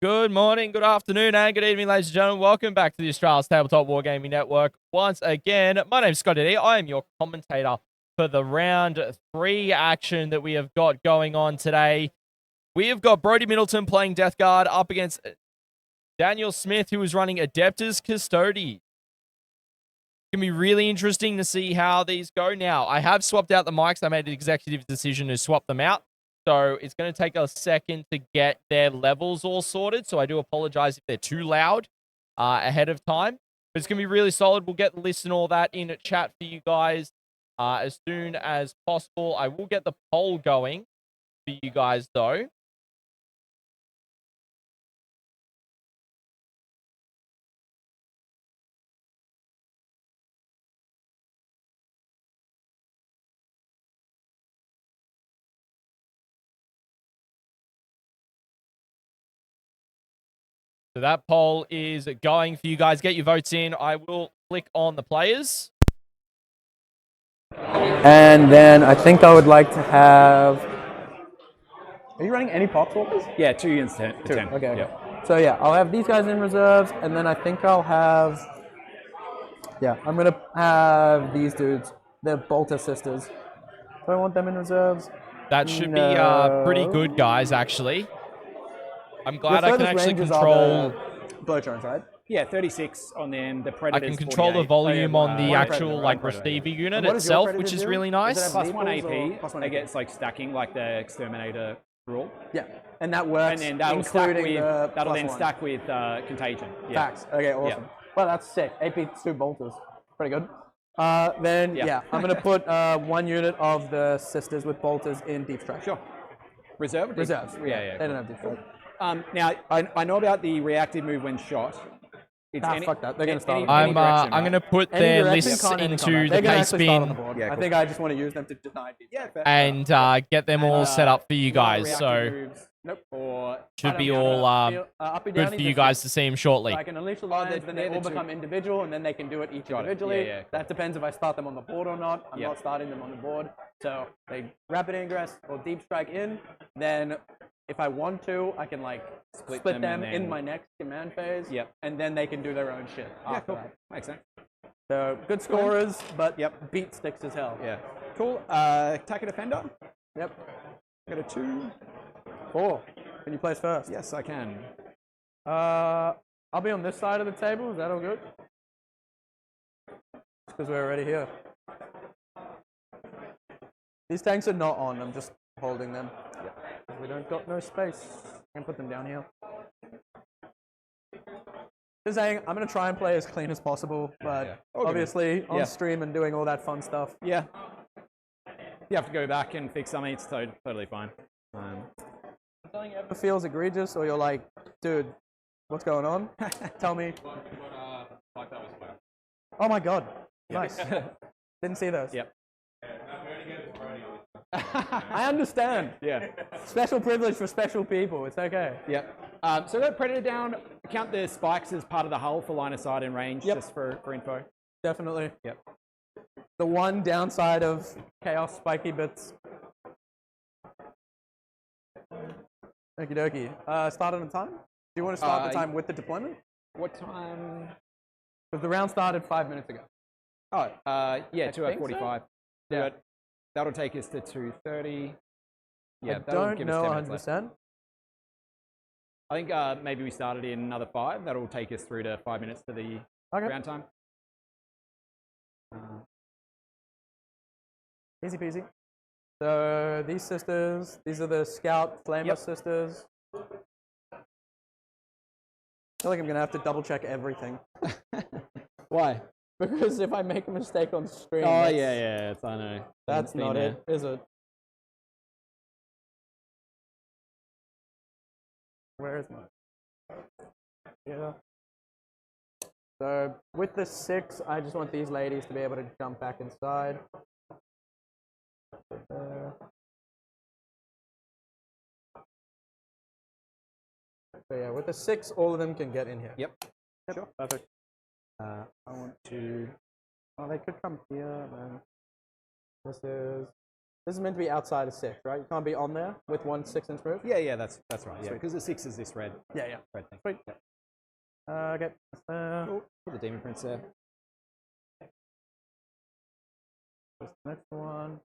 Good morning, good afternoon, and good evening, ladies and gentlemen. Welcome back to the Australia's Tabletop Wargaming Network. Once again, my name's ScottyD. I am your commentator for the round 3 action that we have got going on today. We have got Brodie Middleton playing Death Guard up against Daniel Smith, who is running Adeptus Custodes. It's going to be really interesting to see how these go. Now, I have swapped out the mics. I made an executive decision to swap them out. So it's going to take a second to get their levels all sorted. So I do apologize if they're too loud ahead of time. But it's going to be really solid. We'll get the list and all that in chat for you guys as soon as possible. I will get the poll going for you guys, though. So that poll is going for you guys. Get your votes in. I will click on the players. And then I think I would like to have... Are you running any pop walkers? Yeah, 2 units to 10. Okay. Yep. So yeah, I'll have these guys in reserves, and then I think I'll have... Yeah, I'm going to have these dudes. They're Bolter sisters. Do I want them in reserves? That should be pretty good, guys, actually. I'm glad I can actually control... Blowtorns, right? Yeah, 36 on them. The Predators. I can control the volume on the actual receiver unit itself, which is really nice. Plus 1 AP. They get like stacking, like the Exterminator rule. Yeah, and that works. And then that'll stack with Contagion. Yeah. Facts. Okay, awesome. Yeah. Well, that's sick. AP 2 bolters. Pretty good. Then yeah, I'm gonna put 1 unit of the sisters with bolters in deep strike. Sure. Reserves. Yeah. They don't have deep strike. Now I know about the reactive move when shot. Fuck that. They're going to start. I'm going to put their lists into the case bin. I think I just want to use them to deny deep strike. And get them all set up for you guys. So should be all good for you guys to see them shortly. I can unleash the lions, then they all become individual, and then they can do it each individually. Yeah. That depends if I start them on the board or not. I'm not starting them on the board. So they rapid ingress or deep strike in. Then if I want to, I can like split them in my next command phase. And then they can do their own shit after that. Makes sense. So good scorers, but beat sticks as hell. Yeah. Cool. Attacker defender. Yep. Got a 2. 4. Can you place first? Yes, I can. I'll be on this side of the table. Is that all good? Because we're already here. These tanks are not on. I'm just holding them. We don't got no space. I can put them down here. Just saying, I'm going to try and play as clean as possible, but obviously on stream and doing all that fun stuff. Yeah. You have to go back and fix something. It's totally fine. Something ever feels egregious, or you're like, dude, what's going on? Tell me. Oh my god. Nice. Didn't see those. Yep. I understand. Yeah. Special privilege for special people. It's okay. Yep. So that Predator down, count the spikes as part of the hull for line of sight and range, just for info. Definitely. Yep. The one downside of Chaos Spiky Bits. Okie dokie. Start on a time? Do you want to start the time with the deployment? What time? Because the round started 5 minutes ago. Oh, yeah, 2:45. So? Yeah. That'll take us to 2:30. Yeah, I don't know 100%. I think maybe we started in another 5. That'll take us through to 5 minutes to the round time. Easy peasy. So these sisters, these are the Scout Flamer sisters. I feel like I'm going to have to double check everything. Why? Because if I make a mistake on stream... Oh, yeah, I know. That's not it, is it? Where is my... Yeah. So, with the 6, I just want these ladies to be able to jump back inside. So yeah, with the 6, all of them can get in here. Yep. Sure. Perfect. I want to... Oh, they could come here, man. This is... This is meant to be outside of 6, right? You can't be on there with 1 6-inch move? Yeah, that's right. Yeah, because the 6 is this red. Yeah. Red thing. Sweet. Okay. Put the Demon Prince there. This next one.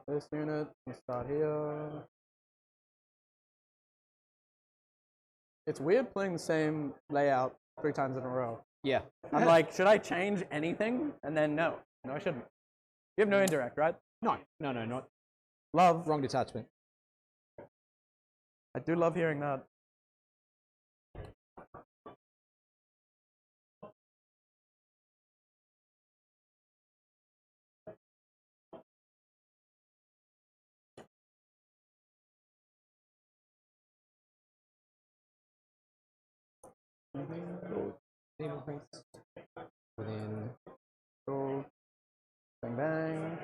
This unit, we start here. It's weird playing the same layout 3 times in a row. Yeah. I'm like, should I change anything? And then no, I shouldn't. You have no indirect, right? No, not. Love. Wrong detachment. I do love hearing that. Demon Prince. Within. Go. Bang bang.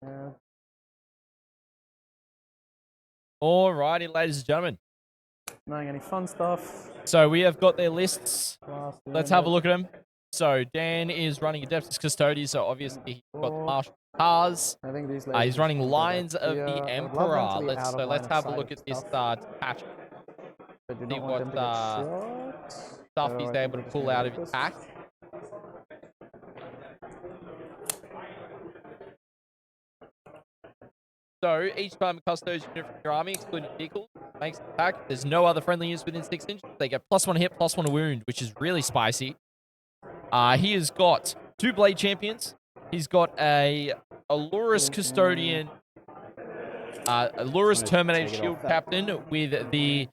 Yeah. Alrighty, ladies and gentlemen. Knowing any fun stuff. So we have got their lists. Last Let's have a look at them. So Dan is running Adeptus Custodes, so obviously he's got the martial cars. I think these He's running Lions of Yeah, the I'd love them Emperor. to be out of Let's line of have a sight look of at this stuff. patch. I do see not want what, them to get shot. Stuff So he's I think able we're to just pull gonna out do of his this. pack. So each time a Custodes unit from your army, excluding vehicles, makes an attack. There's no other friendly units within 6 inches. They get +1 hit, +1 wound, which is really spicy. He has got 2 Blade Champions. He's got a Allurus Custodian, Allurus Terminated Shield Captain with the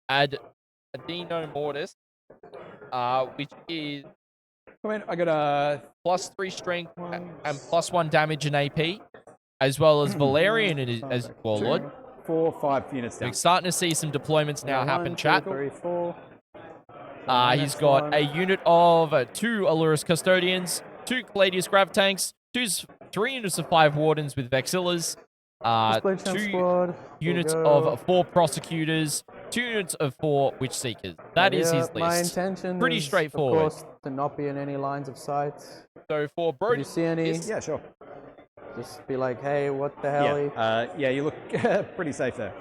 Adeno Mortis, which is Come in. I got a +3 strength and +1 damage and AP, as well as Valerian as Warlord. 4, 5 units down. We're starting to see some deployments now happen, 1, 2, chat. 3, 4. He's got a unit of 2 Allurus Custodians, 2 Caladius Grav Tanks, 3 units of 5 Wardens with Vexillas, 2 units of 4 Prosecutors, 2 units of 4 Witch Seekers. That is his My list. intention Pretty is, straightforward. of course, to not be in any lines of sight. So for If Brodie, you see any, Yeah, sure. just be like, hey, what the hell? Yeah, you look pretty safe there.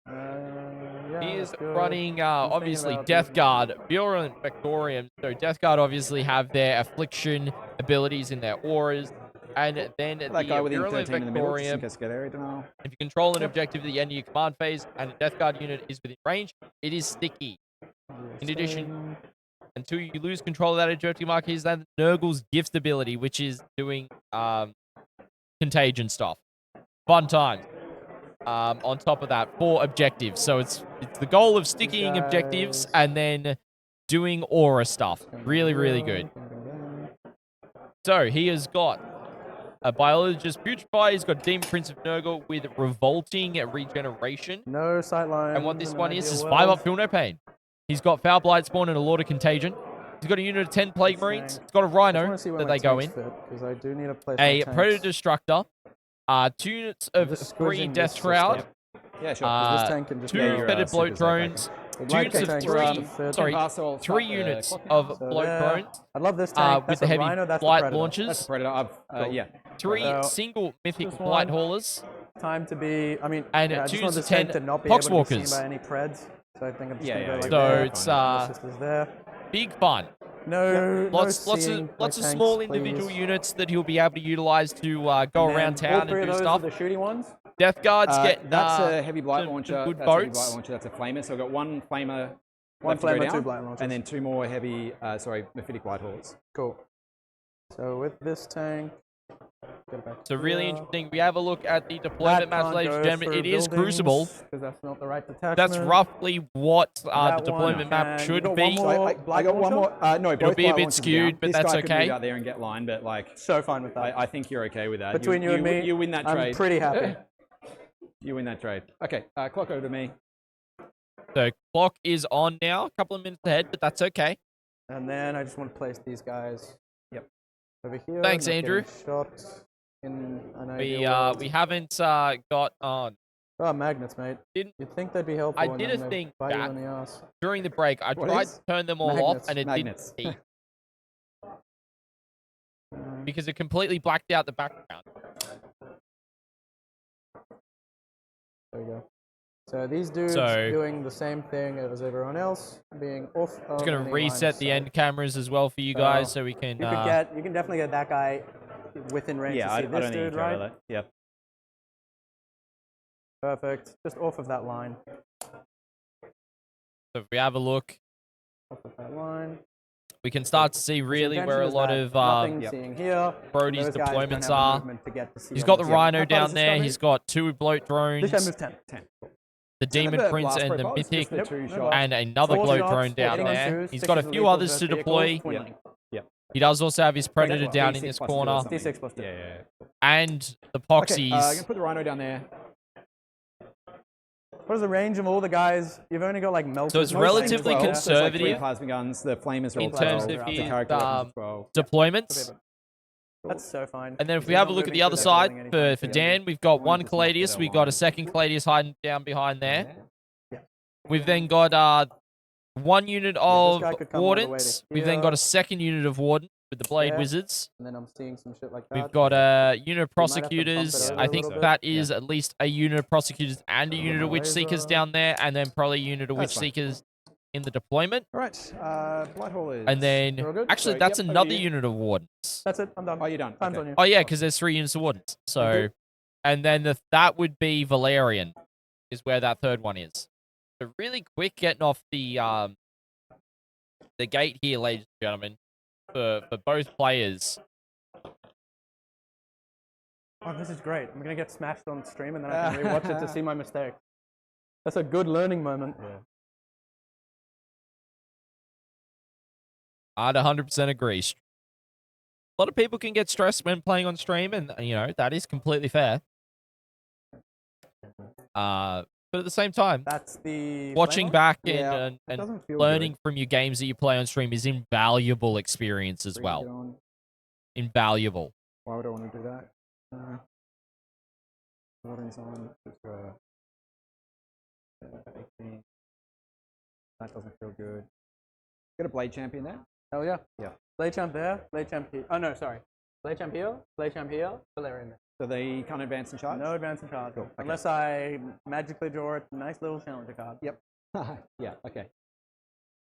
Yeah, he is that's good. running, I'm thinking obviously, about Death these. Guard Virulent Vectorium. So Death Guard obviously have their Affliction abilities in their auras. And then That the guy within Virulent 13 in the middle, just in Vectorium, case you get area denial. if you control an objective at the end of your command phase and a Death Guard unit is within range, it is sticky. In addition, until you lose control of that objective mark, is that Nurgle's Gift ability, which is doing contagion stuff. Fun times. On top of that, 4 objectives. So it's the goal of sticking objectives and then doing aura stuff. Really, really good. So he has got a Biologist Putrefy. He's got Demon Prince of Nurgle with Revolting Regeneration. No sightlines. And what this in one an is ideal 5 world. up, feel no pain. He's got Foul Blight Spawn and a Lord of Contagion. He's got a unit of 10 Plague Marines. He's got a I just Rhino wanna see where that my they go tanks in. fit, 'cause I do need to place A my tanks. Predator Destructor. 2 units of Just 3 squishing Death this Shroud. system. Yeah, sure. 'Cause this tank can just 2 go- your, Fetid Bloat Seekers, like, Drones. I'd 2 like units the of tanks 3. to fit. Sorry, Parcel, 3 start the units clock. of So Bloat there. Drones. I love this tank. With That's the heavy Rhino, that's the Blight Predator. launches. That's the Predator. Yeah. 3 So, single Mythic this Blight one. Haulers. Time to be. I mean, And yeah, I 2 just want units this of 10 tank to not be able to be Poxwalkers. seen by any Preds. So I think I'm just Yeah, gonna go yeah, like So there. it's, My sister's there. Big fun. No, Lots no of seeing my small tanks, individual please. units that he'll be able to utilize to go And around then town all 3 and do of those stuff. are the shooting ones. Death Guards get That's a heavy blight some launcher. good That's a heavy boats. blight launcher. That's a flamer. So I've got 1 flamer. One left to go flamer, 2 down, blight launchers. and then 2 more heavy. Mephitic blight haulers. Cool. So with this tank, get it back So really here. interesting. We have a look at the deployment That map, can't ladies and go gentlemen. through It is buildings, Crucible. 'cause that's not the right detachment. That's roughly what the That deployment one map can- should you got be. one more I blight got one launcher? more. No, It'll both be a blight bit launchers are skewed, down. but this that's guy can okay. move out there and get line, but like, So fine with that. I think you're okay with that. Between you and me, you win that I'm trade. pretty happy. You win that trade. Okay, clock over to me. So clock is on now. A couple of minutes ahead, but that's okay. And then I just want to place these guys. Yep. Over here. Thanks, not Andrew. getting Shot in an We ideal world. we haven't got on. Oh, magnets, mate. You'd think they'd be helpful. I did a thing bite you in the ass. during the break. I tried to turn them all off, and it didn't see. Because it completely blacked out the background. There we go. So these dudes doing the same thing as everyone else, being off. I'm just going to reset the end cameras as well for you guys, so we can. You can definitely get that guy within range. Yeah, to see I this don't dude, need to right? that. Yep. Perfect. Just off of that line. So if we have a look, off of that line, we can start to see really where a lot of Brodie's deployments are. He's got the Rhino down there. He's got 2 bloat drones. This guy moves 10. The Demon Prince and the Mythic, and another bloat drone down there. He's got a few others to deploy. He does also have his Predator down in this corner. D6 plus 2. And the Poxies. I'm going to put the Rhino down there. What is the range of all the guys? You've only got like melters. So it's relatively conservative like 3 plasma guns. The flamers are in terms of his deployments. That's so fine. And then if we have a look at the other side for Dan, we've got 1 Caladius. We've got a 2nd Caladius hiding down behind there. We've then got 1 unit of Wardens. We've then got a 2nd unit of Warden with the Blade Wizards. And then I'm seeing some shit like that. We've got a unit of Prosecutors. I think that is at least a unit of Prosecutors and a unit of Witch Seekers down there, and then probably a unit of Witch Seekers in the deployment. All right. Blighthole is... And then, actually, that's another unit of Wardens. That's it. I'm done. Oh, you're done. Time's on you. Oh, yeah, because there's 3 units of Wardens. So, and then that would be Valerian, is where that 3rd one is. So really quick getting off the gate here, ladies and gentlemen, for both players. Oh, this is great. I'm going to get smashed on stream and then I can rewatch it to see my mistake. That's a good learning moment. I'd 100% agree. A lot of people can get stressed when playing on stream, and, you know, that is completely fair. But at the same time, that's the watching back and learning from your games that you play on stream is invaluable experience as well. Invaluable. Why would I want to do that? Water's on. That doesn't feel good. Get a Blade Champion there. Hell yeah. Yeah. Blade Champ there. Blade Champ here. Oh no, sorry. Blade Champ here. Blade Champ here. Valerian there. So they can't advance and charge? No advance and charge. Cool. Okay. Unless I magically draw a nice little challenger card. Yep. Yeah, okay.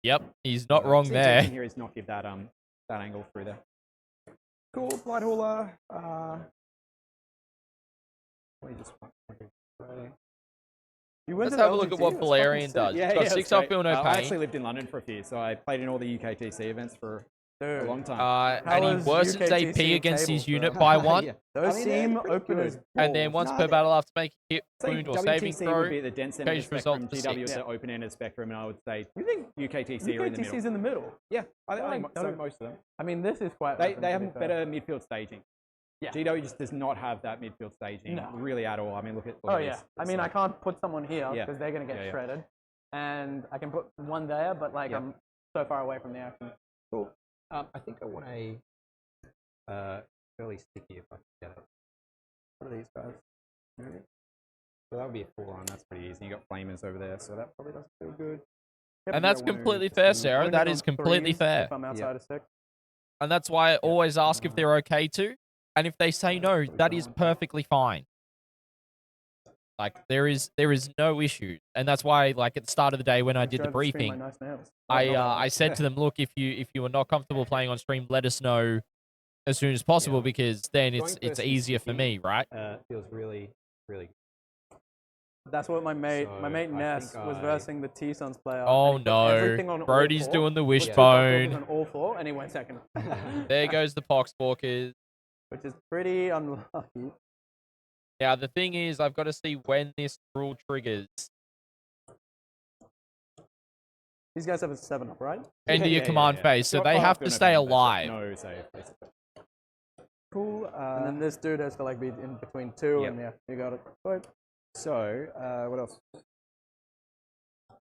Yep, he's not wrong there. Here is not give that angle through there. Cool, Blighthauler. Let's have a look at what Valerian does. He's got 6 up, feel no pain. I actually lived in London for a few, so I played in all the UKTC events for a long time. And he worsens AP against his unit by 1. Those seem open as and then once per battle, after making hit, wound, or saving throw, would be the dense end of the spectrum, GW is the open end of the spectrum, and I would say UKTC are in the middle. UKTC's in the middle? Yeah, I think so, most of them. I mean, this is quite... They have better midfield staging. Yeah. GW just does not have that midfield staging really at all. I mean, look at... Oh, yeah. I mean, I can't put someone here because they're going to get shredded. And I can put one there, but like I'm so far away from the action. Cool. I think I want a fairly sticky if I can get it. What are these guys? So that would be a 4-on. That's pretty easy. You got flamers over there, so that probably doesn't feel good. And that's completely fair, Sarah. That is completely fair. If I'm outside of 6. And that's why I always ask if they're okay to. And if they say no, that is perfectly fine. Like, there is no issue. And that's why, like, at the start of the day when I did the briefing, I said to them, look, if you are not comfortable playing on stream, let us know as soon as possible, because then it's easier for me, right? Feels really, really good. That's what my mate Ness was versing the T-Sons player. Oh no, Brodie's doing the wishbone. On all 4, and he went 2nd. There goes the Poxwalkers. Which is pretty unlucky. Now, the thing is, I've got to see when this rule triggers. These guys have a 7-up, right? End of your command phase, so they have to stay alive. No save. Cool. And then this dude has to like be in between 2, and you got it. Right. So, what else?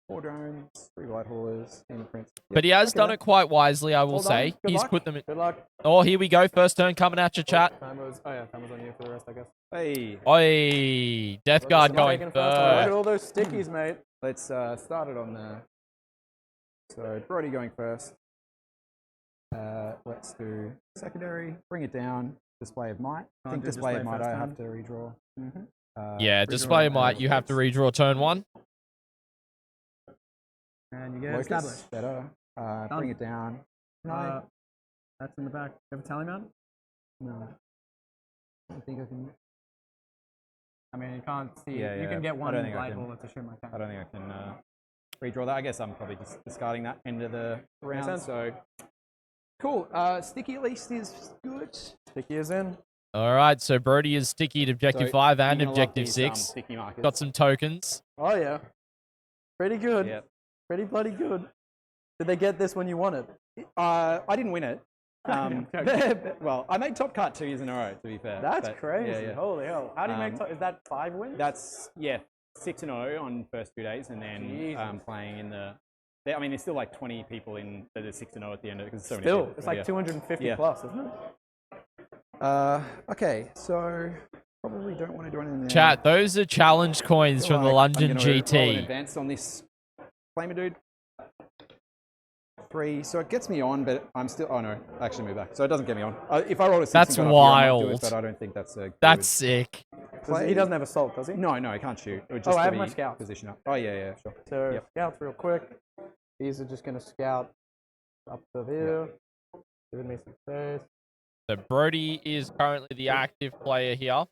4 drones, 3 light haulers, Demon Prince. But he has done it quite wisely, I will Hold on. say. Good He's luck. put them in. Good luck. Oh, here we go. First turn coming at you, chat. Time was on you for the rest, I guess. Hey, Oi, Death Guard Not going taking first. Look at first. all those stickies, mate. let's start it on the. So Brodie going first. Let's do secondary. Bring it down. Display of might. I think display of might. I have to redraw. Yeah, display might. You have to redraw turn 1. And you get Locus, established. better. Bring it down. No, That's in the back. You have a tally mount? no. I don't think I can. I mean, you can't see. Yeah, You can yeah. get I one don't think I light can. hole to shoot my I tank. don't think I can redraw that. I guess I'm probably just discarding that end of the round. sense. So cool. Sticky at least is good. Sticky is in. All right, so Brodie is sticky at objective So 5 and you're gonna love objective these, 6. sticky markers. Got some tokens. Oh, yeah. Pretty good. Yep. Pretty bloody good. Did they get this when you won it? I didn't win it. Okay. Well, I made top cut 2 years in a row. To be fair, That's but, crazy. Yeah, yeah. Holy hell. How do you make is that 5 wins? That's 6-0 on first 2 days, and then Jesus. playing in the. I mean, there's still like 20 people in that are 6-0 at the end of it because so many. Still, people, it's but like yeah. 250 Yeah. plus, isn't it? Okay, so probably don't want to do anything there. Chat, those are challenge coins from the London I'm gonna roll in GT. advance on this flamer dude. 3, so it gets me on, but I'm still. Oh no, I actually move back, so it doesn't get me on. If I roll a 6, That's and got up here, I might do wild. it, but I don't think that's a good That's sick. play. He doesn't have assault, does he? No, I can't shoot. It would Oh, just I have be my scouts. position up. Oh yeah, sure. So Yep. scouts real quick. These are just going to scout up to here. Giving me some space. So Brodie is currently the active player here.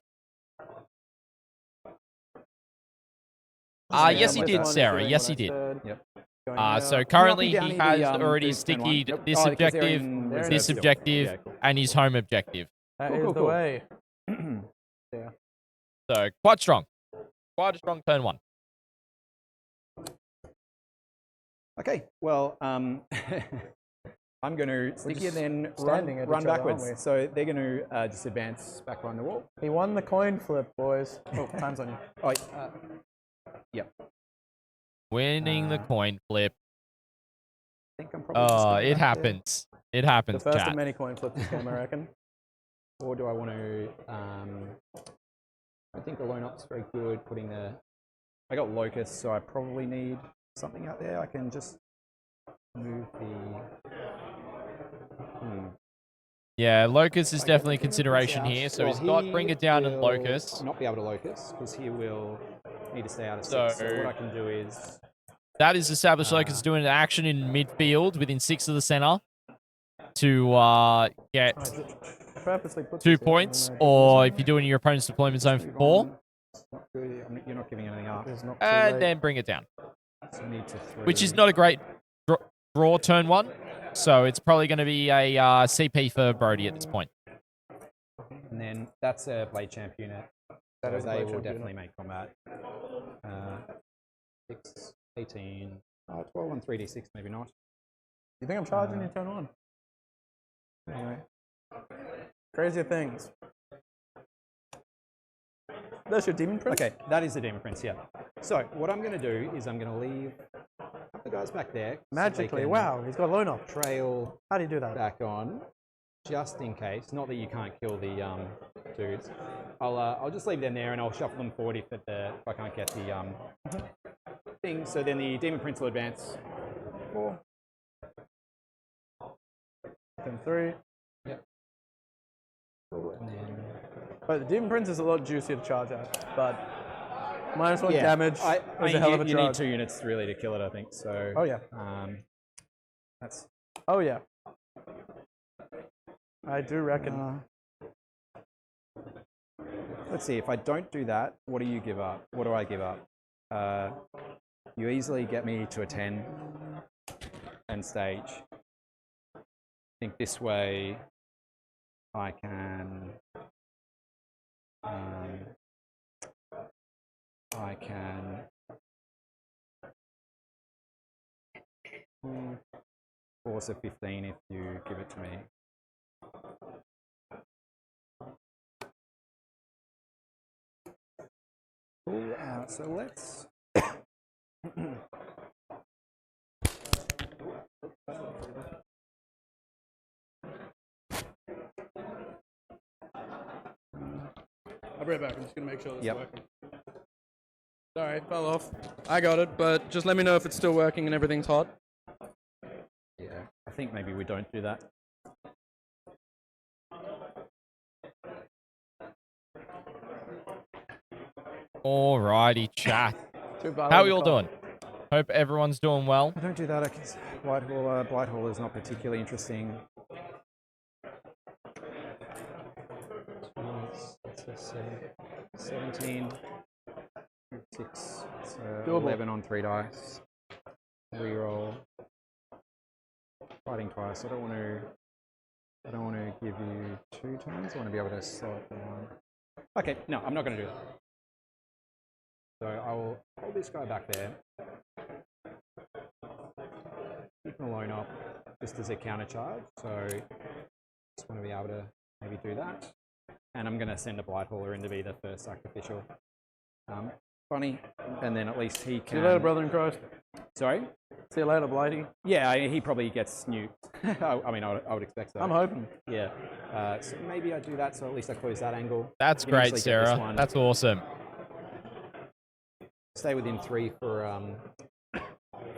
Yes, he like did, that. Sarah. Yes, he did. Yep. So currently down he here, has the, already boost turn one. stickied Nope. this Oh, because they're objective, in There it reserve this still. objective, Yeah, cool. and his home objective. That Cool, is the cool. way. So quite strong. Quite a strong turn 1. Okay, well, I'm going to sticky and then run standing at each backwards. other, aren't we? So they're going to just advance back behind the wall. He won the coin flip, boys. Oh, time's on you. Oh, yep. Winning the coin flip. I think I'm probably just gonna It back there. happens. It The happens, first chat. of many coin flips this game, I reckon. Or do I want to? I think the lone up's very good. Putting the. I got locust, so I probably need something out there. I can just move the. Yeah, Locust is I definitely a can consideration out. here. So Well, he's got he Bring It Down and will Locust. Not be able to locust because he will need to stay out of So- 6. So what I can do is. That is established Locust doing an action in midfield within 6 of the center to get Purposely put 2 this here, points, and then I or if you're doing your opponent's deployment zone for Move 4, on. It's not good. You're not giving anything up. It's not too and late. then Bring It Down. So need to 3. Which is not a great draw turn 1. So it's probably going to be a CP for Brodie at this point. And then that's a blade champ unit. That So is a they blade will champ definitely unit. make combat. 6, 18, 12 on 3d6, maybe not. You think I'm charging you turn 1? Anyway. Crazier things. That's your demon prince? Okay, that is the Demon Prince, yeah. So what I'm going to do is I'm going to leave the guys back there. so they Magically, can wow, he's got loan up. Trail How do you do that? back on, just in case. Not that you can't kill the dudes. I'll just leave them there and I'll shuffle them forward if I can't get the thing. So then the Demon Prince will advance 4. Turn 3. Yep. Cool. And then But the demon prince is a lot juicier to charge at. But -1 yeah, damage is a hell of a you need charge. 2 units really to kill it, I think. So Oh yeah. that's Oh yeah. I do reckon. let's see. If I don't do that, what do you give up? What do I give up? You easily get me to a 10 and stage. I think this way I can force a 15 if you give it to me. Cool. So let's I'll be right back. I'm just gonna make sure this Yep. is working. Sorry, it fell off. I got it, but just let me know if it's still working and everything's hot. Yeah, I think maybe we don't do that. Alrighty, chat. Too How violent are you all cough. doing? Hope everyone's doing well. I don't do that because Blighthall is not particularly interesting. Let's just say 17, 6, so Doable. 11 on 3 dice. Reroll. Fighting twice. I don't want to give you 2 turns. I want to be able to slow it down. Okay, no, I'm not going to do that. So I will hold this guy back there. Keep him alone up just as a counter charge. So just want to be able to maybe do that. And I'm going to send a Blighthauler in to be the first sacrificial. Funny, and then at least he can. See you later, brother in Christ. Sorry? See you later, Blighty. Yeah, he probably gets nuked. I mean, I would expect so. I'm hoping. Yeah. So maybe I do that, so at least I close that angle. That's You can great, easily get this Sarah. one. That's awesome. Stay within 3 for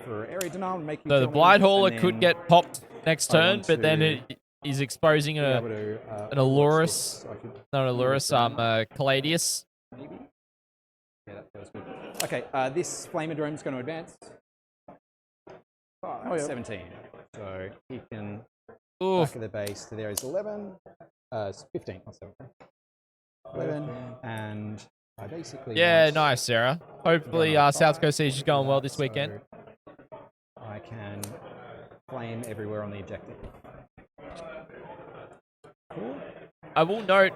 area denial and make you So the kill me, Blighthauler and could then get popped next I turn, want but then to it is exposing be able an to, Allurus, so I could not Allurus, Caladius. maybe. Yeah, that feels good. Okay, this Flamadrome is going to advance. Oh, yeah. 17. So he can Oof. back of the base to there is 11. It's 15, not 17. 11, and I basically Yeah, want- nice, Sarah. Hopefully, South Coast Siege is going well this weekend. So I can flame everywhere on the objective. Cool. I will note,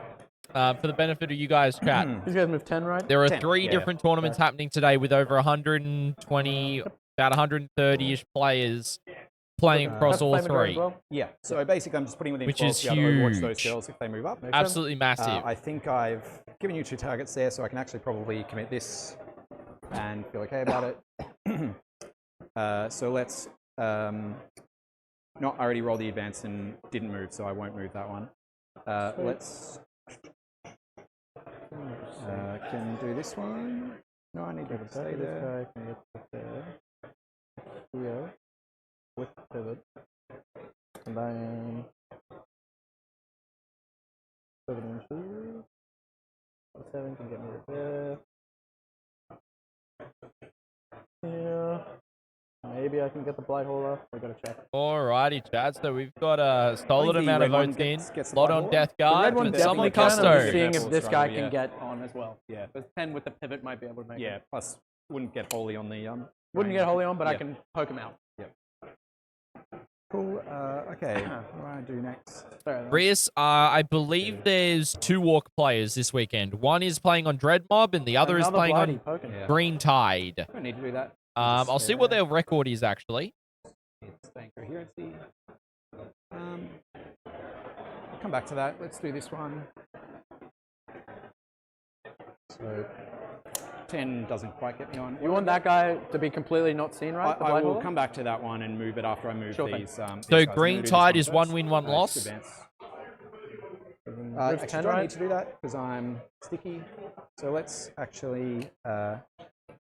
for the benefit of you guys, chat, These guys move 10, right? there are 10, 3 yeah. different tournaments happening today with over 120, about 130-ish players playing across That's all Flame and Dragon 3, as well. Yeah, so basically I'm just putting within which 12 is to be able to overwatch those huge. girls if they move up. Absolutely massive. I think I've given you 2 targets there, so I can actually probably commit this and feel okay about it. So let's not I already rolled the advance and didn't move, so I won't move that one. Let's can do this one. No, I need to stay there. This guy can get there. Here. With pivot. And then 7 inches. 7 can get me right there. Here. Maybe I can get the Blighthauler. We gotta check. Alrighty, chat. So we've got a solid the amount of red one votes in. gets the A lot on Blighthauler. Death The Guard, red one but some on definitely can. I'm just Custo. seeing if this guy Yeah. can get on as well. Yeah. But 10 with the pivot might be able to make Yeah, it. plus wouldn't get wholly on the Wouldn't get wholly on, but I Yeah. can poke him out. Cool. Okay. What do I do next? Sorry, that's- Rias, I believe there's 2 Walk players this weekend. One is playing on Dread Mob, and the other is Another playing Blighty on poking. Yeah. Green Tide. Don't need to do that. I'll see what their record is, actually. It's staying coherency. I'll come back to that. Let's do this one. So 10 doesn't quite get me on. You want that guy to be completely not seen, right? The I will Blighthauler? come back to that one and move it after I move Sure thing. these. So these guys. I'm Green gonna do this Tide one is 1 first. win, 1 Just loss. advance. Move Actually, 10, don't right? need to do that because I'm sticky. So let's actually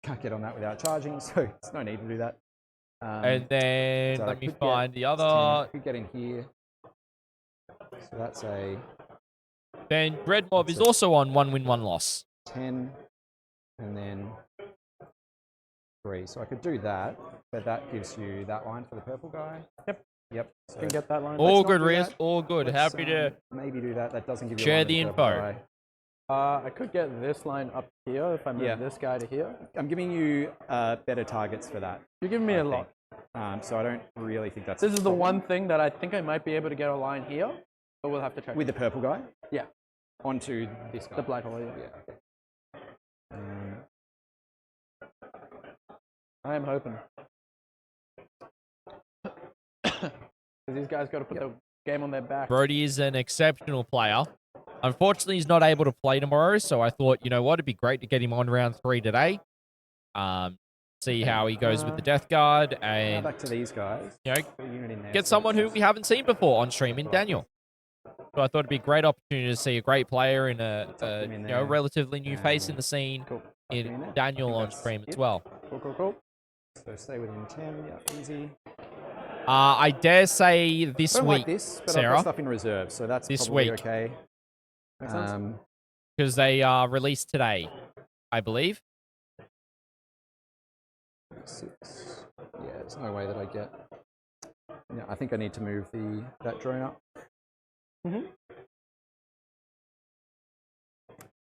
can't get on that without charging. So there's no need to do that. And then so I let me could get find the 10, other. could get in here. So that's a Then Dread Mob is also on 1 win, 1 loss. 10 and then 3. So I could do that, but that gives you that line for the purple guy. Yep. So Can get that line. All let's not good, do Rias. that. All good. let's, Happy to. maybe do that. That doesn't give you a share line the to purple info. guy. I could get this line up here if I move Yeah. this guy to here. I'm giving you better targets for that. You're giving me I a lot. think. So I don't really think that's This is the problem. one thing that I think I might be able to get a line here, but we'll have to check. with the purple guy Yeah, onto this guy. the Blighthauler. Yeah. Yeah. Okay. I am hoping. Because these guys got to put the game on their back. Brodie is an exceptional player. Unfortunately, he's not able to play tomorrow, so I thought, you know what, it'd be great to get him on round 3 today. See how he goes with the Death Guard, Now and back to these guys. you know, Put a unit in there, get so someone who it's we haven't seen before on stream in Daniel. So I thought it'd be a great opportunity to see a great player in a in you know, there. relatively new face in the scene. Cool. In Daniel on stream as well. Cool. So stay within 10. Yeah, easy. I dare say this Don't week, like this, but I've Sarah, got stuff in reserve, so that's this probably week. okay. Makes sense. Because they are released today, I believe. 6. Yeah, there's no way that I get. Yeah, I think I need to move that drone up. Mhm.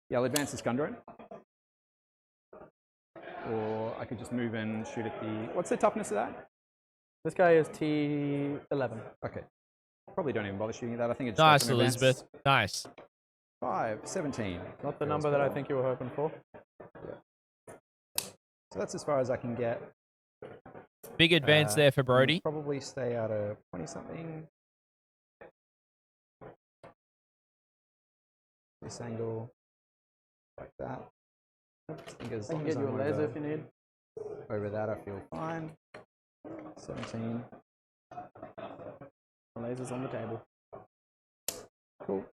Yeah, I'll advance this gun drone. Or I could just move and shoot at the. What's the toughness of that? This guy is T11. Okay. Probably don't even bother shooting at that. I think it's Nice, just an advance. Elizabeth. Nice. 5, 17. Not the Feels number that I better. think you were hoping for. So that's as far as I can get. Big advance there for Brodie. Probably stay out of 20 something. This angle, like that. I think as I long can as get you a I'm laser if you need. over that, I feel fine. 17. The laser's on the table. Cool.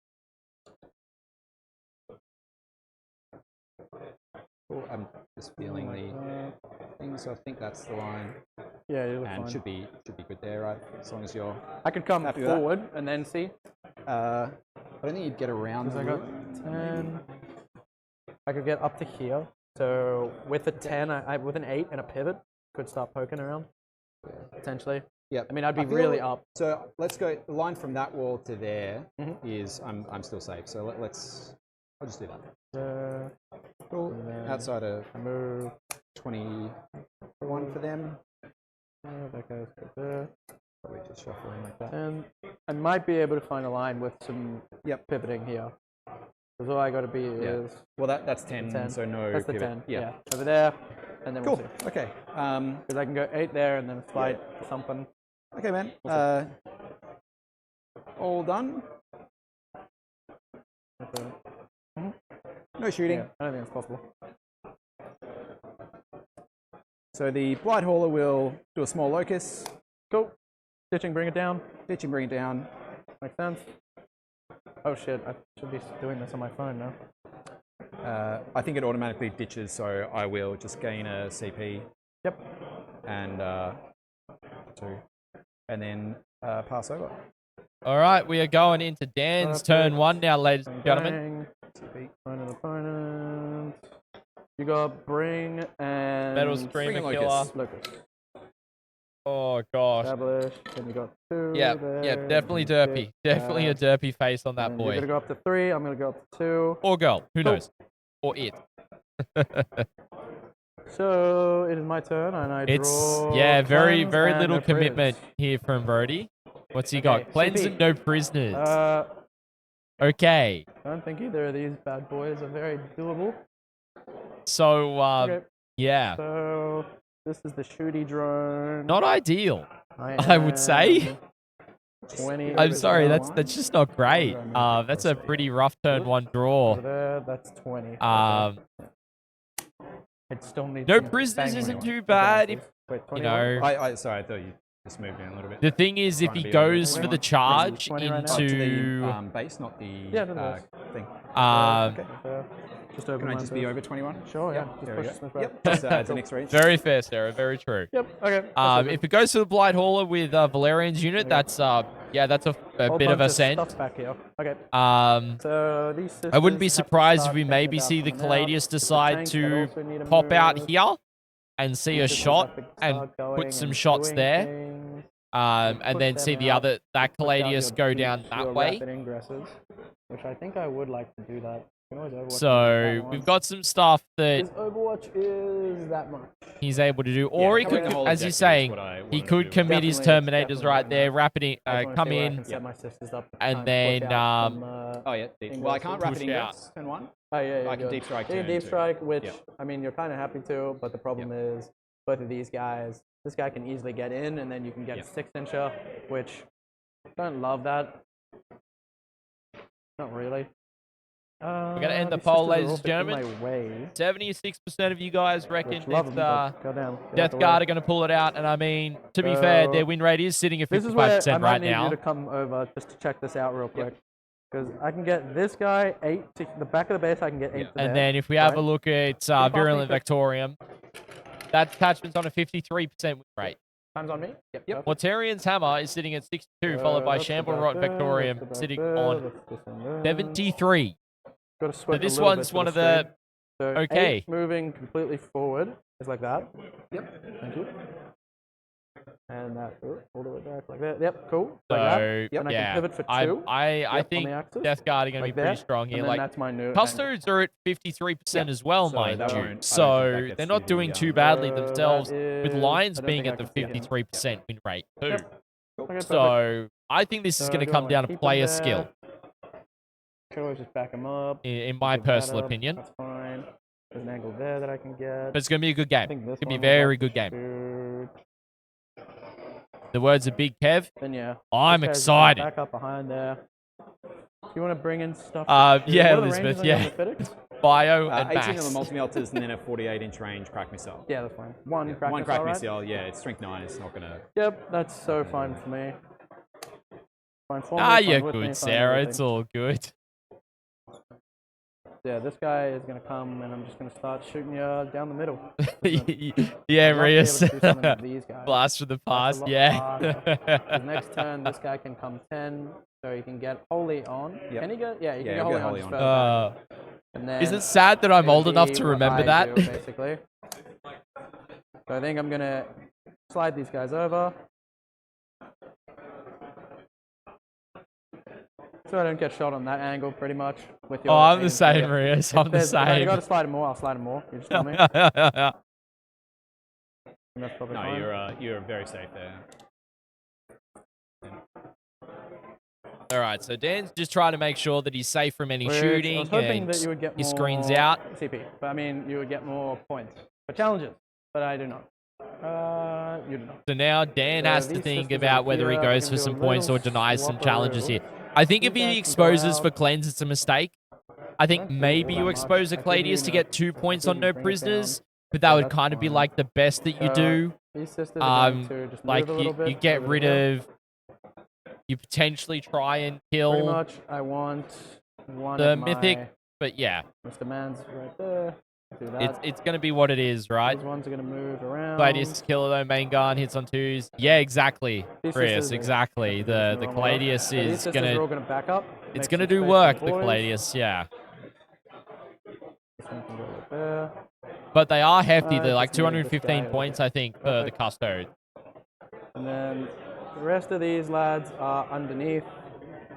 Cool. I'm just feeling the thing, so I think that's the line, Yeah, you look and fine. should be good there, right? As long as you're. I could come happy with that. forward and then see. I don't think you'd get around. Because The I got room. 10. I could get up to here. So with a 10, with an 8 and a pivot, could start poking around. Potentially. Yeah. I mean, I'd be feel- really up. So let's go. The line from that wall to there is Mhm. I'm still safe. So let's. I'll just do that. Cool. Outside of Move. 21 for them. That goes good there. Probably just shuffling like that. And I might be able to find a line with some pivoting here. Because all I got to be is Well, that's 10, 10. so no That's the pivot. 10. Yeah. Over there, and then Cool. we'll see. Okay. Because I can go 8 there and then flight something. Okay, man. All done. No shooting. Yeah, I don't think it's possible. So the Blight Hauler will do a small locus, Cool. Stitching, bring it down. ditch and bring it down. Makes sense. Oh shit, I should be doing this on my phone now. I think it automatically ditches, so I will just gain a CP Yep. and 2, and then pass over. All right, we are going into Dan's turn 1 now, ladies and gentlemen. CP. Find an opponent. You got bring and Metal Screamer Bring a Killer. locus. Locus. Oh, gosh. Establish. Then you got 2. Yeah, there, yeah, definitely and derpy. six, Definitely a derpy face on that and boy. You're gonna go up to 3. I'm gonna go up to 2. Or girl, who Cool. knows? Or it. So it is my turn, and I It's, draw. yeah, very, cleanse very and little no priz. commitment here from Brodie. What's he Okay, got? Cleanse CP. and no prisoners. Okay. I don't think either of these bad boys are very doable. So, Okay. yeah. So this is the shooty drone. Not ideal, I would say. am 20. I'm over sorry, there. that's just not great. That's a pretty rough turn 1 draw. Over there, that's 20. It still needs No some prisoners bang isn't on too it. bad Wait, you 21? know. Sorry, I thought you just moved in a little bit. The thing is, if Trying to he be on goes the for the 21. charge 20 right now? To into, the base, not the Yeah, no, no, thing. um, So, just over Can I mine just be first. over 21? Sure, yeah. There Just we push go. this back. Yep, just adds an extra inch. very fair, Sarah. Very true. Yep, okay. that's If it goes to the Blight Hauler with Valerian's unit, that's that's a Whole bit of bunch a send. stuff back here. Okay. Uh, So these I wouldn't be sisters have to surprised if start we thinking maybe about see the coming out. Caladius It's a decide tank that to also need a pop out move. here and see a These sisters shot have to and start going put some and shots doing there. things. And Push then them see the out, other, that push out Caladius your go deep- down your that way. rapid ingresses, which I think I would like to do that. You can always Overwatch So that we've one. got some stuff that His Overwatch is that much. he's able to do, or he covering could, the whole as you're objective is saying, what I he wanted to could do. commit his Definitely, Terminators definitely right right there, now. rapid, I just wanna come see where I in, can set my sisters up to and try then, push out some, Oh, yeah. Deep. Well, I can't ingresses. rapid Push ingress turn 1. Oh, yeah, I can good. deep strike You can turn deep 2. strike, which, Yep. I mean, you're kind of happy to, but the problem is both of these guys, this guy can easily get in, and then you can get a 6-incher, which I don't love that. Not really. We're going to end the these poll, sisters are ladies and also in gentlemen. my way, 76% of you guys reckon which love it's, them, but goddamn, get out Death the Guard way. are going to pull it out, and I mean, to be fair, their win rate is sitting at This is where I 55% might right need you now. to come over just to check this out real quick. Because I can get this guy 8 to the back of the base. I can get 8 to there. And then if we have a look at Virulent Vectorium, that attachment's on a 53% win rate. Time's on me? Yep. Mortarian's Hammer is sitting at 62, followed by Shamble-Rot Vectorium sitting on 73. Got to So sweat this one's one of the... So Okay. 8 moving completely forward is like that. Yep. Thank you. And that all the way back like that. Yep, cool. So, Like that. Yep. And I yeah, can pivot for 2. I on think the axis, Death Guard are going to like be pretty that, strong here. and then Like, that's my new Custodes are at 53% as well, So mind that you. won't- I don't So think that they're gets not you doing the, too badly that themselves, with is- Lions I don't being think at I the can see him. 53% win rate too. Okay, perfect. So I think this is So going to do I come wanna down to keep him player there? skill, Could always just back him up. in my Give that personal up, opinion. That's fine. There's an angle there that I can get. But it's going to be a good I game. think this It's going to be one a will very have good to game. shoot. The words of Big Kev. Then yeah. I'm this guy's excited. Back up behind there. Do you want to bring in stuff? Yeah, What are the Elizabeth, ranges on yeah. your Orthopedics? Bio and 18 on Max. the multi-melters and then a 48-inch range crack missile. Yeah, that's fine. One crack One missile, crack right? missile, yeah, it's strength 9, it's not gonna... Yep, that's so fine for me. Fine for me, Ah, fine you're with me, good, fine Sarah. everything. It's all good. Yeah, this guy is going to come and I'm just going to start shooting you down the middle. Yeah, I'd love to be Rios. able to do something with these guys. Blast from the That's past, a lot yeah. harder. 'Cause next turn, this guy can come 10, so he can get wholly on. Yep. Can he get? Yeah, he can Yeah, get he'll wholly get on. wholly just on. further back. And then Is it sad that I'm it'll old enough be to what remember I that? do, basically. So I think I'm going to slide these guys over. So I don't get shot on that angle, pretty much. With your Oh, I'm the aim. same, Yeah. Rios. If I'm the there's- If I same. got to slide them more, I'll slide them more. You just tell me. And that's probably No, fine. you're very safe there. All right, so Dan's just trying to make sure that he's safe from any Which I shooting was hoping and that you would get he more screens out. CP, but I mean, you would get more points for challenges, but I do not. You do not. So now Dan So has to these think systems about over whether he here, I goes can for do a some points or little denies some swap challenges around. here. I think You if guys he can go exposes for out. cleanse, it's a mistake. I think Don't do maybe that you much. expose a I could, Cladius to get 2 points could on no bring it prisoners, down. but that Yeah, would that's kind of be fine. like the best that you do. These sisters are going Um, to just like move a little bit you get over rid here. of, you potentially try and Pretty kill much, I want one the of mythic, my but yeah, Mr. Man's right there. Do that. it's going to be what it is, right? These ones are going to move around. Gladius killer though, main gun hits on 2s. Yeah, exactly. These Chris, sisters are exactly. The moving around. Gladius So these is sisters are all gonna going to back up. it's make gonna some do space work. for The boys. Gladius, yeah. This one can go right there. But they are hefty. They're just like need this 215 guy points, over I think, for the Perfect. Custode. And then the rest of these lads are underneath.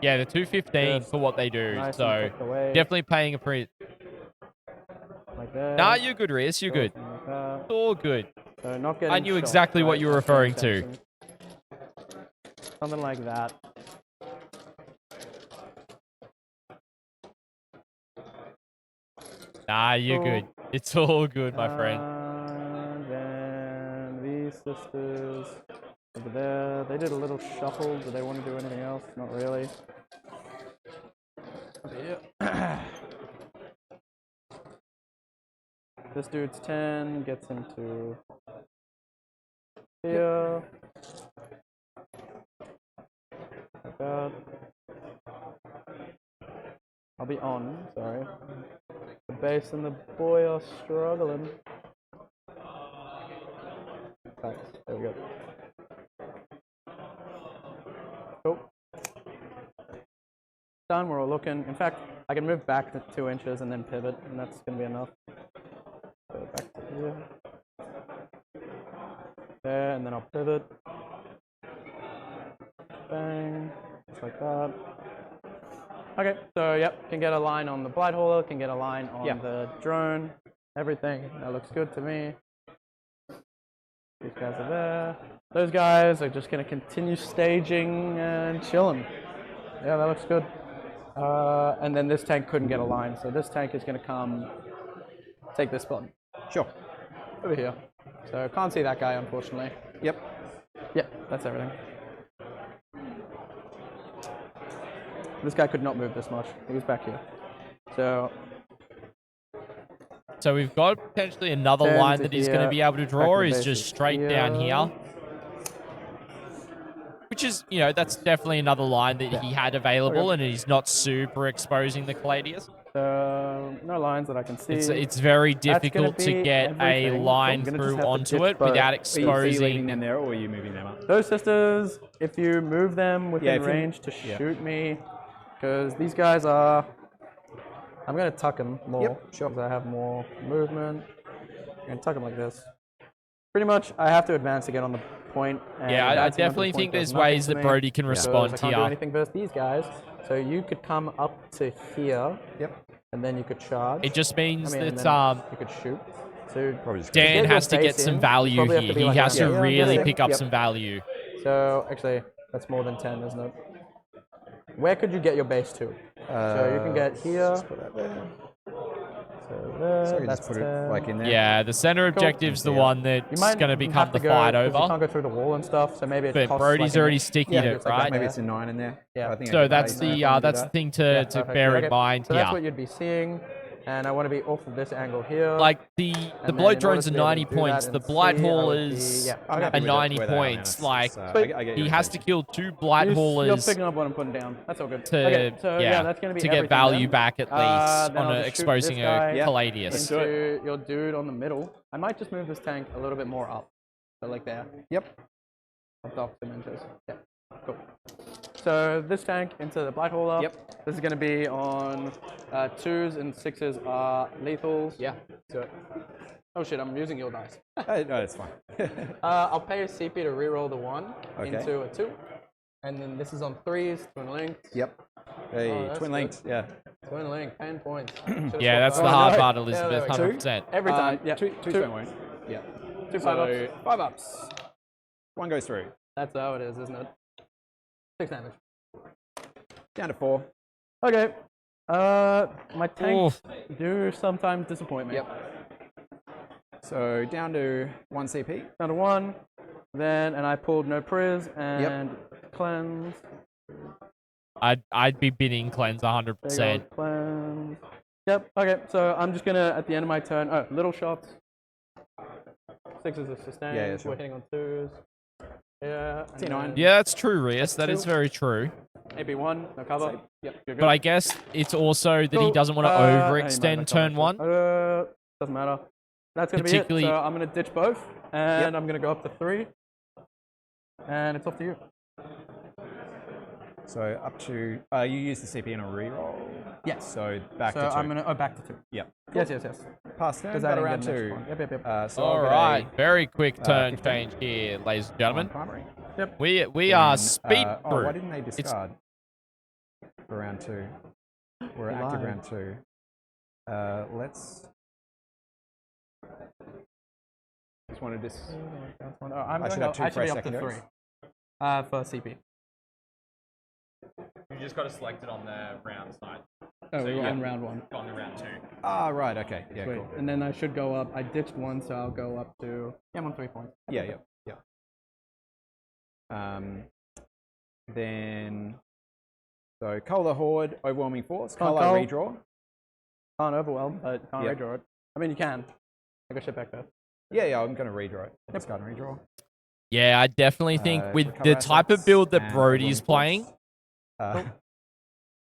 Yeah, the 215 Just for what they do. nice and So tucked away, definitely paying a pretty. like that. Nah, you're good, Reese. You're good. Like that. It's all good. So not getting I knew shot, exactly what right? you were That's the referring to. intention. Something like that. Nah, you're Cool. good. It's all good, my friend. And then these sisters over there. They did a little shuffle. Do they want to do anything else? Not really. This dude's 10, gets him to here. Like that. I'll be on, sorry. The base and the boy are struggling. Thanks. There we go. Cool. Done. We're all looking. In fact, I can move back to 2 inches and then pivot, and that's going to be enough. Go back to here. There, and then I'll pivot. Bang. Just like that. Okay, so yep, can get a line on the Blight Hauler, can get a line on the drone, everything. That looks good to me. These guys are there. Those guys are just going to continue staging and chilling. Yeah, that looks good. And then this tank couldn't get a line, so this tank is going to come take this spot. Sure. Over here. So can't see that guy, unfortunately. Yep. Yep, that's everything. This guy could not move this much. He was back here. So So we've got potentially another Turn line to that he's going to here, be able to back draw. to He's basic just straight down here. here. Which is, you know, that's definitely another line that he had available, and he's not super exposing the Caladius. So no lines that I can see. It's very That's gonna difficult to be get a everything. line I'm gonna just through have to onto ditch it both. without Are you leaving exposing. them there, or are you moving them up? Those sisters, if you move them within if you- range to shoot me, because these guys are. I'm gonna tuck them more. Yep, sure. Because I have more movement. I'm gonna tuck them like this. Pretty much, I have to advance to get on the point. And Yeah, I advancing onto the definitely point think does there's nothing ways to that me, Brodie can because respond I can't do here. anything versus these guys. So you could come up to here. Yep. And then you could charge. It just means and that then you could shoot. So Probably just Dan your has to get base some in, you value probably have here. to be He like has to around here. really Yeah. pick up Yep. some value. So actually, that's more than 10, isn't it? Where could you get your base to? So you can get here. Just put that there. So there. So you that's just put 10. it like in there. Yeah, the center objective's the one You that's might going to become have the to fight go, 'cause You over. can't go through the wall and stuff, so maybe it But costs Brodie's like already stickied Yeah, it, it's like right? that. Maybe it's a 9 in there. Yeah. I think I So can that's base the it. I can do that. thing to perfect. bear Okay. in mind So here. that's what you'd be seeing, and I want to be off of this angle here. Like the then blow in drones order are to be able 90 to do points. that The and blight see, I haul would be- is yeah, I'm happy a with 90 where they are now. points. It's Like just, I get he your has to attention. kill 2 blight You're haulers picking up what I'm putting down. That's all good. to Okay, so yeah, that's gonna be to get everything value then. back at least Then on I'll a, just shoot exposing this a guy Caladius. into your dude on the middle. I might just move this tank a little bit more up, so like there. Yep. Up to opposite inches. Yeah, cool. So this tank into the blight hauler. Yep. This is gonna be on 2s and 6s are lethals. Yeah. Do it. Oh shit, I'm using your dice. No, it's fine. I'll pay a CP to reroll the 1 Okay. into a 2. And then this is on 3s, twin linked. Yep. Hey, Oh, that's twin linked. Yeah. Twin link, 10 points. Yeah, that's the Oh, hard no. part, Yeah, Elizabeth. there we go. 100%. Every time. Yeah. Two stone wound. Yeah. 2 So 5-ups. 5-ups. One goes through. That's how it is, isn't it? 6 damage. Down to 4. Okay. My tanks do sometimes disappoint me. Yep. So down to 1 CP. Down to 1. Then, and I pulled no priz and cleanse. I'd be bidding cleanse 100%. There you go, cleanse. Yep. Okay. So I'm just gonna at the end of my turn. Oh, little shots. 6s are sustained. Yeah, sure. We're hitting on 2s. Yeah. and T9. then Yeah, that's true, Rias. That is very true. AP1, no cover. Save. Yep. You're good. But I guess it's also that he Cool. doesn't want to Hey, you might overextend have turn cover, 1. actually. Doesn't matter. That's gonna be it. Particularly- So I'm gonna ditch both, and I'm gonna go up to 3, and it's up to you. So up to you use the CP in a reroll. Yes. So back So to 2. I'm gonna back to 2. Yep. Yes. Pass turn. Because I Got didn't around get an 2. extra one. Yep. So All I'll get right, a, very quick turn 15. change here, ladies and gentlemen. primary. Yep. We are Then, speed oh, through. why didn't they discard for round 2? We're You're active lying. round 2. Let's. Just wanted this. Oh, I'm I going should have up, 2 I should fresh be up to 3. secondaries. For CP. You just got to select it on the round side. Oh, we were yeah. on round 1. On the round 2. Ah, right. Okay. Yeah. Sweet. Cool. And then I should go up. I ditched 1, so I'll go up to. Yeah, I'm on 3 points. Yeah. Then. So Cull the Horde, Overwhelming Force, Can't Cull cull. redraw. Can't overwhelm, but can't Yep. redraw it. I mean, you can. I got shit back there. Yeah. I'm going to redraw it. Discard and redraw. Yeah, I definitely think with recover the type of assets build that and Brodie's Overwhelming playing, Force.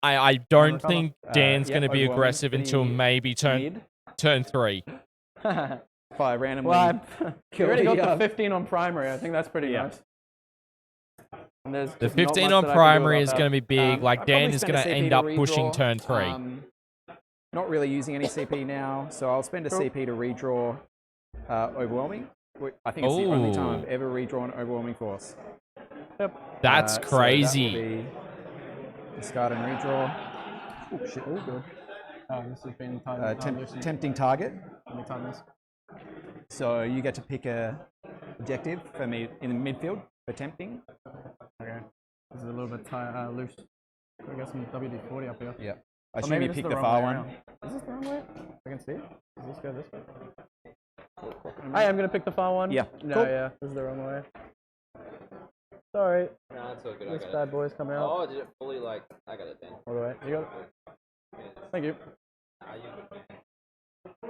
I don't recover. think Dan's yeah, going to be overwhelming. aggressive Any until maybe turn Need. 3. Fire randomly. Well, you already got the, the 15 on primary. I think that's pretty Yeah. nice. And there's The just not 15 much on that I can do primary about is that. going to be big. Like I'd Dan probably is spend going a to CP end to up pushing redraw. turn 3. Not really using any CP now, so I'll spend a Cool. CP to redraw Overwhelming. I think it's the only time Ooh. I've ever redrawn Overwhelming Force. Yep. That's So that crazy. will be discard and redraw. Oh shit! Oh, good. Oh, this has been time. Tempting target. Let me time this. So you get to pick a objective for me in the midfield for tempting. Okay. This is a little bit loose. We got some WD-40 up here. Yeah. I Or assume maybe you this pick is the wrong far way one. around. Is this the wrong way? I can see it. Does this go this way? I am going to pick the far one. Yeah. No, Cool. yeah. This is the wrong way. Sorry. No, that's all good. This I got bad it. boy's coming out. Oh, did it fully like? I got it then. All the way. You got it? Thank you. Are you good,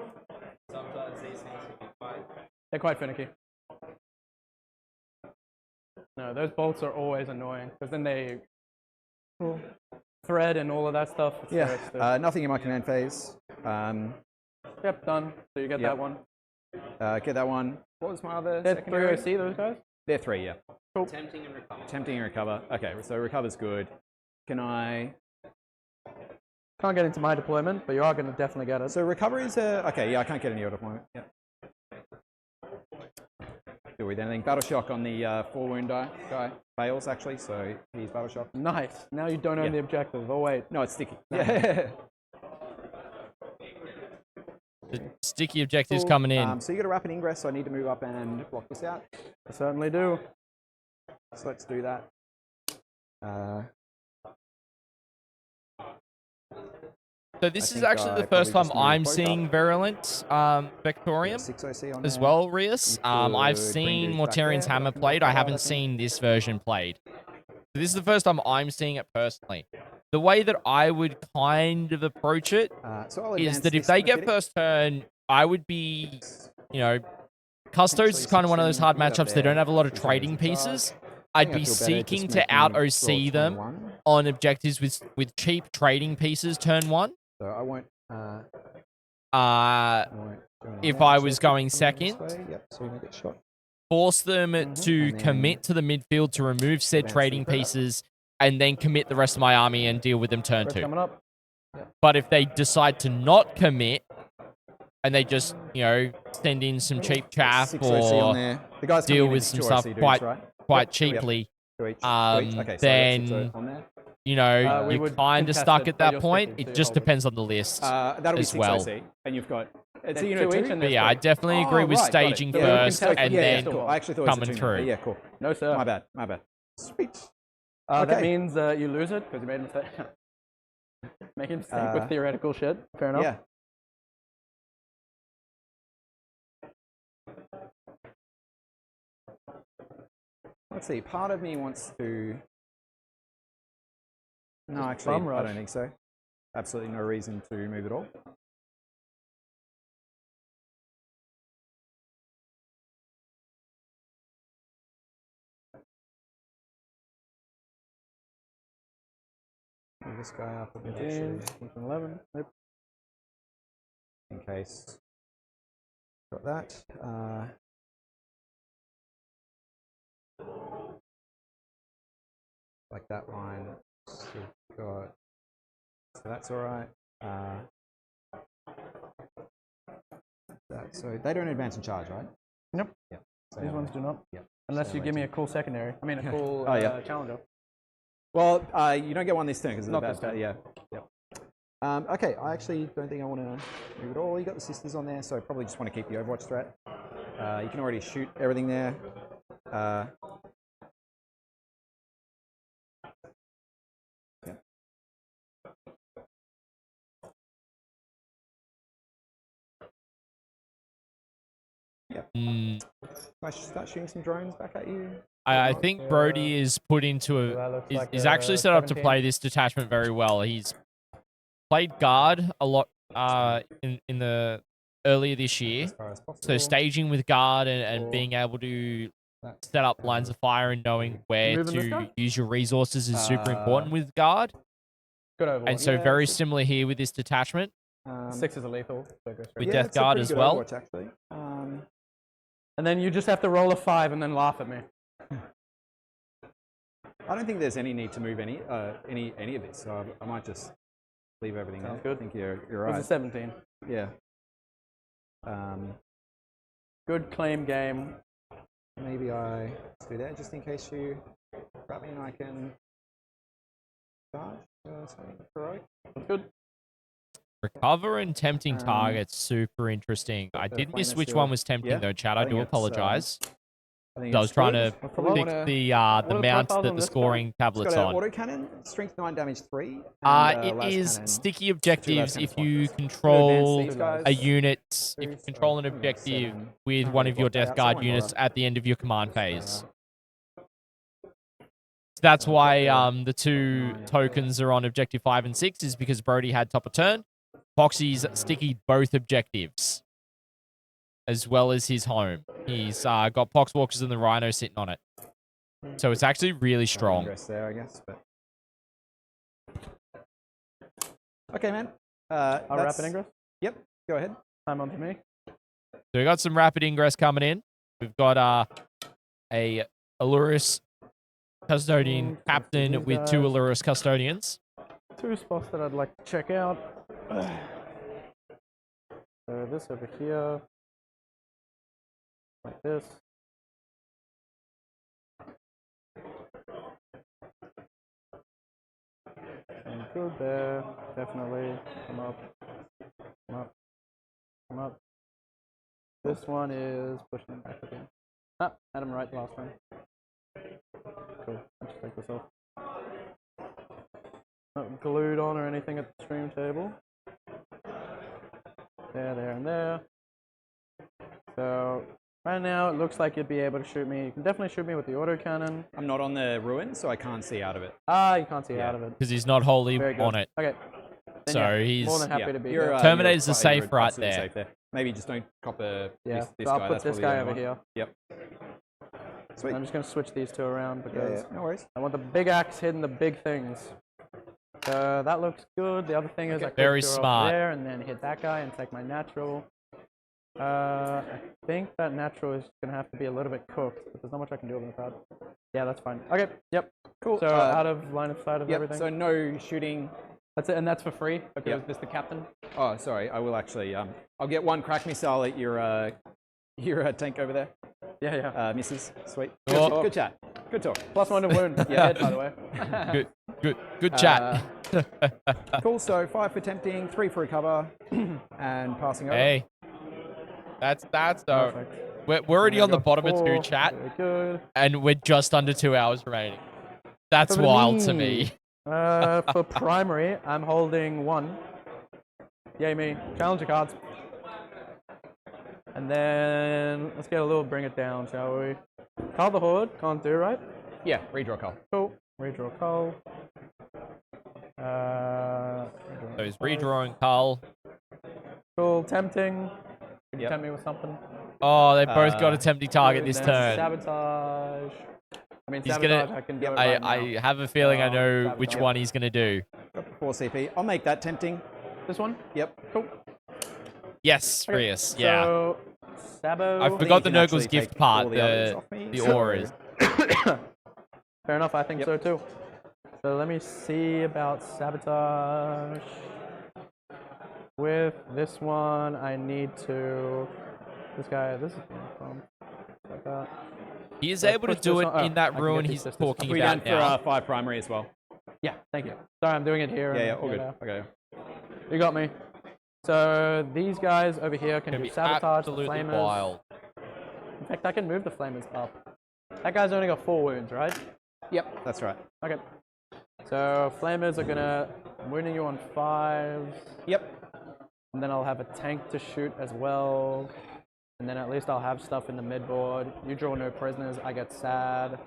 man? Sometimes these things can be quite. They're quite finicky. No, those bolts are always annoying because then they thread and all of that stuff. Yeah. Nothing in my command phase. Yep, done. So you get that one. Get that one. What was my other They're secondary? 3 OC, those guys? They're 3, yeah. Cool. Tempting and recover. Tempting and recover. Okay, so recover's good. Can I... Can't get into my deployment, but you are going to definitely get it. So recover is a... Okay, yeah, I can't get any deployment. Yeah. Do with anything. Battle shock on the 4 wound guy fails, actually, so he's battle shock. Nice. Now you don't own the objective. Oh, wait. No, it's sticky. Yeah. The sticky objectives coming in. So you got a rapid ingress, so I need to move up and block this out. I certainly do. So let's do that. So this is actually the first time I'm seeing Virulent Vectorium 6 OC on as there. well, Rias. You I've could seen bring these back Mortarian's there, Hammer but I played. I think haven't seen this version played. So this is the first time I'm seeing it personally. The way that I would kind of approach it so I'll is advance that if this they and get get it. first turn, I would be, Custodes is kind of one of those hard matchups. They don't have a lot of trading pieces. I'd be seeking to out-OC them on objectives with cheap trading pieces turn 1. So I won't. If I was going second, Yep, so we get shot. force them to And then commit to the midfield to remove said advance trading through that. pieces, and then commit the rest of my army and deal with them turn First 2. coming up. But if they decide to not commit, and they just, send in some cheap chaff 6 OC on or there. The guys deal coming in with is some 2 stuff OC dudes, quite right? cheaply, To each. then Okay, so I got 6 on there. we you're would kind of contest stuck it, at but that you're point. sticking, so It you just hold it. depends on the list. That'll be as 6 well. OC, and you've got. It's There's a unit 2 each 2. and But yeah, I definitely agree with right, got it. staging So we would first contest and it. then Yeah, cool. I actually thought it was a coming 2 through. Yeah, cool. No, sir. My bad. Sweet. That Okay. means you lose it because you made a mistake. Making a mistake with theoretical shit. Fair enough. Yeah. Let's see. Part of me wants to. No, actually, bum I rush. don't think so. Absolutely no reason to move at all. Move this guy up a bit, 15, actually, 11. Yep. in case. Got that. Like that line. So we've got. So that's all right. So they don't advance and charge, right? Nope. Yeah. So These ones do not. Yeah. Unless So you give me a wait cool secondary. I mean, a cool Oh, yeah. challenger. Well, you don't get one this turn because it's Not a this bad. turn. Yeah. Yep. Okay. I actually don't think I want to move at all. You got the sisters on there, so I probably just want to keep the Overwatch threat. You can already shoot everything there. Yeah. Mm, Can I start shooting some drones back at you? I think Brodie is put into that looks like is actually set up to 17. play this detachment very well. He's played guard a lot in the earlier this year. As far as So possible. staging with guard and Or being able to that. set up lines of fire and knowing where Moving this to guy? use your resources is super important with guard. Good overwatch. And so Yeah, very so- similar here with this detachment. 6 is a lethal. So go straight. With yeah, Death it's a Guard pretty as good well. Overwatch, actually. And then you just have to roll a 5 and then laugh at me. I don't think there's any need to move any of this, so I might just leave everything Sounds there. good. I think you're It right. was a 17. Yeah. Good claim game. Maybe I do that just in case you grab me and I can charge something heroic. That's good. Recover and tempting targets, super interesting. I the did miss flamer which still- one was tempting yeah, though, Chad. I I think do it's, apologize. I think I was it's trying good. to I probably pick wanna- the are the mount profiles that on the this guy? scoring It's tablet's got an on. auto cannon, strength 9, damage 3. And, It las is cannon. sticky 2 las objectives cannon if slot. you Advance control these guys. a unit, if you Two, control an so, objective 7. with Can't one really of your block that Death out, Guard so I won't units bother. at the end of your command phase. That's why the two tokens are on objective 5 and 6 is because Brodie had top of turn. Foxy's sticky both objectives, as well as his home. He's got Poxwalkers and the Rhino sitting on it. So it's actually really strong. Ingress there, I guess. But okay, man. I'll rapid ingress. Yep. Go ahead. Time on to me. So we got some rapid ingress coming in. We've got a Allurus custodian captain with 2 Allurus custodians. 2 spots that I'd like to check out. So this over here, like this. And good there, definitely. Come up, come up, come up. This one is pushing him back again. Ah, had him right last time. Cool, let's just take this off. Not glued on or anything at the stream table. There, there, and there. So right now it looks like you'd be able to shoot me. You can definitely shoot me with the autocannon. I'm not on the ruin, so I can't see out of it. Ah, you can't see out of it. Because he's not wholly Very good. on it. Okay. Then So yeah, he's more than happy to be You're, here. Terminator's you're a safe you're right absolutely there. safe there. Maybe just don't copper Yeah, this so guy. I'll put That's this probably guy the over only here. one. Yep. Sweet. I'm just going to switch these 2 around because No worries. I want the big axe hitting the big things. So that looks good. The other thing is I could Very go up smart. there and then hit that guy and take my natural. I think that natural is going to have to be a little bit cooked, but there's not much I can do about that. Yeah, that's fine. Okay, yep. Cool. So out of line of sight of Yep. everything. So no shooting. That's it, and that's for free because Yep. this is the captain. Oh, sorry. I will actually. I'll get 1 crack missile at your tank over there. Yeah, yeah. Misses. Sweet. Oh. Good chat. Good talk. +1 to wound. Yeah, hit, by the way. Good chat. Cool. So 5 for tempting, 3 for recover, and passing over. Hey. That's though. Perfect. We're already on the Got bottom of 2 4. chat, Very good. and we're just under 2 hours remaining. That's For wild to me. For primary, I'm holding 1. Yay me. Challenger cards. And then let's get a little bring it down, shall we? Cull the Horde, can't do, right? Yeah. Redraw call. Cool. Redraw Cull. So he's redrawing Cull. Cool. Tempting. Could you Yep. tempt me with something? Oh, they both got a tempting target this And then turn. Sabotage. I mean, He's sabotage, gonna. I can do it right now. I have a feeling I know Sabotage. which one he's gonna do. 4 CP. I'll make that tempting. This one? Yep. Cool. Yes, Okay, Rius. Yeah. So, Sabo. I forgot You the can actually Nurgle's gift take part. all the others The off me. the auras. Fair enough, I think Yep. so too. So let me see about sabotage. With this one, I need to. This is from. Like that. He is So able to push do this it on- oh, in I that can ruin get he's these sisters. talking We about done for now. 5 primary as well. Yeah, thank you. Sorry, I'm doing it here. Yeah. and Yeah. All good. there. Okay. You got me. So these guys over here can Can do be sabotage the absolutely flamers. wild. In fact, I can move the flamers up. That guy's only got 4 wounds, right? Yep. That's right. Okay. So flamers are gonna wounding you on 5s. Yep. And then I'll have a tank to shoot as well. And then at least I'll have stuff in the midboard. You draw no prisoners, I get sad.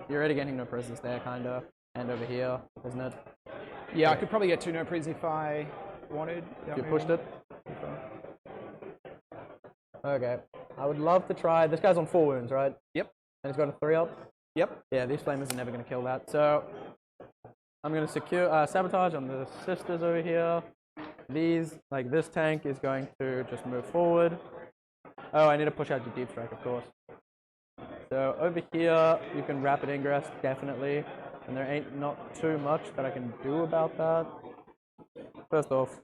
You're already getting no prisoners there, kinda. And over here, isn't it? Yeah. I could probably get 2 no pris if I wanted. You pushed it? Okay. I would love to try. This guy's on 4 wounds, right? Yep. And he's got a 3 up? Yep. Yeah, these flamers are never going to kill that. So I'm going to secure sabotage on the sisters over here. These, like this tank is going to just move forward. Oh, I need to push out your deep strike, of course. So over here, you can rapid ingress, definitely. And there ain't not too much that I can do about that. First off,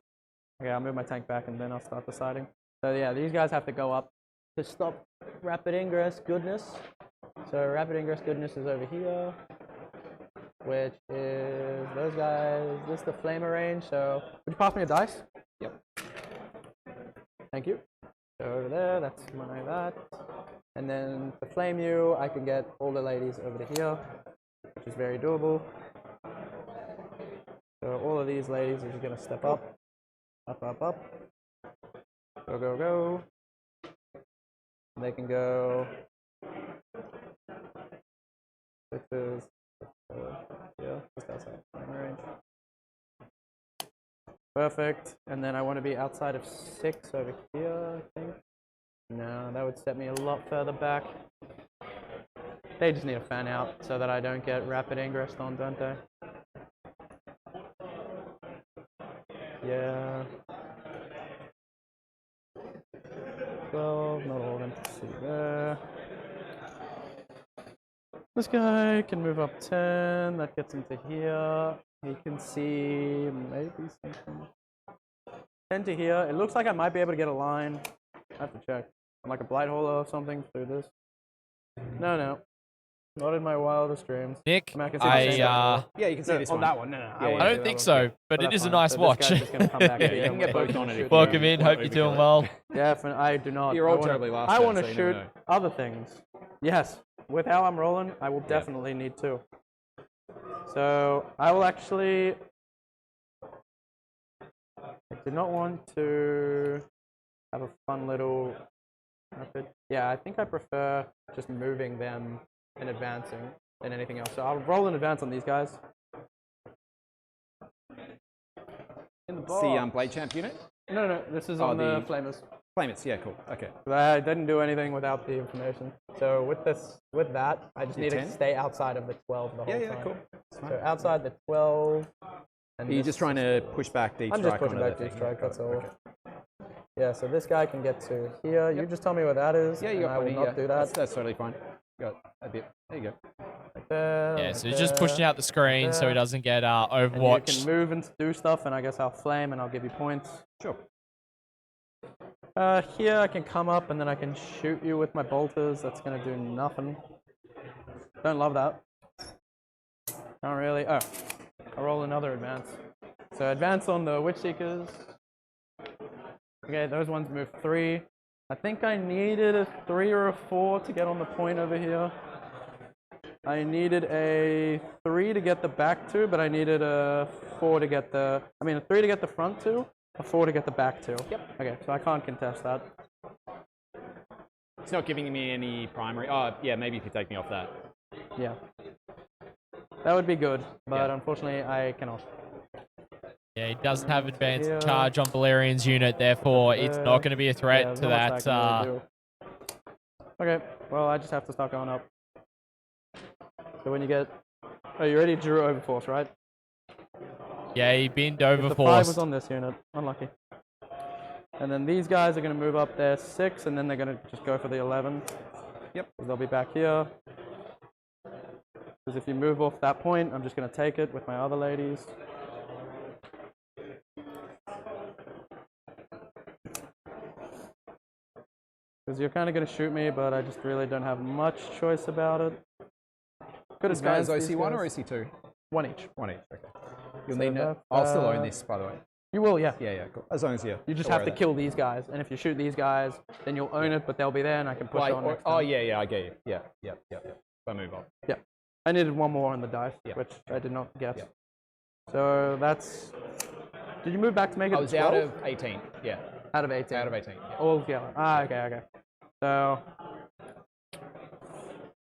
okay, I'll move my tank back and then I'll start deciding. So yeah, these guys have to go up to stop rapid ingress goodness. So rapid ingress goodness is over here, which is those guys. This is the flamer range. So would you pass me a dice? Yep. Thank you. So over there, that's my that. And then to flame you, I can get all the ladies over to here, which is very doable. So all of these ladies are just gonna step up, up, up, up. Go, go, go. They can go. This is, yeah, this guy's out of range. Perfect. And then I want to be outside of 6 over here, I think. No, that would set me a lot further back. They just need a fan out so that I don't get rapid ingress on, don't they? Yeah. 12, not all of them to see there. This guy can move up 10, that gets him to here. He can see maybe something. 10 to here. It looks like I might be able to get a line. I have to check. Like a blight hole or something through this. No. Not in my wildest dreams. Nick, I can see the same yeah, you can see this on one. that one. No. Yeah, I don't think so, but it is a nice watch. This guy's just gonna come back Yeah, here you can and get wait. both on it if you Welcome in. Hope you're overdo doing it. well. Definitely, I do not. You rolled terribly last I turn, want so to you shoot never know. other things. Yes, with how I'm rolling, I will definitely need to. So I will actually. I do not want to have a fun little method. Yeah, I think I prefer just moving them and advancing than anything else. So I'll roll in advance on these guys. In the box. See Blade Champ unit? No, this is Oh, on the the- Flamers. Flamers, yeah, cool. Okay. I didn't do anything without the information. So with that, I just need 10? to stay outside of the 12 the whole Yeah, time. cool. So outside the 12. And Are you this just trying to push back Deep I'm Strike? just pushing onto back the Deep thing? Strike, that's all. Okay. Yeah, so this guy can get to here. You just tell me where that is, Yeah, you and got I will plenty, not yeah. do that. That's totally fine. Got a bit. There you go. Like there, Yeah, like so he's just there. pushing out the screen so he doesn't get And you overwatched. can move and do stuff, and I guess I'll flame, and I'll give you points. Sure. Here I can come up, and then I can shoot you with my bolters. That's going to do nothing. Don't love that. Not really. Oh, I'll roll another advance. So advance on the Witch Seekers. Okay, those ones move 3. I think I needed a 3 or a 4 to get on the point over here. I needed a 3 to get the back 2, but I needed a 4 to get the... I mean, a 3 to get the front 2, a 4 to get the back 2. Yep. Okay, so I can't contest that. It's not giving me any primary. Oh, yeah, maybe if you take me off that. Yeah. That would be good, but Yeah. unfortunately I cannot. Yeah, he doesn't have advanced Here. charge on Valerian's unit, therefore it's not going to be a Yeah, threat there's to not that. much I can really do. Okay, well I just have to start going up. So when you get... Oh, you already drew Overforce, right? Yeah, he binned The 5 was overforced. on this unit. Unlucky. And then these guys are going to move up there 6, and then they're going to just go for the 11. Yep. They'll be back here. Because if you move off that point, I'm just going to take it with my other ladies. Because you're kind of going to shoot me, but I just really don't have much choice about it. Could This guy's advance these OC1 or guys. OC2? 1 each. 1 each, okay. You'll So need it. that's, I'll still own this, by the way. You will, yeah. Yeah, cool. As long as You just have to kill these guys, and if you shoot these guys, then you'll own it, but they'll be there, and I can push on next oh, time. yeah, I get you. Yeah. If I move on. Yeah. I needed one more on the dice, Yeah. which I did not get. Yeah. So that's... Did you move back to make it I was 12? out of 18. Yeah. Out of 18. Out of 18. Yeah. All together. Ah, okay. So...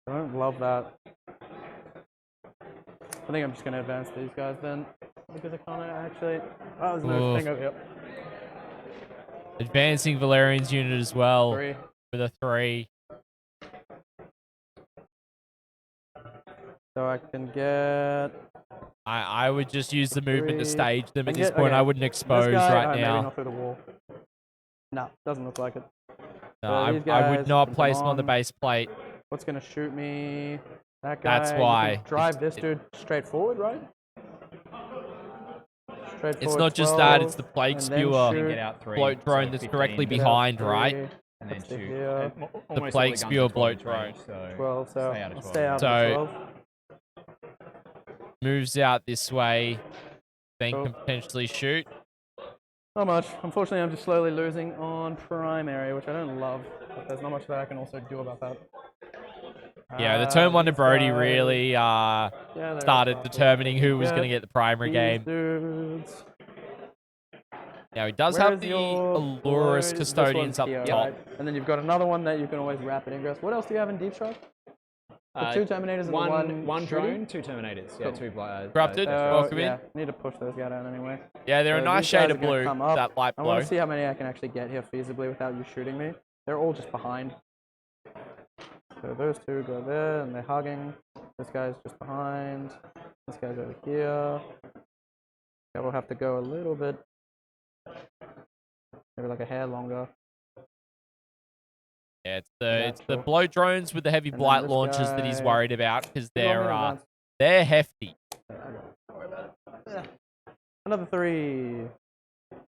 I don't love that. I think I'm just going to advance these guys then. Because I can't actually... Oh, there's no Oof. thing over here. Advancing Valerian's unit as well 3. with a 3. So I can get... I would just use the movement to 3. stage them at And this get- point. okay. I wouldn't This expose guy, right maybe now. not through the wall. No, doesn't look like it. No, So I these would guys not can place come him on the on. base plate. What's going to shoot me? That guy. That's You can why. drive this dude straight forward, right? Straight It's forward not just that, 12, it's the plague and then spewer shoot. Get out 3. bloat drone so that's 15, directly Get out behind, 3, right? And then Let's see shoot. here. And almost all plague the guns spewer are 12 bloat inch drone. range, so 12, so stay out of I'll 12. stay out So- of 12. Moves out this way, then Cool. can potentially shoot. Not much. Unfortunately, I'm just slowly losing on primary, which I don't love. But there's not much that I can also do about that. Yeah, the turn 1 to These Brodie guys- really yeah, they're started tough. determining who was Yeah, going to get the primary these game. dudes. Now, he does Where have is the your Allurus blow? This Custodians one's up here, top. right? And then you've got another one that you can always rapid ingress. What else do you have in Deep Strike? The 2 Terminators and the one shooting? drone, 2 Terminators. Yeah, Cool. 2 Corrupted? Welcome in. Yeah, need to push those guys out anyway. Yeah, they're a So nice these shade guys of are gonna blue, come up. that light I blue. want to see how many I can actually get here feasibly without you shooting me. They're all just behind. So those two go there, and they're hugging. This guy's just behind. This guy's over here. That will have to go a little bit, maybe like a hair longer. Yeah, it's the blow drones with the heavy blight launchers that he's worried about because they're hefty. Yeah. Another 3.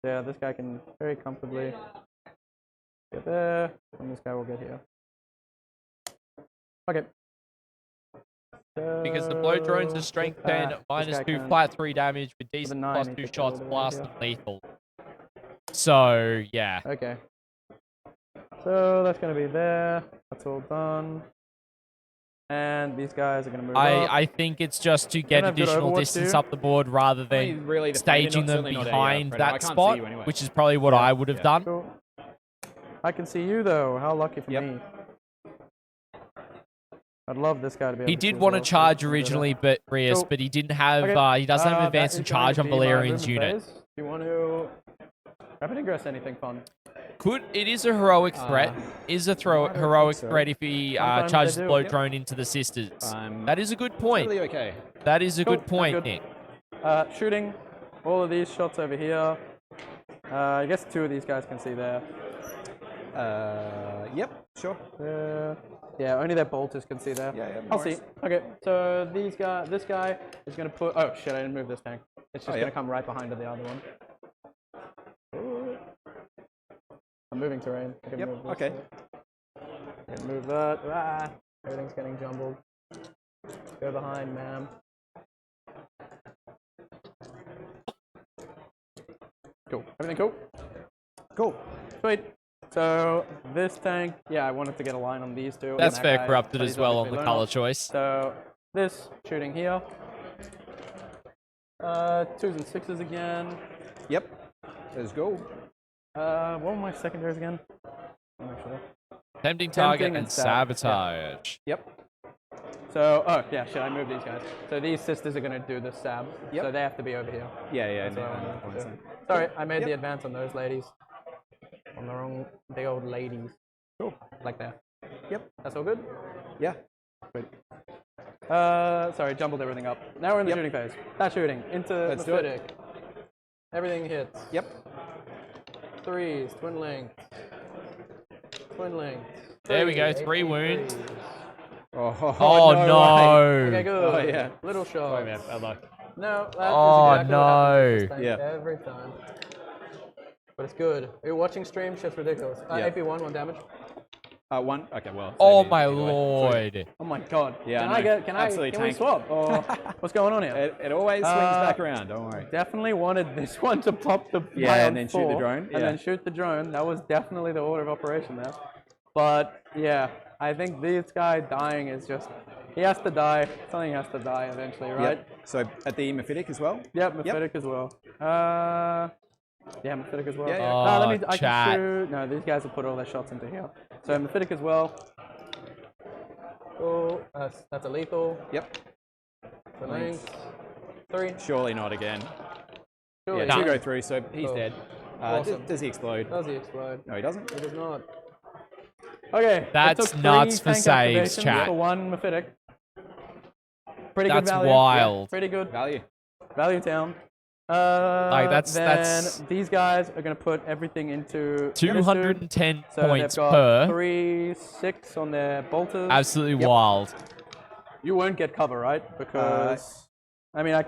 Yeah, this guy can very comfortably get there, and this guy will get here. Okay. Because the blow drones are strength 10, -2, flat 3 damage with decent +2 shots, blast and lethal. So, yeah. Okay. So that's going to be there. That's all done. And these guys are going to move up. I think it's just to get additional distance up the board rather than staging them behind that spot, which is probably what I would have done. Cool. I can see you, though. How lucky for me. I'd love this guy to be able He did want to charge originally, but Rias, but he didn't have, he doesn't have advance and charge on Valerian's unit. Do you want to rapid ingress anything fun? It is a heroic threat. Heroic threat if he charges the blow drone into the sisters. That is a good point. Totally okay. That is a good point, Nick. Shooting all of these shots over here. I guess 2 of these guys can see there. Yep, sure. Yeah, only their bolters can see there. Yeah, I'll see. Okay, so this guy is going to put... Oh, shit, I didn't move this tank. It's just going to come right behind the other one. Ooh. I'm moving terrain. I can move this. Okay. I can move that. Ah, everything's getting jumbled. Go behind, ma'am. Cool. Everything cool? Cool. Sweet. So this tank, yeah, I wanted to get a line on these 2. That's fair, corrupted as well on the color choice. So this shooting here. 2s and 6s again. Yep. Let's go. What were my secondaries again? I'm not sure. Tempting target and sabotage. Yep. So, oh yeah, shit, I moved these guys. So these sisters are going to do the stab. So they have to be over here. Yeah. Sorry, I made the advance on those ladies. On the wrong, big old ladies. Cool. Like that. Yep. That's all good? Yeah. Good. Sorry, jumbled everything up. Now we're in the shooting phase. That shooting. Into Mephitic. Everything hits. Yep. 3s, twin length. Twin length. There we go, 3 wounds. Oh no. Okay, good. Oh, yeah. Little shot. Sorry, man. Bad luck. No, that is exactly what happens with this tank every time. But it's good. You're watching stream, shit's ridiculous. AP1, 1 damage. 1. Okay, well. Oh my lord. Oh my god. Yeah, Can we swap? Or what's going on here? It always swings back around, don't worry. Definitely wanted this one to pop the and then shoot the drone. And then shoot the drone. That was definitely the order of operation there. But yeah, I think this guy dying is just, he has to die. Something has to die eventually, right? Yep. So at the Mephitic as well? Yep, Mephitic as well. Yeah, Mephitic as well. Yeah. I can shoot. No, these guys will put all their shots into here. So Mephitic as well. Oh, that's a lethal. Yep. The length. 3. Surely not again. Surely. Yeah, 2 go through, so he's dead. Awesome. Does he explode? Does he explode? No, he doesn't. He does not. Okay. That's nuts for saves, chat. For 1 Mephitic. Pretty That's good value. wild. Yeah, pretty good. Value town. that's these guys are going to put everything into 210 so points they've got per. 3, 6 on their bolters. Absolutely wild. You won't get cover, right? Because I mean, I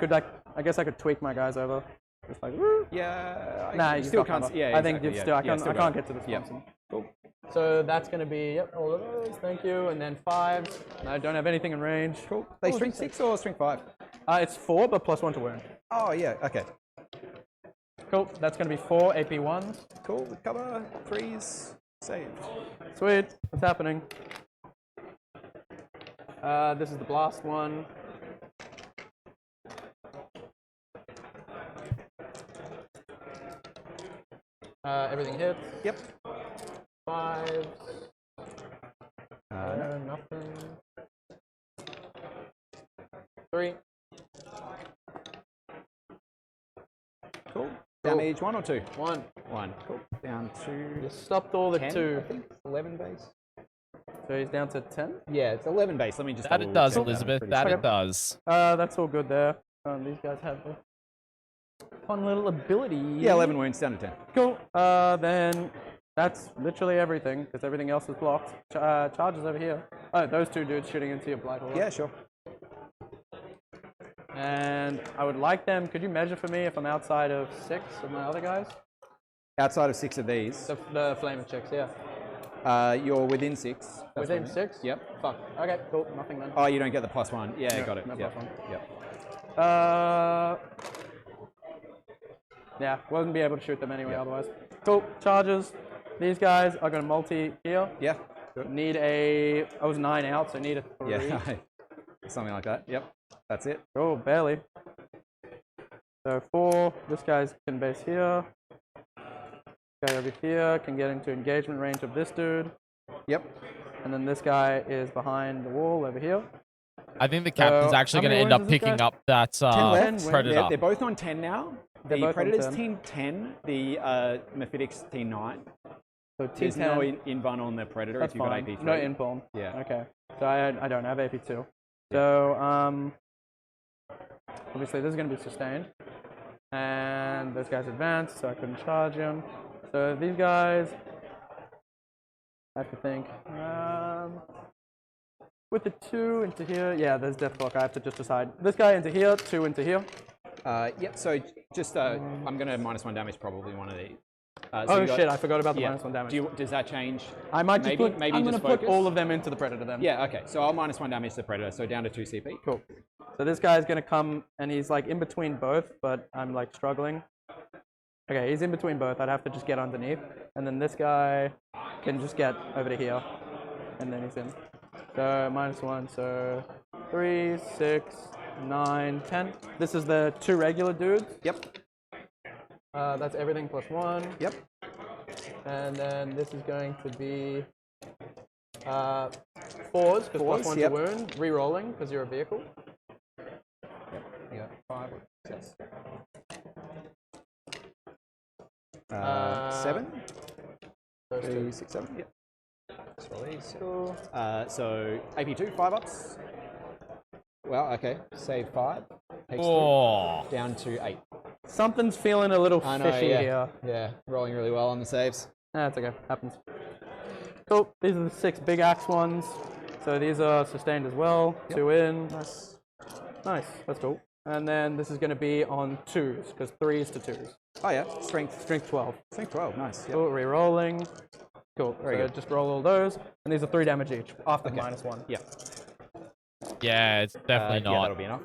guess I could tweak my guys over. Just like, woo. Yeah. Nah, you still can't. Yeah, I think exactly, you still. I can't get to this Yep. one. Cool. So that's going to be all of those. Thank you. And then 5s. I don't have anything in range. Cool. They string 6 or string 5? It's 4, but +1 to wound. Oh yeah. Okay. Cool. That's going to be 4 AP1s. Cool. Cover 3s. Save. Sweet. What's happening? This is the blast one. Everything hits. Yep. 5s. No. Nothing. 3. Cool. Damage 1 or 2? 1. 1. Cool. Down to. You stopped all the 10, 2. I think 11 base. So he's down to 10. Yeah, it's 11 base. Let me just That it double does, check that. I'm Elizabeth. pretty That sure. it does. That's all good there. These guys have a fun little ability. Yeah, 11 wounds down to 10. Cool. Then that's literally everything, because everything else is blocked. Charges over here. Oh, those two dudes shooting into your blight hole. Yeah, sure. And I would like them. Could you measure for me if I'm outside of 6 of my other guys? Outside of 6 of these, The flaming chicks, yeah. you're within 6. That's Within what I mean. 6? Yep. Fuck. Okay, cool. Nothing then. Oh, you don't get the +1. Yeah, No, got it. no Yep. +1. Yep. Yeah, wasn't be able to shoot them anyway otherwise. Cool. Charges. These guys are going to multi here. Yeah. Good. Need a... I was 9 out, so need a 3. Yeah. Something like that. Yep. That's it. Oh, barely. So 4. This guy's can base here. This guy over here can get into engagement range of this dude. Yep. And then this guy is behind the wall over here. I think the captain's actually how going to many end up wounds is this picking guy? up that 10 left. Predator. They're both on 10 now. They're both The on Predators 10. team 10, the Mephitic's team 9. So There's T10. no invuln on the Predator That's if you've got fine. AP3. No invuln. Yeah. Okay. So I don't have AP2. So obviously this is going to be sustained. And those guys advanced, so I couldn't charge him. So these guys, I have to think. With the 2 into here, yeah, there's Death Clock. I have to just decide. This guy into here, 2 into here. Yep, so just, I'm going to -1 damage probably one of these. Oh shit, I forgot about the -1 damage. Does that change? I might just maybe, put, maybe I'm going just to put focus? all of them into the Predator then. Yeah, okay, so I'll -1 damage to the Predator, so down to 2 CP. Cool. So this guy's going to come, and he's like in between both, but I'm like struggling. Okay, he's in between both. I'd have to just get underneath. And then this guy can just get over to here. And then he's in. So -1, so 3, 6, 9, 10. This is the 2 regular dudes. Yep. That's everything +1. Yep. And then this is going to be 4s, because +1 yep. to wound. Re-rolling, because you're a vehicle. Yep. You got 5 or 6. 7. Those 3, two. 6, 7. Yep. So AP2, 5 ups. Well, okay. Save 5. Takes 3. Oh. Down to 8. Something's feeling a little I know, fishy yeah. here. Yeah, rolling really well on the saves. That's okay. Happens. Cool. These are the 6 big axe ones. So these are sustained as well. Yep. 2 in. Nice. Nice. That's cool. And then this is going to be on 2s, because 3s to 2s. Oh yeah, strength. Strength 12. Strength 12, nice. Yep. Cool. Re-rolling. Cool. Very so good. just roll all those. And these are 3 damage each, after Okay. -1. Yep. Yeah, it's definitely Yeah, not. that'll be enough.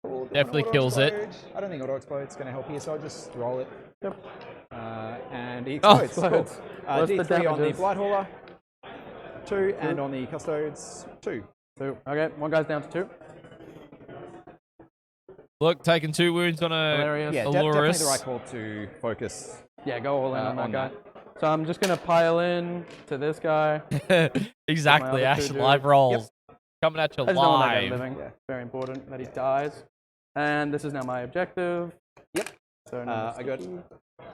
Cool. Definitely kills it. I don't think auto explode's going to help here, so I'll just roll it. Yep. And he Oh, explodes. explodes. Cool. What's the D3 on the damages? Blight Hauler. 2, and on the Custodes, 2. 2. Okay, one guy's down to 2. Look, taking 2 wounds on a Hilarious. Yeah, definitely Alurus. the right call to focus. Yeah, go all in on that on guy. that. So I'm just going to pile in to this guy. Exactly, other Ash. 2 Live dudes. rolls. Coming at you I just don't want that guy live. living. Yeah. Very important that he dies. And this is now my objective. Yep. So now I got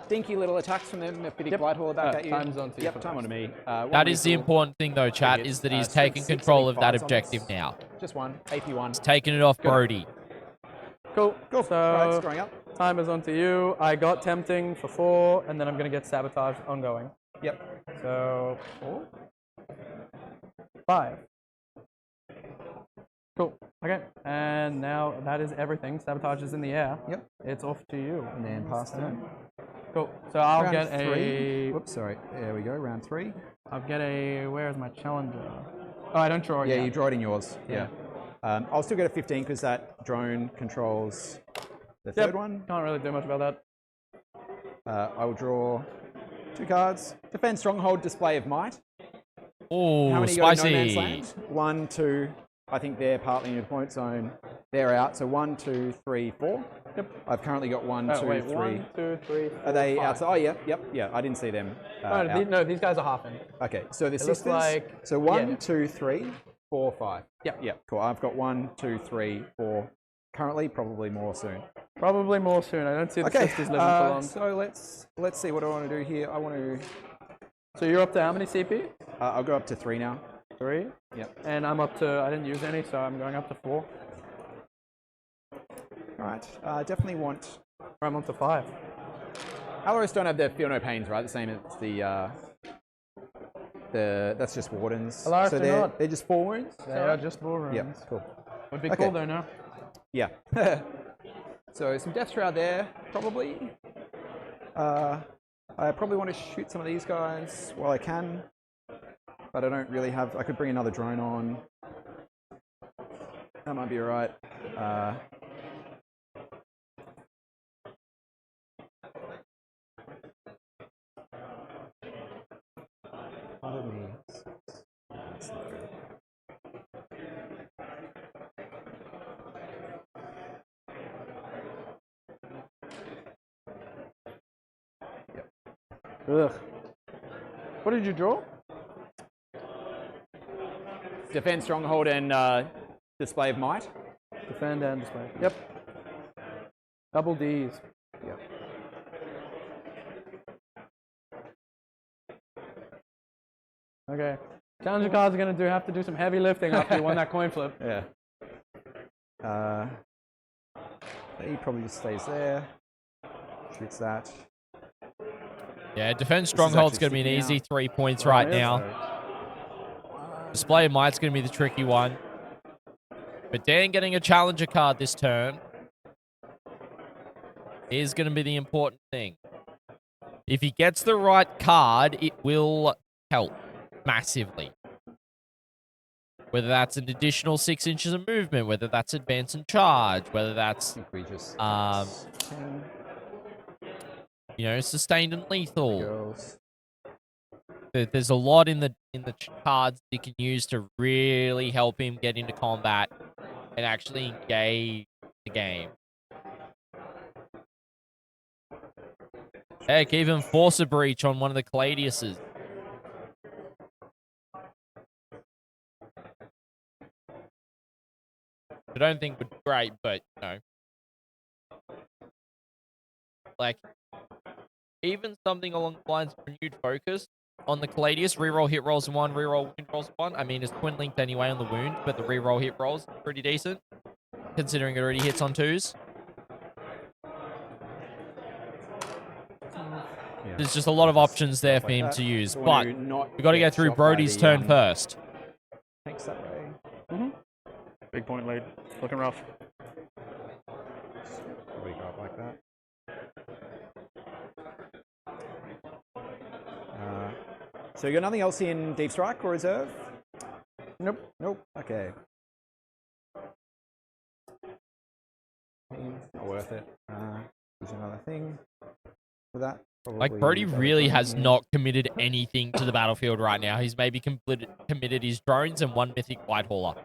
dinky little attacks from them. Mephitic Yep. Blight Hauler back at you. time's on to you Yep, for time on first. to me. That is the important thing, though, chat, get, is that he's strength taking 6, control of that 5s on objective this. now. Just 1. AP1. Taking it off Brodie. Cool. Cool. So Alright, screwing up. time is on to you. I got tempting for 4, and then I'm going to get sabotage ongoing. Yep. So 4, 5. Cool. Okay. And now that is everything. Sabotage is in the air. Yep. It's off to you. And then pass turn. Cool. So I'll Round get 3. a. Whoops, sorry. There we go. Round 3. I'll get a. Where is my challenger? Oh, I don't draw it Yeah, yet. you draw it in yours. Yeah. I'll still get a 15 because that drone controls the third one. Can't really do much about that. I will draw 2 cards. Defend Stronghold, Display of Might. Oh, How many you got in No Man's spicy. Land? 1, 2. I think they're partly in your opponent zone. They're out. So 1, 2, 3, 4. Yep. I've currently got 1, 2, 3. 1, 2, 3, 4, Are they 5. outside? Oh, yeah. I didn't see them. No, these guys are half in. Okay, so the looks sisters. like- So 1, yeah. 2, 3, 4, 5. Yep. Yeah, cool. I've got 1, 2, 3, 4. Currently, probably more soon. Probably more soon. I don't see the Okay, sisters living for long. so let's see what I want to do here. I want to. So you're up to how many CP? I'll go up to 3 now. 3. Yep. And I'm up to. I didn't use any, so I'm going up to 4. All right. Definitely want. I'm up to 5. Alarics don't have the feel no pains, right? The same as the that's just wardens. Alarics so do they're not. they're just 4 wounds. They are just 4 rooms. Yeah. Cool. Would be Okay. cool though, no? Yeah. So some Death Shroud there, probably. I probably want to shoot some of these guys while I can, but I don't really have. I could bring another drone on. That might be alright. Pardon me. That's not good. Ugh. What did you draw? Defend Stronghold and Display of Might. Defend and display. Yep. Double D's. Yep. Okay. Challenger cards are going to have to do some heavy lifting after you won that coin flip. Yeah. He probably just stays there. Shoots that. Yeah, Defend Stronghold's actually going to be an sticking easy out. 3 points right now. Display of Might's going to be the tricky one. But Dan getting a Challenger card this turn is going to be the important thing. If he gets the right card, it will help massively. Whether that's an additional 6 inches of movement, whether that's advance and charge, whether that's, I think we just 10 you know, sustained and lethal. girls. There's a lot in the cards he can use to really help him get into combat and actually engage the game. Heck, even force a breach on one of the Caladiuses. I don't think would be great, but you know, like even something along the lines of renewed focus on the Caladius, reroll hit rolls 1, reroll wound rolls 1. I mean, it's twin linked anyway on the wound, but the reroll hit rolls pretty decent, considering it already hits on 2s. Yeah. There's just a lot of options there for him to use, but we've got to go through Brodie's turn first. Thanks that way. Big point lead. Looking rough. Probably go up like that. So you got nothing else in Deep Strike or Reserve? Nope. Nope. Okay. Not worth it. There's another thing for that. Like, Brodie really has not committed anything to the battlefield right now. He's maybe committed his drones and 1 mythic Whitehauler.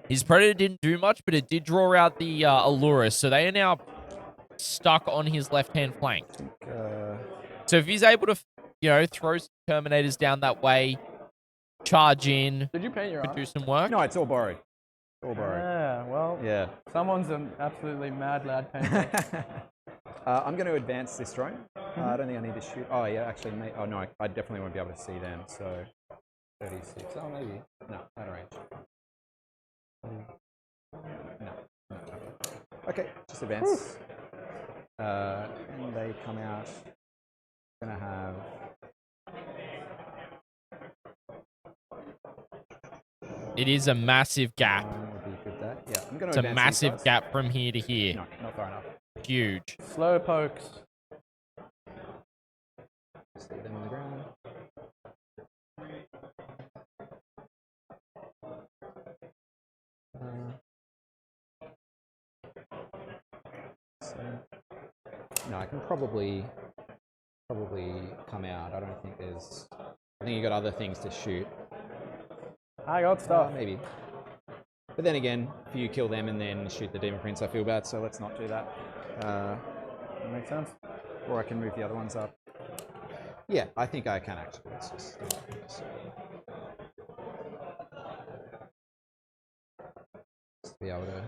His Predator didn't do much, but it did draw out the Allurus, so they are now stuck on his left-hand flank. So if he's able to, you know, throw some Terminators down that way, charge in, Did you paint your could art? do some work. No, it's all borrowed. All borrowed. Yeah, well, Yeah. someone's an absolutely mad lad painter. I'm going to advance this drone. I don't think I need to shoot. Oh, yeah, actually, oh, no, I definitely won't be able to see then. So, 36. Oh, maybe. No, out of range. No. Okay, just advance. And they come out. Going to have. It is a massive gap. Would be good there. Yeah, I'm going It's to a advance massive these guys. gap from here to here. No, not far enough. Huge. Slow pokes. Just leave them on the ground. No, I can probably come out. I don't think there's. I think you got other things to shoot. I got stuff. Maybe. But then again, if you kill them and then shoot the Demon Prince, I feel bad. So let's not do that. That makes sense. Or I can move the other ones up. Yeah, I think I can actually. Let's just be able to.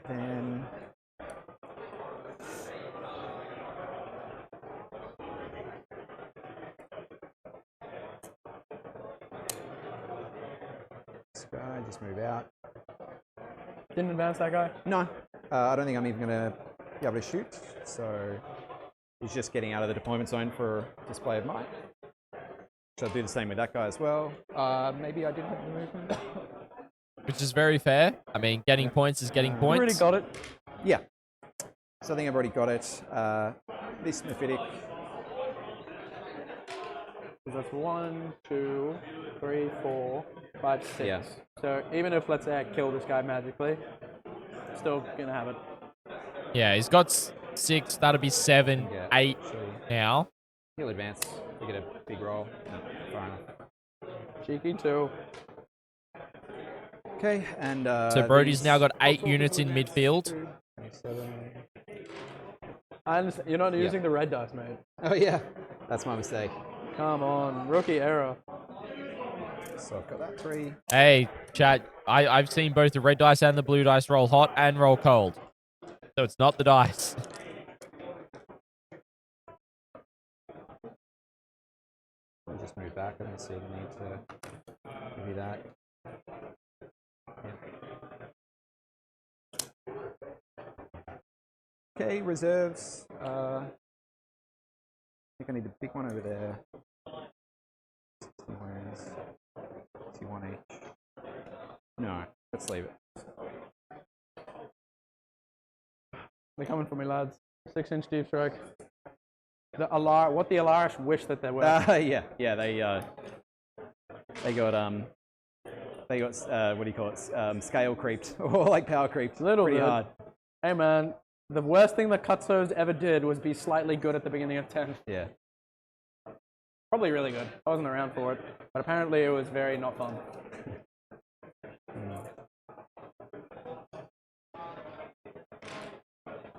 Then guy, just move out. Didn't advance that guy? No, I don't think I'm even going to be able to shoot. So he's just getting out of the deployment zone for display of might. So I'll do the same with that guy as well. Maybe I didn't have the movement. Which is very fair. I mean, getting points is getting points. Already got it. Yeah. So I think I've already got it. This Mephitic. That's 1, 2, 3, 4, 5, 6. Yeah. So even if, let's say, I kill this guy magically, still gonna have it. Yeah, he's got 6. That'll be 7, Yeah, 8 actually, now. he'll advance. You get a big roll. No, far enough. Cheeky too. Okay, and So Brodie's these- now got 8 units in midfield. 27. I understand. You're not using the red dice, mate. Oh yeah, that's my mistake. Come on, rookie error. So I've got that 3. Hey, chat, I've seen both the red dice and the blue dice roll hot and roll cold. So it's not the dice. I'll just move back. I don't see the need to give you that. Yeah. Okay, reserves. I think I need the big one over there. 61 each. No, let's leave it. They're coming for me, lads. 6-inch deep strike. What the Alarish wish that they were. Yeah, they got what do you call it? Scale creeped or like power creeped. Little pretty bit. hard. Hey man, the worst thing that Custodes ever did was be slightly good at the beginning of 10. Yeah. Probably really good. I wasn't around for it, but apparently it was very not fun.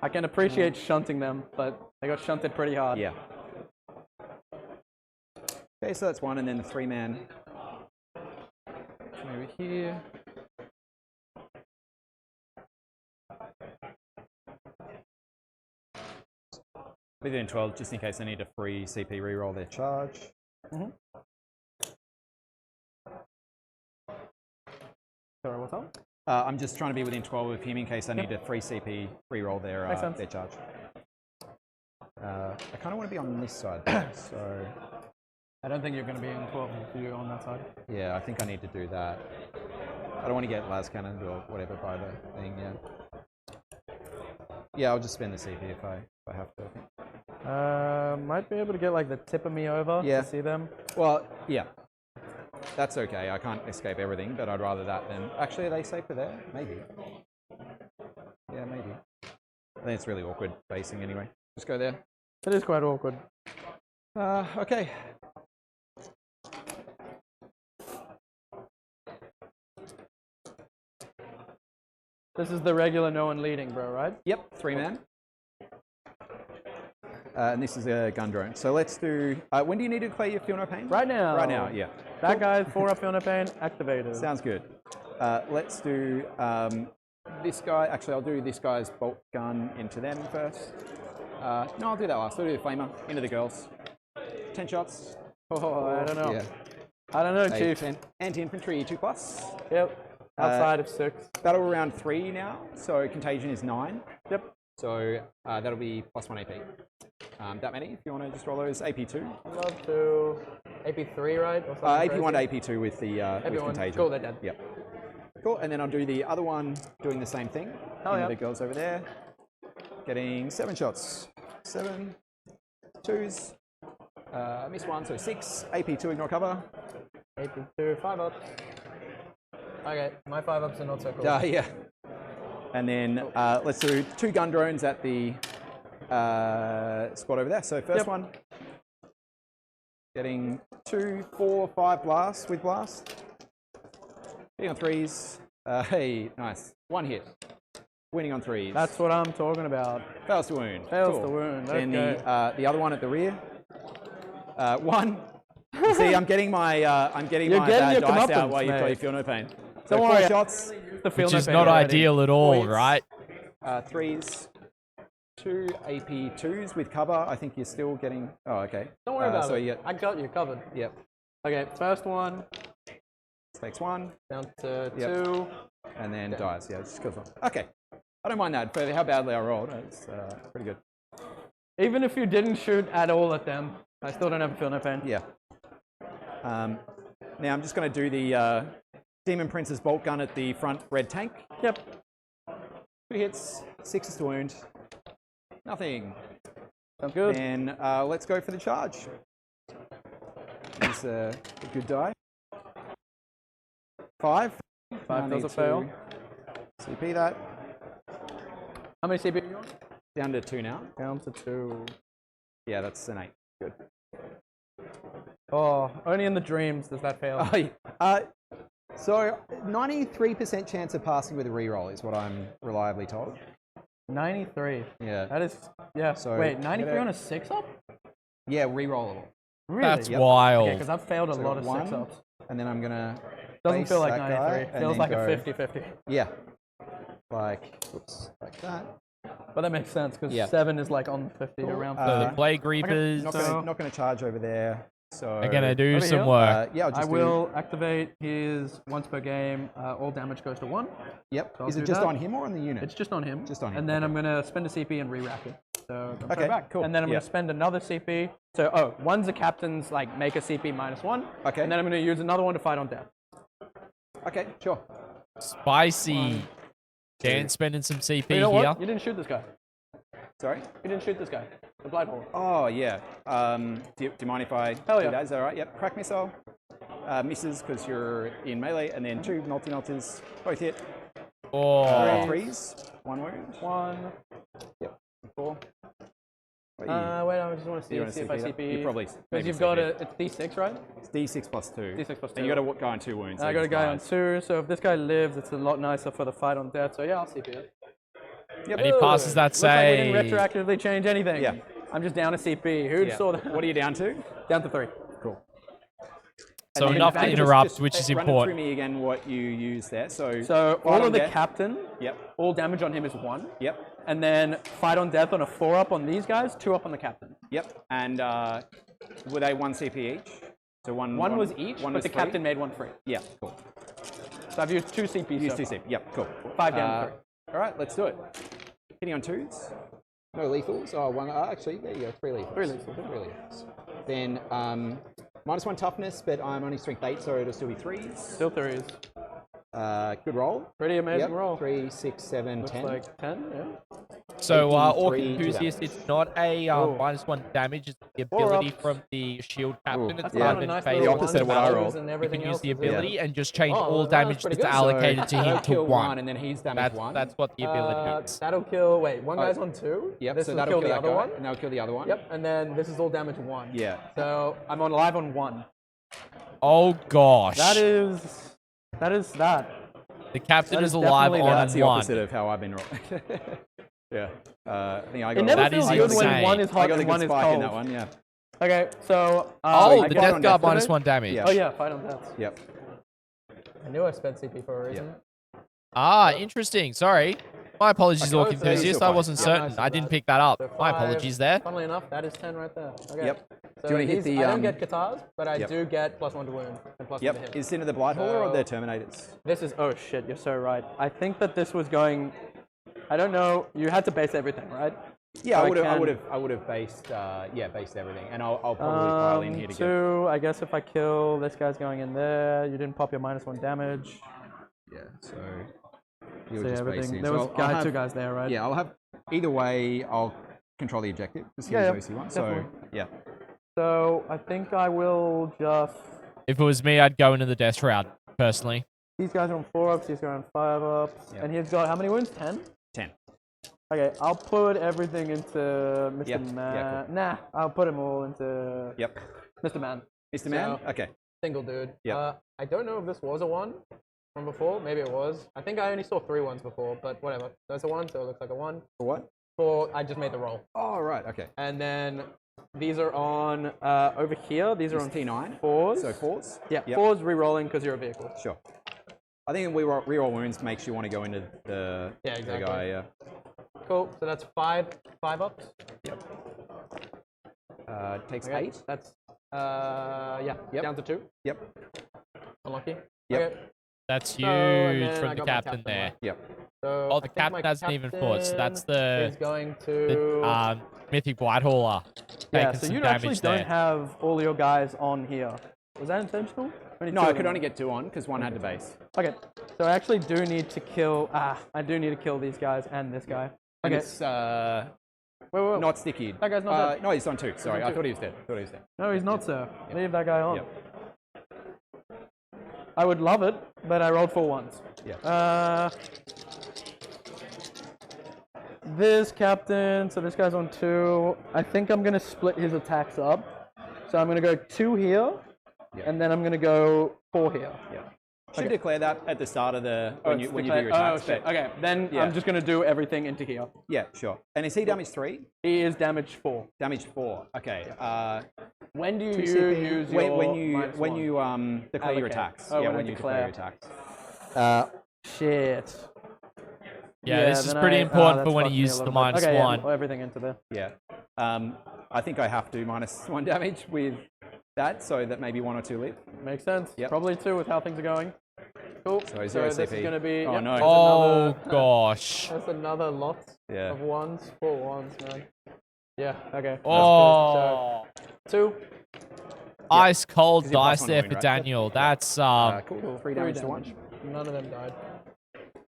I can appreciate shunting them, but they got shunted pretty hard. Yeah. Okay, so that's 1, and then the 3-man. Over here. Leave it in 12, just in case I need a free CP reroll their charge. Sorry, what's up? I'm just trying to be within 12 of him in case I need a free CP reroll their charge. I kind of want to be on this side, though, so... I don't think you're going to be in 12 if you're on that side. Yeah, I think I need to do that. I don't want to get las cannoned or whatever by the thing, yeah. Yeah, I'll just spend the CP if I have to, I think. Might be able to get like the tip of me over to see them. Well, yeah. That's okay. I can't escape everything, but I'd rather that than... Actually, are they safer there? Maybe. Yeah, maybe. I think it's really awkward basing anyway. Just go there. It is quite awkward. Okay. This is the regular no one leading, bro, right? Yep, 3-man. And this is a gun drone. So let's do... when do you need to declare your Feel No Pain? Right now. Right now, yeah. That guy's 4-up Feel No Pain activated. Sounds good. Let's do this guy. Actually, I'll do this guy's bolt gun into them first. No, I'll do that last. I'll do the flamer into the girls. 10 shots. Oh, I don't know. Yeah. I don't know, 8, Chief. 10. Anti-infantry 2+. Yep. Outside of 6. Battle round 3 now, so contagion is 9. Yep. So that'll be +1 AP. That many, if you want to just roll those. AP2. I'd love to. AP3, right? Or AP1 to AP2 with the with AP1. contagion. Cool, they're dead. Yep. Cool, and then I'll do the other one doing the same thing. Oh, yeah. The girls over there. Getting 7 shots. 7. 2s. Miss 1, so 6. AP2, ignore cover. AP2, 5-ups. Okay, my 5-ups are not so cool. Yeah. And then let's do 2 gun drones at the spot over there. So first one, getting 2, 4, 5 blasts with blast. Hitting on 3s. Hey, nice. 1 hit. Winning on 3s. That's what I'm talking about. Fails to wound. Fails Cool. to wound. Then Okay. the other one at the rear. 1. See, I'm getting my You're my getting your bad dice out comeuppance, while you mate. Feel No Pain. So Don't 4 worry. shots. The Feel Which No is Pain not already. ideal at all, Threes. right? 3s. 2 AP2s with cover. I think you're still getting... Oh, okay. Don't worry about so it. You get, I got you covered. yep. Okay, first one. Takes 1. Down to Yep. 2. And then dies. Yeah, it just kills 1. Okay. I don't mind that. For how badly I rolled, it's pretty good. Even if you didn't shoot at all at them, I still don't feel no pain. Yeah. Now I'm just going to do the Demon Prince's bolt gun at the front red tank. Yep. 2 hits, 6 is to wound. Nothing. Sounds good. And let's go for the charge. It's a good die. 5. 5 does a fail. CP that. How many CP are you on? Down to 2 now. Down to 2. Yeah, that's an 8. Good. Oh, only in the dreams does that fail. So 93% chance of passing with a reroll is what I'm reliably told. 93. Yeah. That is, yeah. So wait, 93 on a 6-up? Yeah, rerollable. Really? That's Yep. wild. Okay, because I've failed a lot of 1, 6-ups. and then I'm gonna. Doesn't base feel like that guy, 93. and Feels then like go- a 50-50. Yeah. Like, oops, like that. But that makes sense, because Yeah. 7 is like on 50, around 50. So the Plague Reapers Not gonna charge over there. So are going to do Over some here? work. yeah, I'll I just will activate his once per game, all damage goes to 1. Yep. So I'll Is it do just that. on him or on the unit? It's just on him. Just on him, And then okay. I'm going to spend a CP and re-rack it. So I'm Okay, back. cool. And then I'm Yeah. going to spend another CP. So, one's a captain's, like, make a CP -1. Okay. And then I'm going to use another one to fight on death. Okay, sure. Spicy. Dan spending some CP You know here. what? You didn't shoot this guy. Sorry. You didn't shoot this guy. The blind hole. Oh yeah. Do you mind if I Hell do yeah. that? Is that all right? Yep. Crack missile. Misses because you're in melee, and then 2 multi-melters. Both hit. Oh, 3s. 1 wound. 1. Yep. 4. Wait, I just want to see, You wanna if I CP that? CP. You probably. Because you've got it's D6, right? It's D6 plus 2. D6 plus And you 2. got to go on 2 wounds. I so got a just guy on dies. 2, so if this guy lives, it's a lot nicer for the fight on death. So yeah, I'll CP it. and he passes that Looks like we didn't save. retroactively change anything. Yeah. I'm just down a CP. Who'd Yeah. saw that? What are you down to? Down to 3. Cool. So And then enough to just interrupt, which is run it through important. me again what you use there. So So all fight on of the death. captain, Yep. all damage on him is 1. Yep. And then fight on death on a 4-up on these guys, 2-up on the captain. Yep. And were they 1 CP each? So one was each, one but was the 3? captain made 1 free. Yeah. Cool. So I've used 2 CPs. Use so 2 far. CP. Yep. Cool. 5 down to 3. All right. Let's do it. Hitting on 2s. No lethals. Oh, 1. Actually, there you go. 3 lethals. 3 lethals. 3 lethals. Then -1 toughness, but I'm only strength 8, so it'll still be 3s. Still 3s. Good roll. Pretty amazing Yep. roll. 3, 6, 7, Looks 10. like 10, yeah. So, Orc 83 Enthusiast, it's not a -1 damage, it's the 4 ability ups. from the shield captain. It's That's Yeah. kind kind of a of nice phase The little opposite of what I ones and rolled. twos and You everything can use else the is- ability and just change Oh, all that's damage pretty that's good. allocated to him I'll to kill 1. and then he's damage 1. That's what the ability is. That'll kill, wait, one guy's on 2? Yep. This so will that'll kill kill the that other guy, one? and that'll kill the other one. Yep, and then this is all damage 1. Yeah. So I'm on live on 1. Oh gosh. That is that. The captain that is is alive definitely on That's the 1. opposite of how I've been rolling. Yeah. I think I got It never That feels is good insane. when 1 is I hot got a and good 1 is spike cold. in that one. Yeah. Okay, so Oh, I the get Death on Guard death -1 damage. Yeah. Oh yeah, fight on death. Yep. I knew I spent CP for a reason. Ah, interesting. Sorry. My apologies, Okay, Orc so Enthusiast. you're I still wasn't fine. Yeah, certain. nice I of didn't that. pick that up. So My 5, apologies there. Funnily enough, that is 10 right there. Okay. Yep. So Do you wanna hit these- the, I don't get katars, but I yep. do get +1 to wound and +1 to Yep. hit. Is it the Blight Hauler or So- the Terminators? This is, oh shit, you're so right. I think that this was going, I don't know, you had to base everything, right? Yeah, So I would can- have based based everything, and I'll probably pile in here to get. 2, I guess if I kill, this guy's going in there. You didn't pop your -1 damage. Yeah. So. See You'll just base everything. in. There So was I'll have- 2 guys there, right? Yeah, I'll have either way. I'll control the objective. Just Yeah, use yeah, OC1. So definitely. yeah. So I think I will just, If it was me, I'd go into the death route, personally. these guys are on 4-ups, these guys are on 5-ups, Yep. and he's got how many wounds? 10? 10. Okay, I'll put everything into Mr. Yep, Man. yeah, Nah, I'll put them all into Yep. Mr. Man. Mr. Man. So- Okay. Single dude. Yep. I don't know if this was a 1 from before. Maybe it was. I think I only saw 3 ones before, but whatever. That's a 1, so it looks like a 1. For what? I just made the roll. Oh right. Okay. And then these are on over here. These are on T9. 4s. So 4s. Yeah, Yep. 4s re-rolling because you're a vehicle. Sure. I think we reroll wounds makes you want to go into the Yeah, exactly. the guy. Yeah. Cool. So that's 5 ups. Takes Okay, 8. That's yeah. Yep. Down to 2. Yep. Unlucky. Yep. Okay. That's So, and huge then from I the got my captain there. left. Yep. So Oh, I the think captain my hasn't even fought, so that's the is going to Mythic Whitehauler yeah. taking So some you actually damage don't there. have all your guys on here. Was that intentional? No, I could only get 2 on because one had the base. Okay. So I actually do need to kill. I do need to kill these guys and this guy. And Okay. it's Wait. not sticky. That guy's not dead. No, he's on 2. Sorry, on I 2. thought he was dead. No, he's not, sir. Leave that guy on. Yep. I would love it, but I rolled 4 ones. Yeah. This captain, so this guy's on 2. I think I'm going to split his attacks up. So I'm going to go 2 here, and then I'm going to go 4 here. Yeah. Should declare that at the start of the when you do your Oh, attacks. shit. Okay, then Yeah. I'm just going to do everything into here. Yeah, sure. And is he damage 3? He is damage 4. Damage 4. Okay. When do you 2 use CP, your when you -1? declare your Allocate. attacks? Oh, yeah, when I when you declare your declare. attacks. Shit. Yeah, this is then pretty important for that's when fucked you me a use the little bit. -1. Okay, yeah, everything into there. Yeah. I think I have to -1 damage with that, so that maybe 1 or 2 live. Makes sense. Yep. Probably 2 with how things are going. Cool. So 0 this CP. is going to be. Oh, yep, no. there's Oh another- gosh. That's another lot Yeah. of 1s. 4 1s, man. Yeah. Okay. that's Oh, good. So, 2. ice cold 'Cause you're plus dice 1 there wound, for right? Daniel. That's Cool. 3 damage to 1. None of them died.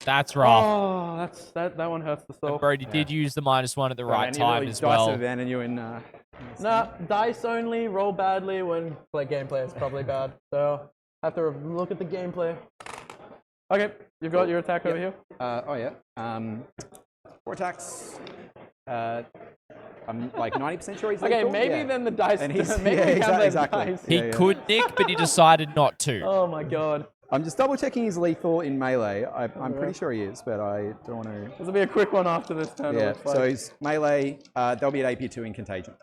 that's rough. Oh, that one hurts the soul. And Brodie did use the -1 at the right And time you as dice well. abandon you in. Nah, dice only, roll badly when gameplay is probably bad. So, have to look at the gameplay. Okay, you've got your attack over here. Oh yeah. 4 attacks. I'm like 90% sure he's Okay, lethal. maybe Yeah. then the dice. And he's maybe yeah, we have exactly. dice. He could nick, but he decided not to. Oh my god. I'm just double checking he's lethal in melee. I'm pretty sure he is, but I don't want to. This will be a quick one after this turn. it Yeah. looks like. So he's melee. There'll be an AP2 in contagion.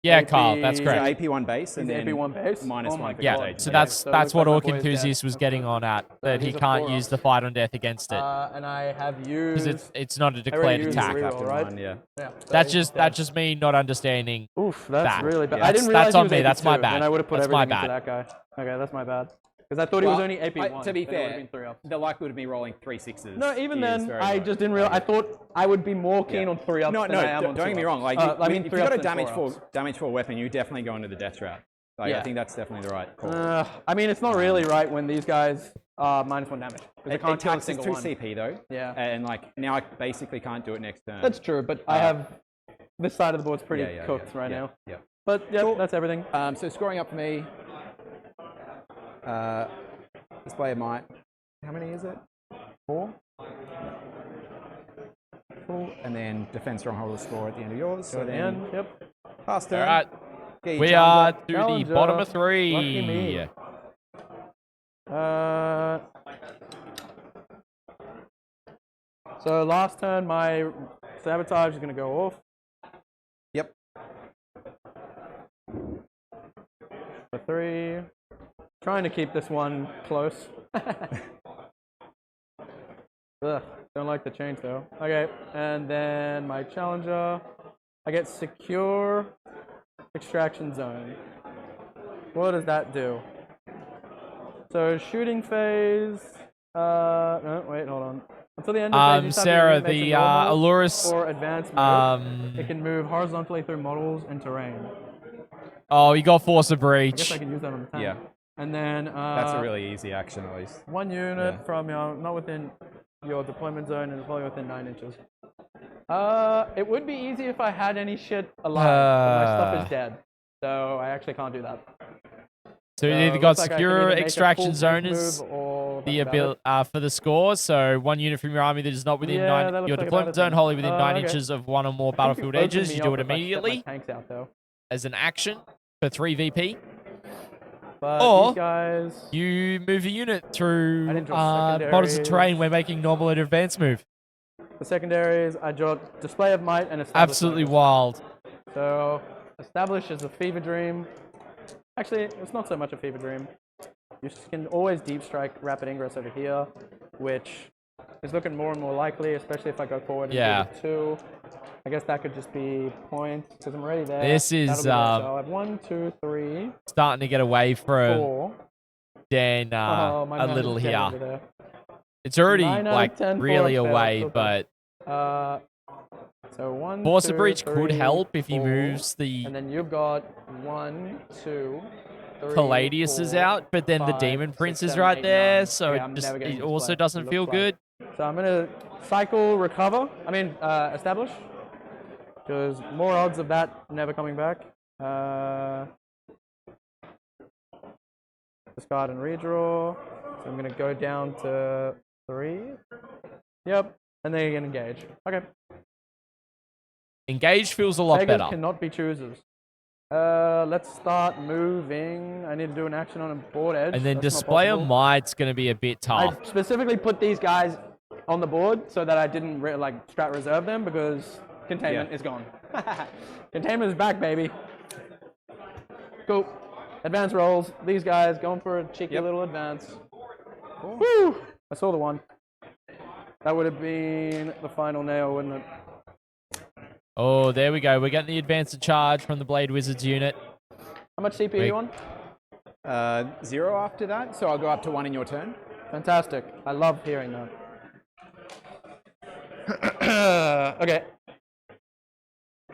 Yeah, AP Carl, that's He's So correct. AP1 base and He's then AP1 base? minus Oh my 1 for Yeah, contagion. so Okay, that's so it that's looks what like Orc my boy is dead. Enthusiast was getting on at, that he he's a can't 4-up. use the fight on death against it. And I have Because used. it's not a already declared used the attack. reroll, Captain right? 1, yeah. Yeah, so That's he's just dead. that's just me not understanding. Oof, that's that. really bad. Yeah. I didn't That's realize on he was me, that's my AP2, bad. Then I would have put That's my everything into that guy. Okay, that's my bad. Because I thought he was Well, only AP1. to be then it would've fair, been 3-ups. the likelihood of me rolling 3 6s. No, even is then, very I low. just didn't realize. I thought I would be more keen Yeah. on 3-ups No, than no, I am on don't get me 2-ups. wrong. Like, I mean, if you've got 3-ups a and damage 4 weapon, you definitely go into the death route. Like, Yeah. I think that's definitely the right call. I mean, it's not really right when these guys are -1 damage. Because It they can't kill a taxes single 2 one. CP though. Yeah. And like now I basically can't do it next turn. That's true, but I have this side of the board's pretty Yeah, cooked right yeah, now. Yeah. But yeah, Cool. that's everything. So scoring up for me. Display of might. How many is it? 4. Cool. And then defense stronghold score at the end of yours. So At the then end, yep. pass turn. All right, Get your we challenger. are to the Challenger. bottom of Lucky 3. me. So last turn, my sabotage is going to go off. Yep. For 3. Trying to keep this one close. Ugh, don't like the change though. Okay, and then my challenger, I get secure extraction zone. What does that do? So shooting phase. No, wait, hold on. Until the end of phase, each time Sarah, unit makes the a normal Allurus. or advanced move, it It can move horizontally through models and terrain. Oh, you got Force of I guess Breach. I can use that on the tank. Yeah. And then That's a really easy action at least. 1 unit Yeah. from your, not within your deployment zone and it's only within 9 inches. It would be easy if I had any shit alive, but my stuff is dead. So I actually can't do that. So you So either it got looks like I can secure either make a extraction full zone move is or the that's about it. for the score. So 1 unit from your army that is not within Yeah, that looks your like deployment about it zone, then. wholly within 9 Okay. inches of 1 or more I think battlefield it opens edges. me You do up it if I set my immediately tanks out though. as an action for 3 VP. But Or these guys, You move a unit I through didn't draw borders of secondaries. terrain when making normal and advanced move. the secondaries, I draw display of might and establish. Absolutely focus. wild. So establish is a fever dream. Actually, it's not so much a fever dream. You can always deep strike rapid ingress over here, which is looking more and more likely, especially if I go forward and Yeah. do the 2. I guess that could just be point because I'm already there. This is, That'll be there. So I'll have 1, 2, 3, Starting to get away from 4. than Oh, my a man little is getting here. over there. It's already 9 out of like 10 really forward away, fails. but So 1, Force 2, of Breach could 3, help if he 4, moves the and then you've got 1, 2, 3, Palladius is 4, out, but then the 5, Demon 6, Prince is 7, right 8, there, 9. so Okay, I'm it never getting it this also play. doesn't It feel looks like. good. So I'm gonna cycle recover. Establish, because more odds of that never coming back. Discard and redraw. So I'm gonna go down to 3. Yep, and then you can engage. Okay. Engage feels a lot Beggars better. cannot be choosers. Let's start moving. I need to do an action on a board edge. And then That's not Display of possible. Might's going to be a bit tough. I specifically put these guys on the board so that I didn't strat reserve them because containment is gone. Containment is back, baby. Cool. Advance rolls. These guys going for a cheeky little advance. Cool. Woo! I saw the one. That would have been the final nail, wouldn't it? Oh, there we go. We're getting the advanced charge from the Blade Wizards unit. How much CP are you on? 0 after that, so I'll go up to 1 in your turn. Fantastic. I love hearing that. Okay.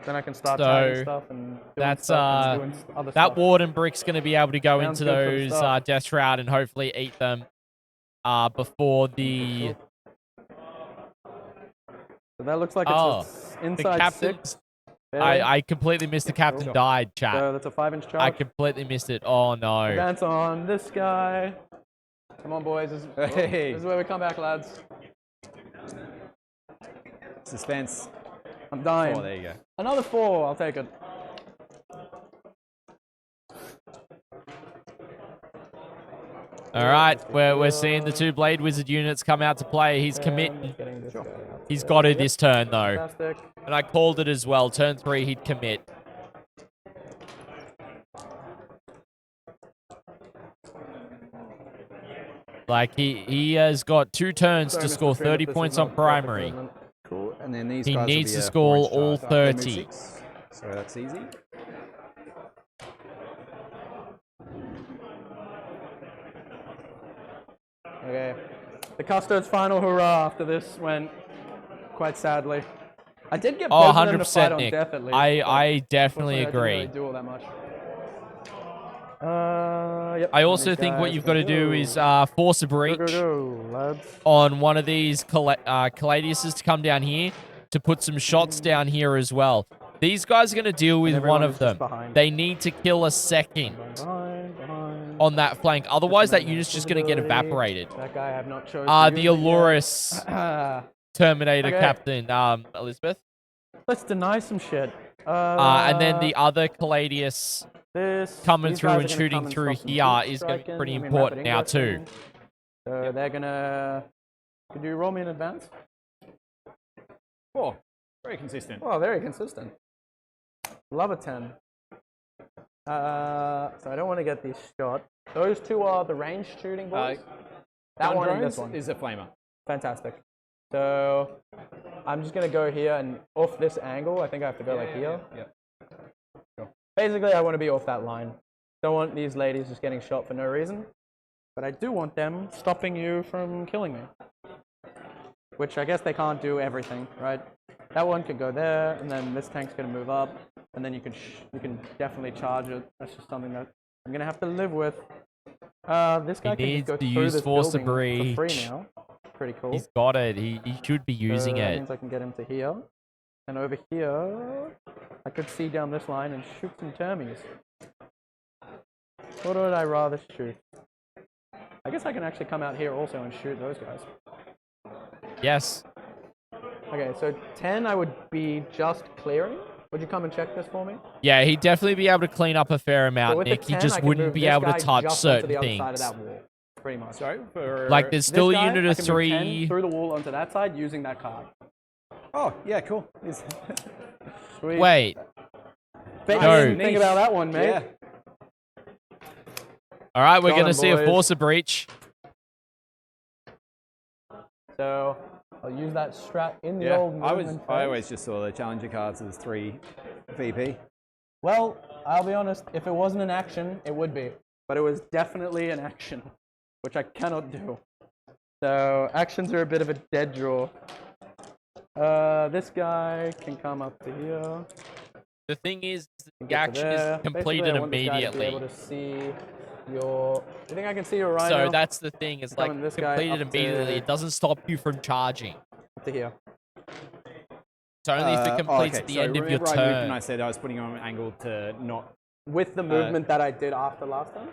Then I can start tagging stuff and doing that's stuff and doing other that stuff. Warden Brick's going to be able to go Sounds into good for the those start. Death Shroud and hopefully eat them before the So that looks like it's the inside captain. 6. I completely missed the captain died, chat. So that's a 5-inch charge. I completely missed it. Oh no. Advance on this guy. Come on, boys. This is where we come back, lads. Suspense. I'm dying. Oh, there you go. Another 4. I'll take it. All right, we're seeing the 2 Blade Wizard units come out to play. He's committing. He's got it this turn though. Fantastic. And I called it as well. Turn 3, he'd commit. Like, he has got 2 turns to score 30 points on primary. Cool. And then these He guys will needs be to a score 4-inch all charge after they move 30. 6. So that's easy. Okay. The Custodes final hurrah after this went quite sadly. I did get both of them to fight 100% on Nick. death at least. I definitely Unfortunately, I agree. didn't really do all that much. Yep. I also These think what guys you've got to do is force a breach go, lads. on one of these Caladiuses to come down here to put some shots down here as well. These guys are going to deal with one everyone of is just them. behind. They need to kill a second Behind. on that flank. Otherwise, that unit's just going to get Visibility. evaporated. That guy I have not chosen. The Allurus Terminator Okay. Captain, Elizabeth. Let's deny some shit. And then the other Caladius coming these through guys and are gonna shooting come and through stop some here deep is going to be striking. pretty I mean, important rapid now too. ingressing. So they're gonna. Could you roll me in advance? 4. Very consistent. Oh, very consistent. Love a 10. So I don't want to get this shot. Those 2 are the ranged shooting balls. That Gun one and drones this one. is a flamer. Fantastic. So I'm just gonna go here and off this angle. I think I have to go like here. Yeah. Basically, I want to be off that line. Don't want these ladies just getting shot for no reason. But I do want them stopping you from killing me. Which I guess they can't do everything, right? That one could go there, and then this tank's gonna move up, and then you can definitely charge it. That's just something that I'm gonna have to live with. This guy can needs just go to through use this Force of building for free Breach. now. Pretty cool. He's got it. He should be using That it. means I can get him to here. And over here, I could see down this line and shoot some termies. What would I rather shoot? I guess I can actually come out here also and shoot those guys. Yes. Okay, so 10 I would be just clearing. Would you come and check this for me? Yeah, he'd definitely be able to clean up a fair So amount, with the Nick. He 10, I just can wouldn't move be this able to guy touch just onto certain the other things. side of that wall, pretty much. Sorry? For... Like, there's still This guy, unit I of can move 10 3. through the wall onto that side using that card. Oh, yeah, cool. Sweet. Wait. Bet you No. didn't think about that one, mate. Yeah. All right, we're Got going to him, see a boys. Force of Breach. So I'll use that strat in the Yeah, old movement I phase. always just saw the challenger cards as 3 VP. Well, I'll be honest, if it wasn't an action, it would be. But it was definitely an action. which I cannot do. So actions are a bit of a dead draw. This guy can come up to here. The thing is, Can the get to action is there. Basically, completed I want this guy to be immediately. able to see your. Do you think I can see your rhino? So that's the thing. It's like Coming this guy completed up to- immediately. It doesn't stop you from charging. Up to here. It's only if it completes at the end of your remember I moved and turn. I said I was putting on an angle to not. With the movement that I did after last time?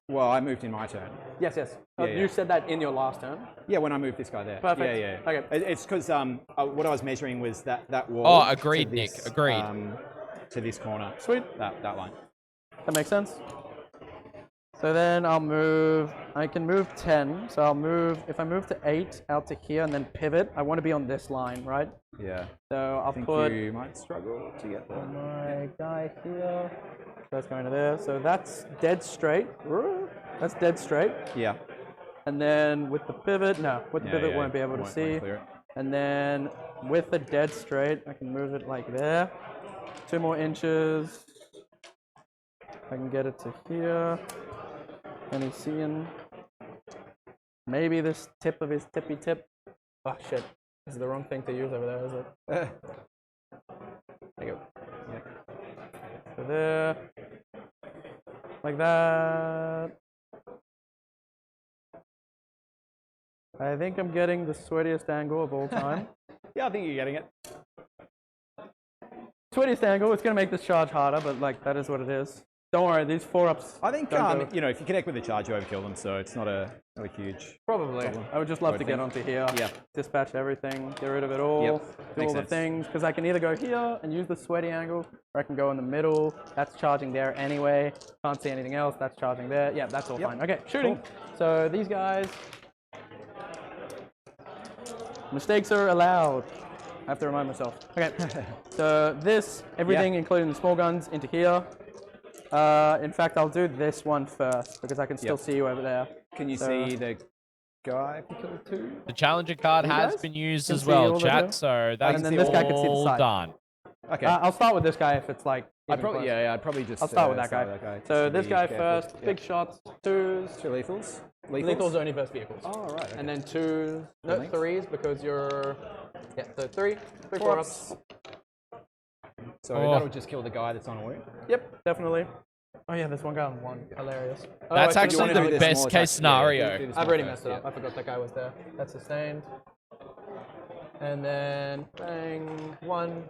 Well, I moved in my turn. Yes, yes. Yeah, You yeah. said that in your last turn. Yeah, when I moved this guy there. Perfect. Yeah, yeah. Okay. It's because what I was measuring was that wall. Oh, agreed, to this, Nick, agreed. To this corner. Sweet. That line. That makes sense. So then I'll move, I can move 10. So I'll move, if I move to 8 out to here and then pivot, I want to be on this line, right? Yeah. So I'll I think put you might struggle to get there. my guy here. That's going to there. So that's dead straight. That's dead straight. Yeah. And then with the pivot, no, with the pivot won't be able to Won't see. clear it. And then with the dead straight, I can move it like there. 2 more inches. I can get it to here. And he's seeing maybe this tip of his tippy tip. Oh shit. This is the wrong thing to use over there, is it? There you go. Yeah. So there. Like that. I think I'm getting the sweatiest angle of all time. Yeah, I think you're getting it. Sweatiest angle, it's going to make this charge harder, but like that is what it is. Don't worry, these 4-ups. I think don't go- you know, if you connect with the charge, you overkill them, so it's not a huge. Probably. I would just love to get onto here. Yeah. Dispatch everything, get rid of it all, Yep. do Makes all the sense. things. Because I can either go here and use the sweaty angle, or I can go in the middle. That's charging there anyway. Can't see anything else. That's charging there. Yeah, that's all fine. Okay, shooting. So these guys. Mistakes are allowed. I have to remind myself. Okay. So this, everything, including the small guns, into here. In fact, I'll do this one first because I can still see you over there. Can you see the guy if you killed 2? The challenger card You has guys been used can as see all well, of chat. it. So that's And then this guy can see the all side. done. Okay. I'll start with this guy if it's like. I'd even probably close. I'd probably just. I'll start with that guy. just So to this be guy careful. first. Yeah. Big shots. 2s. 2 lethals. Lethals only versus vehicles. Oh right. Okay. And then 2s. No, Really? 3s because you're. Yeah. So 3 4-ups. So Oh. that'll just kill the guy that's on a wound. Yep, definitely. Oh yeah, there's one guy on 1. Hilarious. Oh, That's I should've actually done the it with best this. case scenario. I've already messed it up. I forgot that guy was there. That's sustained. And then bang 1.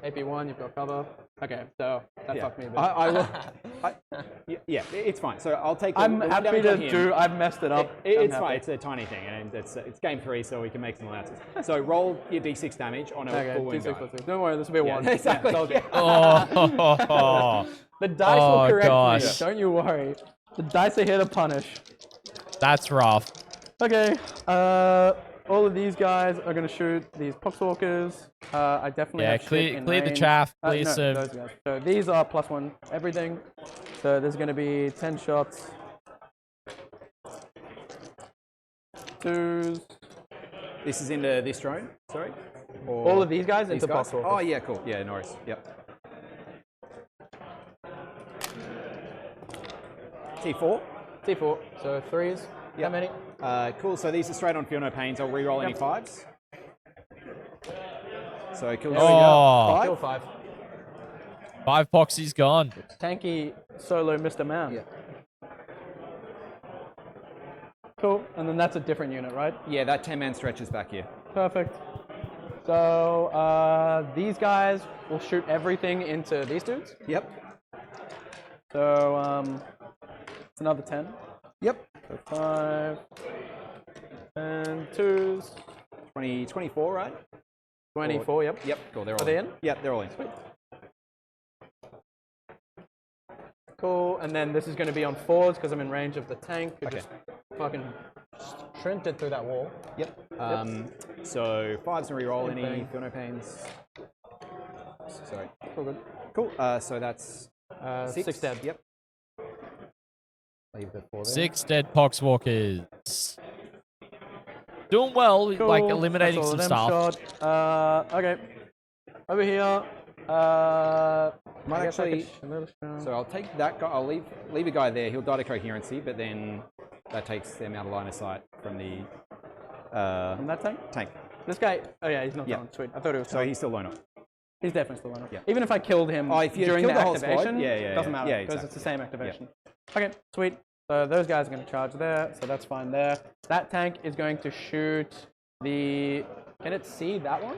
AP1, you've got cover. Okay, so that fucked me a bit. I will. Yeah, it's fine. So I'll take. I'm the happy damage to on him. do. I've messed it up. It's I'm fine. happy. It's a tiny thing, and it's game 3, so we can make some allowances. So roll your d6 damage on a Okay, full wound D6 guy. plus 6. Don't worry, this will be a 1. exactly. Yeah, told you. Oh, The dice Oh, will correct gosh. me. Don't you worry. The dice are here to punish. that's rough. Okay. All of these guys are going to shoot these poxwalkers. I definitely Yeah, have shit clear in the range. chaff, No, clear some. those guys. So these are +1 everything. So there's going to be 10 shots. 2s. This is into this drone. Sorry. Or All of these guys these into guys? poxwalkers. Oh yeah, cool. Yeah, no worries. Yep. T4. T4. So 3s. How many? Cool. So these are straight on feel no pains. I'll re-roll any Yep. 5s. So kill. Oh, Kill 5. 5 poxy's gone. Tanky solo Mr. Man. Yeah. Cool. And then that's a different unit, right? Yeah, that 10-man stretches back here. Perfect. So these guys will shoot everything into these dudes. Yep. So it's another 10. Yep. So 5 and 2s. 24, right? 24. Yep. Yep. Cool. They're all Are they in? Yep, they're all in. Cool. And then this is going to be on 4s because I'm in range of the tank. Who Okay. just fucking sprinted through that wall. Yep. So 5s and re-roll any Bang. feel no pains. Sorry. All good. Cool. So that's 6 dead. Yep. Leave the 4 there. 6 dead poxwalkers. Doing well, Cool. like eliminating That's all some of them stuff. shot. Okay. Over here. Might I guess I actually. could a little strong. So I'll take that guy. I'll leave a guy there. He'll die to coherency, but then that takes them out of line of sight from the From that tank? tank. This guy, oh yeah, he's not Yeah. gone. Sweet. I thought he was So gone. he's still low up. He's definitely still on. Yeah. Even if I killed him Oh, if you during killed the the whole squad, activation, yeah, doesn't matter yeah, because it's exactly. the same activation. Okay, sweet. So those guys are going to charge there, so that's fine there. That tank is going to shoot the... Can it see that one?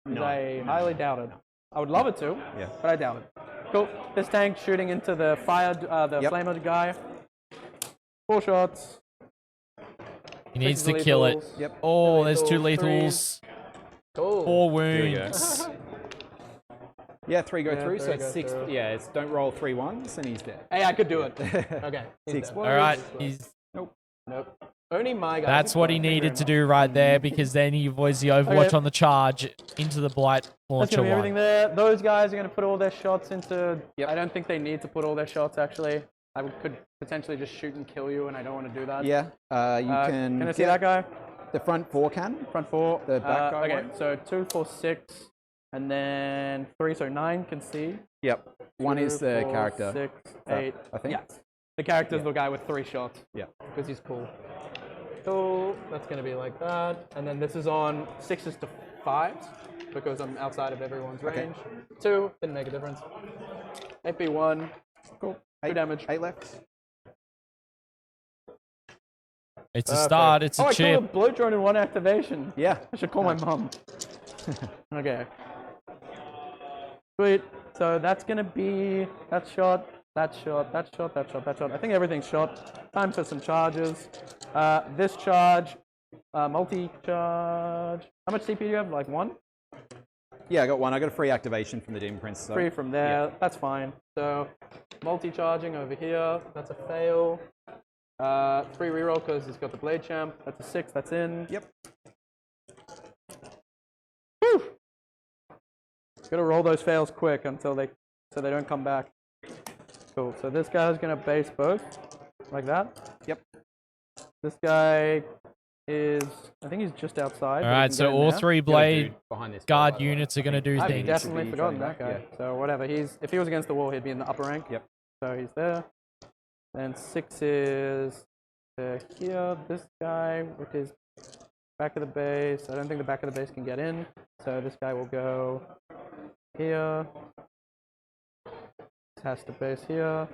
No. I highly doubt it. I would love it to, Yeah. but I doubt it. Cool. This tank shooting into the fire, the flamer guy. 4 shots. He needs 6 to kill it. lethals. Yep. Oh, there's 2 Lethals, lethals. Cool. 4 There you go. wounds. Yeah, 3 go Yeah, through, so 3 it's go 6. through. Yeah, it's don't roll 3 1s and he's dead. Hey, I could do it. Okay. he's 6 dead. blows. All right, he's. Nope. Only my guy. That's what he needed to do right there, because then he avoids the Overwatch Okay. on the charge into the Blight That's Launcher going to be everything 1. there. Those guys are going to put all their shots into... Yep. I don't think they need to put all their shots, actually. Could potentially just shoot and kill you, and I don't want to do that. Yeah, you can. Can I see that guy? The front 4 can. Front 4. The back guy Okay, won't? so 2, 4, 6, and then 3, so 9 can see. Yep. 1 is 2, the 4, character. 6, that, 8. I think. Yeah. The character's Yeah. the guy with 3 shots. Yeah. Because he's cool. Cool. That's going to be like that. And then this is on 6s to 5s, because I'm outside of everyone's Okay. range. 2, didn't make a difference. AP1. Cool. 2 damage. 8 left. It's a start. It's Oh, a I killed a chip. blow drone in 1 activation. Yeah. I should call my mom. Okay. Sweet. So that's gonna be that shot, that shot, that shot, that shot, that shot. I think everything's shot. Time for some charges. This charge, multi-charge. How much CP do you have? Like 1? Yeah, I got 1. I got a free activation from the Demon Prince. So. 3 from there. That's fine. So multi-charging over here. That's a fail. 3 reroll because he's got the blade champ. That's a 6. That's in. Yep. Whew. Gotta roll those fails quick so they don't come back. Cool. So this guy's gonna base both like that. Yep. This guy is, I think he's just outside. All but we right, can so get in all there. 3 Got a Blade dude behind this Guard guy, by the way. units are going to do I've things. definitely be forgotten joining that guy. back, So whatever. If he was against the wall, he'd be in the upper rank. Yep. So he's there. Then 6 is here. This guy with his back of the base. I don't think the back of the base can get in. So this guy will go here. This has to base here.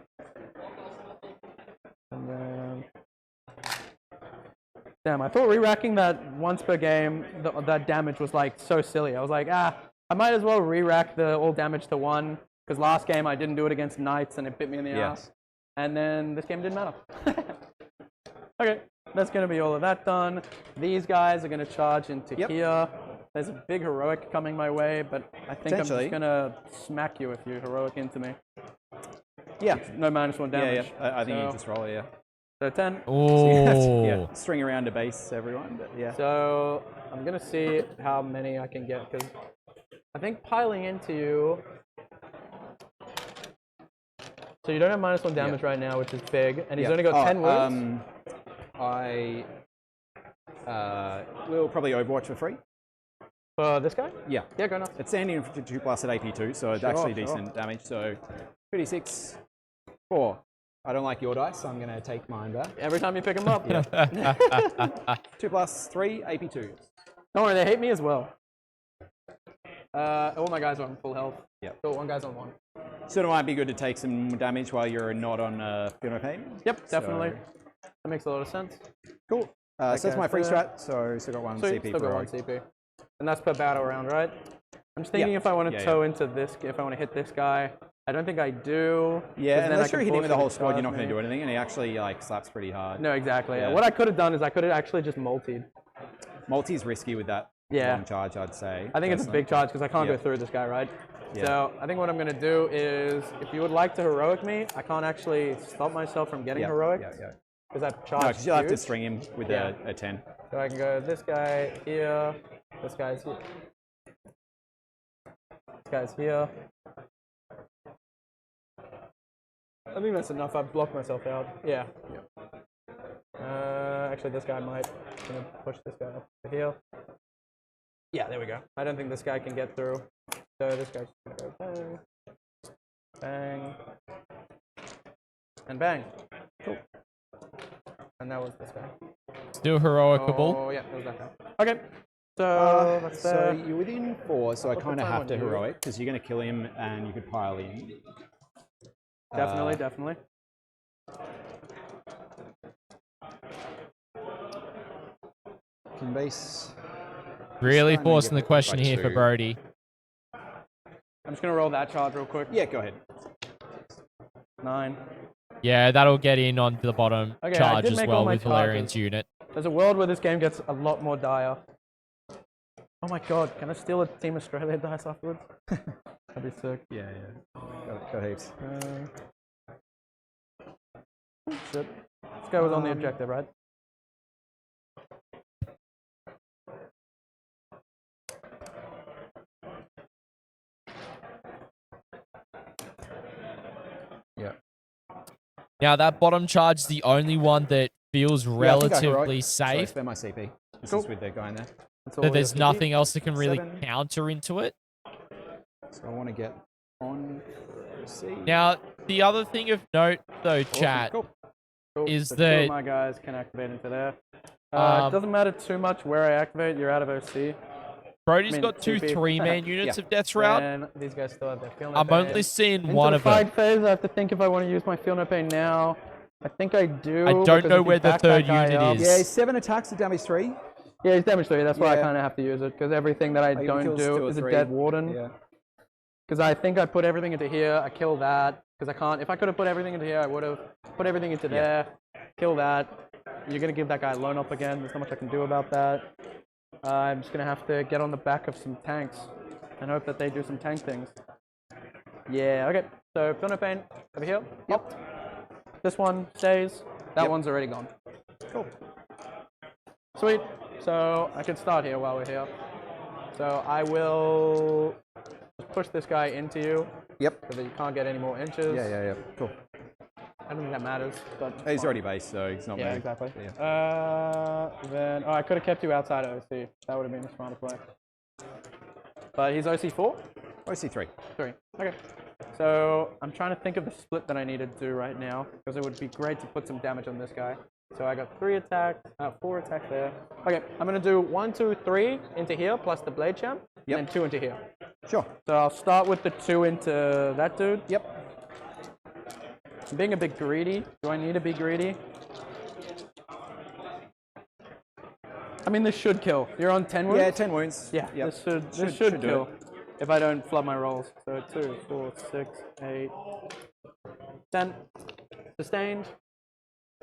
And then... Damn, I thought re-racking that once per game, that damage was like so silly. I was like, I might as well re-rack the all damage to 1, because last game I didn't do it against Knights and it bit me in the ass. And then this game didn't matter. Okay, that's going to be all of that done. These guys are going to charge into here. There's a big heroic coming my way, but I think I'm just going to smack you if you heroic into me. Yeah. No -1 damage. Yeah. I think you just roll it, yeah. So 10. Oh. Yeah. String around a base, everyone. But yeah. So I'm going to see how many I can get, because I think piling into you... So you don't have -1 damage right now, which is big, and he's only got 10 wounds. I will probably Overwatch for free. For this guy? Yeah. Yeah, go nuts. It's standing for 2 plus at AP2, so it's Sure, actually sure. decent damage. So 36, 4. I don't like your dice, so I'm going to take mine back. Every time you pick him up. 2 plus 3, AP2. Don't worry, they hate me as well. All my guys are on full health. Yeah. So 1 guy's on 1. So it might be good to take some damage while you're not on Feel No Pain. Yep, definitely. That makes a lot of sense. Cool. So that's my free so- strat, so still got 1 Sweet, CP still per got 1 rogue. CP. And that's per battle round, right? I'm just thinking if I want to toe into this, if I want to hit this guy. I don't think I do. Yeah, then unless I can you're hitting with the force him whole to squad, you're charge not going me. to do anything, and he actually like slaps pretty hard. No, exactly. Yeah. What I could have done is I could have actually just multied. Multi's risky with that long charge, I'd say. I think it's a big charge because I can't Yeah. go through this guy, right? Yeah. So I think what I'm going to do is, if you would like to heroic me, I can't actually stop myself from getting heroic. Yeah. Because I've No, charged because you'll have to huge. string him with Yeah. a 10. So I can go this guy here, this guy's here. This guy's here. I think that's enough. I've blocked myself out. Yeah. Actually, this guy might. I'm gonna push this guy up to here. Yeah, there we go. I don't think this guy can get through. So this guy's gonna go bang. Bang. And bang. Cool. And that was this guy. Still heroicable. Oh, yeah, that was that guy. Okay. So, that's so you're within 4, so I What's the kind of time have on to you? heroic because you're going to kill him and you could pile in. Definitely, definitely. Can base. Really Starting to forcing get the question by here for 2. Brodie. I'm just going to roll that charge real quick. Yeah, go ahead. 9. Yeah, that'll get in on the bottom Okay, I charge did as make well all my with Valerian's charges. unit. There's a world where this game gets a lot more dire. Oh my god, can I steal a Team Australia dice afterwards? That'd be sick. Yeah. Got heaps. Shit. This guy was on the objective, right? Yeah. Now, that bottom charge is the only one that feels Yeah, I think I relatively heroic. Sorry, safe. spare my CP. This Cool. is with the guy in there. That's all That we there's have to do. nothing else that can really 7. counter into it. So I want to get on C. Now, the other thing of note, though, Awesome. chat, Cool. Cool. is so two of that- my guys can activate into there. Um, It doesn't matter too much where I activate, you're out of OC. Brodie's I mean, got 2 TP. 3-man units Yeah. of Death's Route. And these guys still have their Feel No I'm Pain. only seeing Into one the of them. fight phase, I have to think if I want to use my Feel No Pain now. I think I do. I don't because know if where you the back third that guy unit up- is. Yeah, 7 attacks to damage 3. Yeah, he's damage 3. That's why I Yeah. kind of have to use it, because everything that I Oh, you don't kill 2 do or is a 3. dead warden. Yeah. Because I think I put everything into here, I kill that, because I can't. If I could have put everything into here, I would have put everything into there, kill that. You're going to give that guy lone up again. There's not much I can do about that. I'm just going to have to get on the back of some tanks and hope that they do some tank things. Yeah, okay. So, Feel No Pain over here. Yep. This one stays. That Yep. one's already gone. Cool. Sweet. So, I can start here while we're here. So, I will just push this guy into you Yep. so that you can't get any more inches. Yeah. Cool. I don't think that matters, but He's fine. already based, so he's not Yeah, moving. exactly. Yeah. Then I could have kept you outside OC. That would have been a smarter play. But he's OC 4? OC3. 3. Okay. So I'm trying to think of the split that I need to do right now, because it would be great to put some damage on this guy. So I got 4 attacks there. Okay, I'm gonna do 1, 2, 3 into here plus the blade champ, Yep. and then 2 into here. Sure. So I'll start with the 2 into that dude. Yep. I'm being a bit greedy. Do I need to be greedy? I mean, this should kill. You're on 10 wounds? Yeah, 10 wounds. Yeah, Yep. this should do kill. it. If I don't flub my rolls. So 2, 4, 6, 8, 10. Sustained.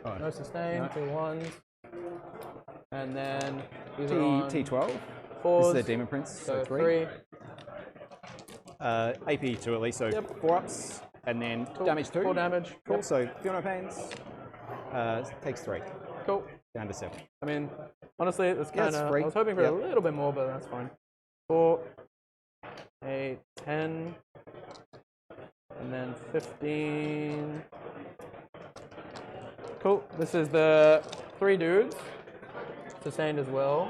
Oh, No sustained. No. 2 ones. And then these are on T12. This 4s. is the Demon Prince. So 3. 3. AP 2 at least, so Yep. 4 ups. And then damage 2. 4 damage. Cool, Yep. so Feel No Pains. Takes 3. Cool. Down to 7. I mean, honestly, it's Yeah, kind it's of. free. I was hoping for Yep. a little bit more, but that's fine. 4, 8, 10, and then 15. Cool. This is the 3 dudes. Sustained as well.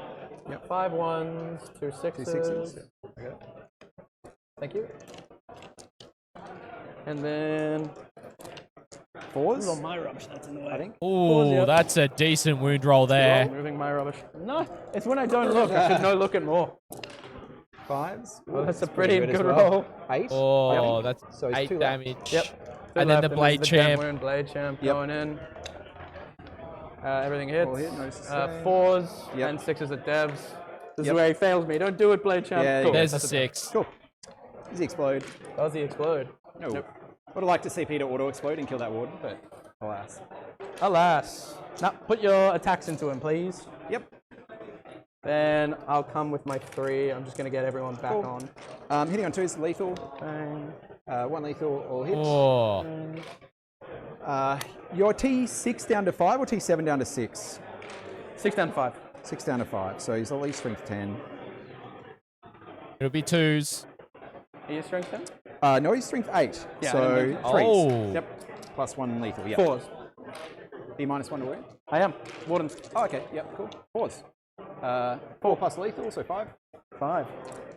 Yep. 5 ones, 2 sixes. 2 6s. Okay. Thank you. And then 4s. on my rubbish that's in the way. I think. Ooh, yep. that's a decent wound roll there. Moving my rubbish. No, it's when I don't look. I should know look at more. 5s. Well, that's a pretty pretty good as good well. roll. 8. Oh, that's So it's 8 2 left. damage. Yep. And then the Left, blade this is the dead champ. wound, blade champ Yep. going in. Everything hits. All hit, no sustain. 4s Yep. and 6s at devs. This is Yep. where he fails me. Don't do it, blade champ. Yeah, Cool. There's a That's 6. Cool. Does he explode? Does he explode? No. Nope. Would have liked to see Peter auto explode and kill that warden, but alas. Alas. Now put your attacks into him, please. Yep. Then I'll come with my 3. I'm just gonna get everyone back Cool. on. Hitting on 2s, lethal. Bang. 1 lethal, all hits. Oh, Your T6 down to 5 or T7 down to 6? 6 down to 5. 6 down to 5, so he's at least strength 10. it'll be 2s. Are you strength 10? No, he's strength 8. Yeah, I so didn't know. 3s. Oh. Yep. Plus 1 lethal, yeah. 4s. B minus 1 to wound. I am. Wardens. Oh, okay, yep, cool. 4s. 4 plus lethal, so 5. 5.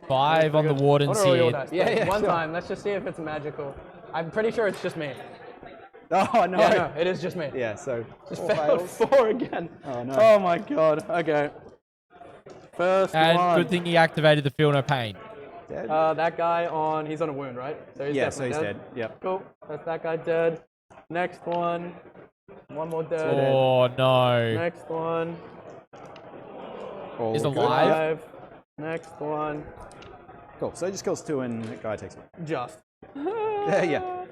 5 on the warden's What are all your here. dice? Yeah, yeah, One sure. time. Let's just see if it's magical. I'm pretty sure it's just me. Oh no. Yeah, no, it is just me. Yeah, so Just 4 failed fails. 4 again. Oh no. Oh my god. Okay. First And one. good thing he activated the Feel No Pain. Dead? That guy he's on a wound, right? So he's Yeah, so he's definitely dead. Yep. Cool. That's that guy dead. Next one. One more dead. Oh, no. Next one. All He's good. alive. Yep. Next one. Cool. So he just kills 2 and the guy takes 1. Just. Yeah.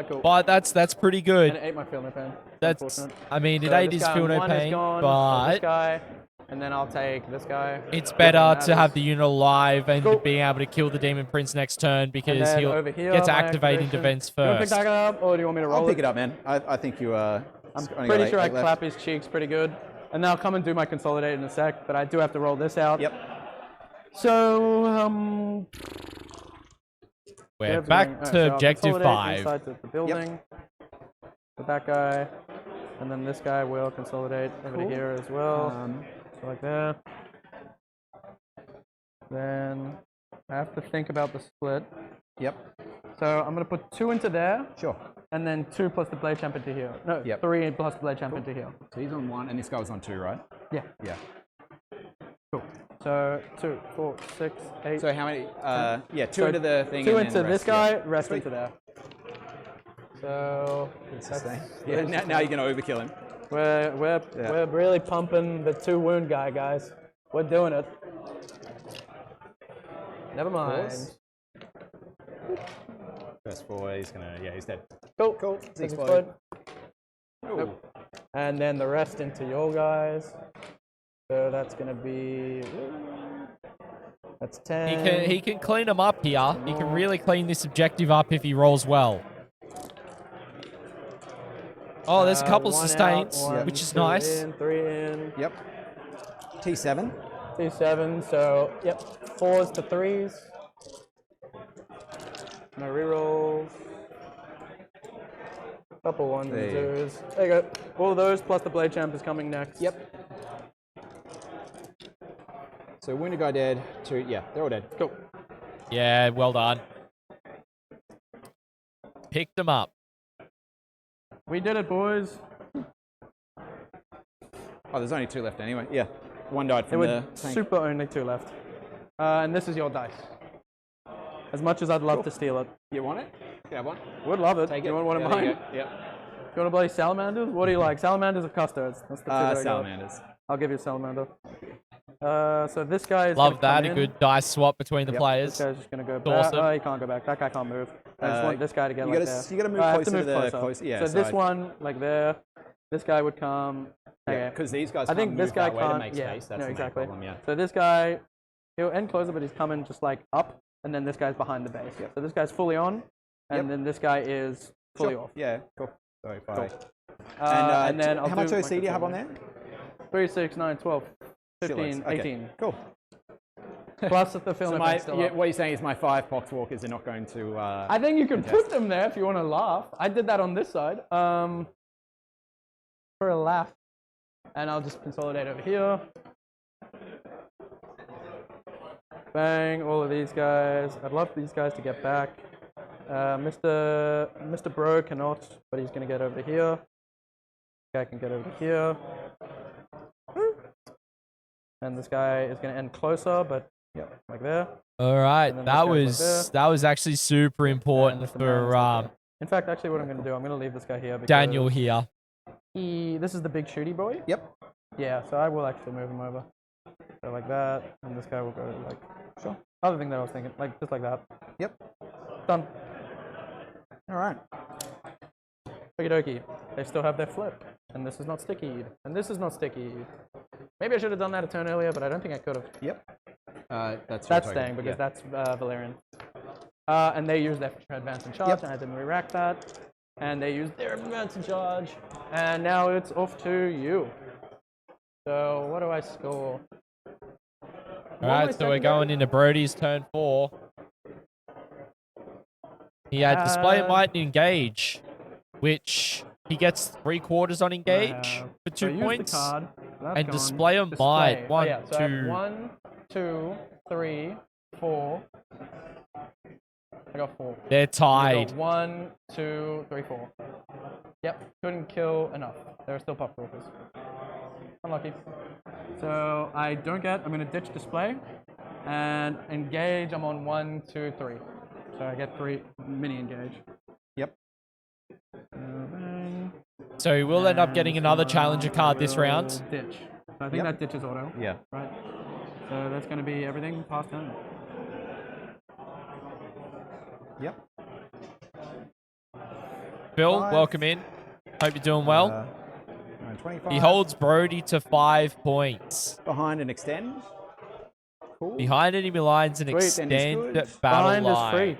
Cool. But that's pretty And good. it ate my Feel No Pain. That's, Unfortunate. I mean, it So ate this his guy Feel on No 1 is Pain, gone, so this but guy, and then I'll take this guy. it's better Doesn't to have matter. the unit alive and Cool. being able to kill the Demon Prince next turn And because then he'll over here, get to my activate in activation. defense Do you want to pick first. that guy up, or do you want me to roll I'll pick it up, man. I think you I'm only pretty got sure I 8 left. clap his cheeks pretty good. And then I'll come and do my consolidate in a sec, but I do have to roll this out. Yep. So, We're back to objective 5. Inside the building. With that guy. And then this guy will consolidate over to Cool. here as well. So like that. Then I have to think about the split. Yep. So I'm going to put 2 into there, Sure. and then 2 plus the blade champ into here. No, Yep. 3 plus the blade champ into here. So he's on 1 and this guy was on 2, right? Yeah. Yeah. Cool. So 2, 4, 6, 8. So how many? Yeah, 2 So into the thing. 2 and into then this rest, yeah. guy, rest into there. So Yeah, now you're gonna overkill him. we're really pumping the 2 wound guys. We're doing it. Never mind. First 4, he's gonna. Yeah, he's dead. Cool. Cool. Does Six explode. Ooh. Nope. And then the rest into your guys. So that's gonna be. That's 10. He can clean him up here. He can really clean this objective up if he rolls well. Oh, there's a couple 1 sustains, out, 1, which is 2 nice. In, 3 in. Yep. T7. 2, 7. So yep, 4s to 3s. No rerolls. Couple 1s and There. 2s. There you go. All of those plus the blade champ is coming next. Yep. So wounded guy dead. 2. Yeah, they're all dead. Cool. Yeah, well done. Picked him up. We did it, boys. Oh, there's only 2 left anyway. Yeah. 1 died There from were the tank. super only 2 left. And this is your dice. As much as I'd love to steal it. You want it? Can I have one? Would love it. Take You it. want one Yeah, of there mine? you go. Yep. You want to play salamanders? What do you like? Salamanders or custodes? That's the 2 that I got. Salamanders. I'll give you a salamander. So this guy is Love gonna come that. A in. good dice swap between the Yep. players. This guy's just gonna go It's back. awesome. Oh, he can't go back. That guy can't move. I just want this guy to get you like gotta, there. you gotta move I have closer to move to the closer. yeah. So this side. one, like there. This guy would come. Yeah, Okay. because these guys I think can't this move guy that way to can't. make Yeah. space. That's No, the main exactly. problem, yeah. So this guy, he'll end closer, but he's coming just like up, and then this guy's behind the base. So this guy's fully on, and Yep. then this guy is fully Sure. off. Yeah, cool. Sorry, Cool. And then I'll how much do OC do you have on there? 3, 6, 9, 12, Shitloads. 15, Okay, 18. Cool. Plus the film So effect's still up. what you're saying is my 5 poxwalkers are not going to. I think you can put them there if you want to laugh. I did that on this side. For a laugh. And I'll just consolidate over here. Bang, all of these guys. I'd love these guys to get back. Mr. Bro cannot, but he's going to get over here. This guy can get over here. And this guy is going to end closer, but like there. All right, And then that this guy's like was that was actually super important Mr. for Man's In fact, actually, what I'm going to do, I'm going to leave this guy here because Daniel here. this is the big shooty boy. Yep. Yeah, so I will actually move him over. So like that, and this guy will go like, sure. Other thing that I was thinking, like just like that. Yep. Done. All right. Okie dokie. They still have their flip, and this is not sticky, and this is not sticky. Maybe I should have done that a turn earlier, but I don't think I could have. Yep. That's Staying because that's Valerian. And they use their advance and charge, Yep. and I didn't re-rack that. And they used their advance and charge, and now it's off to you. So what do I score? All right, so we're going into Brodie's turn 4. He had display of might and engage, which he gets 3/4 on engage for 2 So I used the points. card, that's And gone. display of might. Oh, yeah, 1, so I have 2. 1, 2, 3, 4, I got 4. They're You tied. got 1, 2, 3, 4. Yep, couldn't kill enough. There are still pop walkers. Unlucky. So I don't get, I'm going to ditch display. And engage, I'm on 1, 2, 3. So I get 3 mini engage. Yep. So we will end up getting another challenger card this round. Ditch. So I think that ditch is auto. Yeah. Right. So that's going to be everything past turn. Yep. Phil, 5. welcome in. Hope you're doing well. 25. He holds Brodie to 5 points. Behind and extend. Cool. Behind enemy lines and Sweet, then he's extend good. battle Behind line. is free.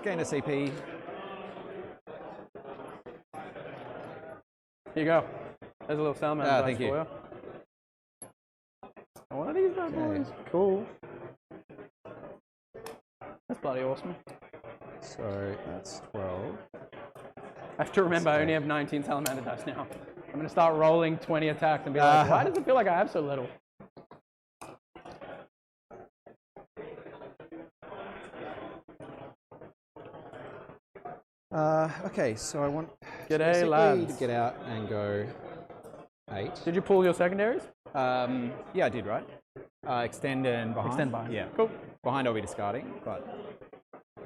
Gain a CP. Here you go. There's a little salamander Thank you. for you. One of these bad boys. Cool. That's bloody awesome. So that's 12. I have to remember I only have 19 salamander dice now. I'm going to start rolling 20 attacks and be like, why does it feel like I have so little? Okay, so I want G'day, basically lads. to get out and go 8. Did you pull your secondaries? Yeah, I did, right? Extend and behind. Extend behind. Yeah. Cool. Behind I'll be discarding, but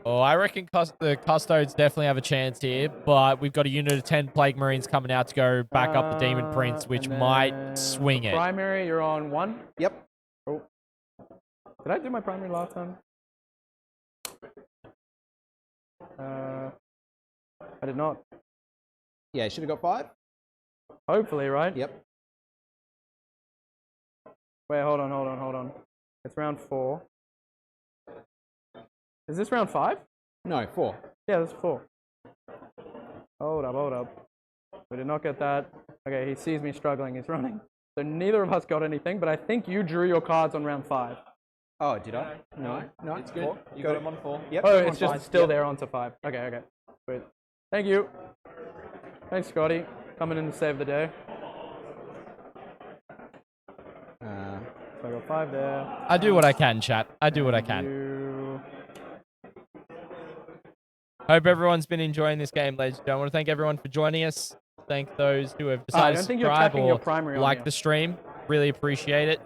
Oh, I reckon the Custodes definitely have a chance here, but we've got a unit of 10 Plague Marines coming out to go back up the Demon Prince, which and might then swing it. Primary, you're on 1. yep. Cool. Did I do my primary last time? I did not. Yeah, you should have got 5. Hopefully, right? Yep. Wait, hold on. It's round 4. Is this round 5? No, 4. Yeah, this is 4. Hold up. We did not get that. Okay, he sees me struggling. He's running. So neither of us got anything, but I think you drew your cards on round 5. Oh, did I? No, It's good. 4. You got him on 4. Yep. Oh, on it's just 5. still Yep. there onto 5. Okay. Sweet. Thank you. Thanks, Scotty. Coming in to save the day. So I got 5 there. I do what I can, chat. I do what I can. You... Hope everyone's been enjoying this game, ladies and gentlemen. I want to thank everyone for joining us. Thank those who have I decided don't to think you're subscribe tapping your or primary on like here. the stream. Really appreciate it.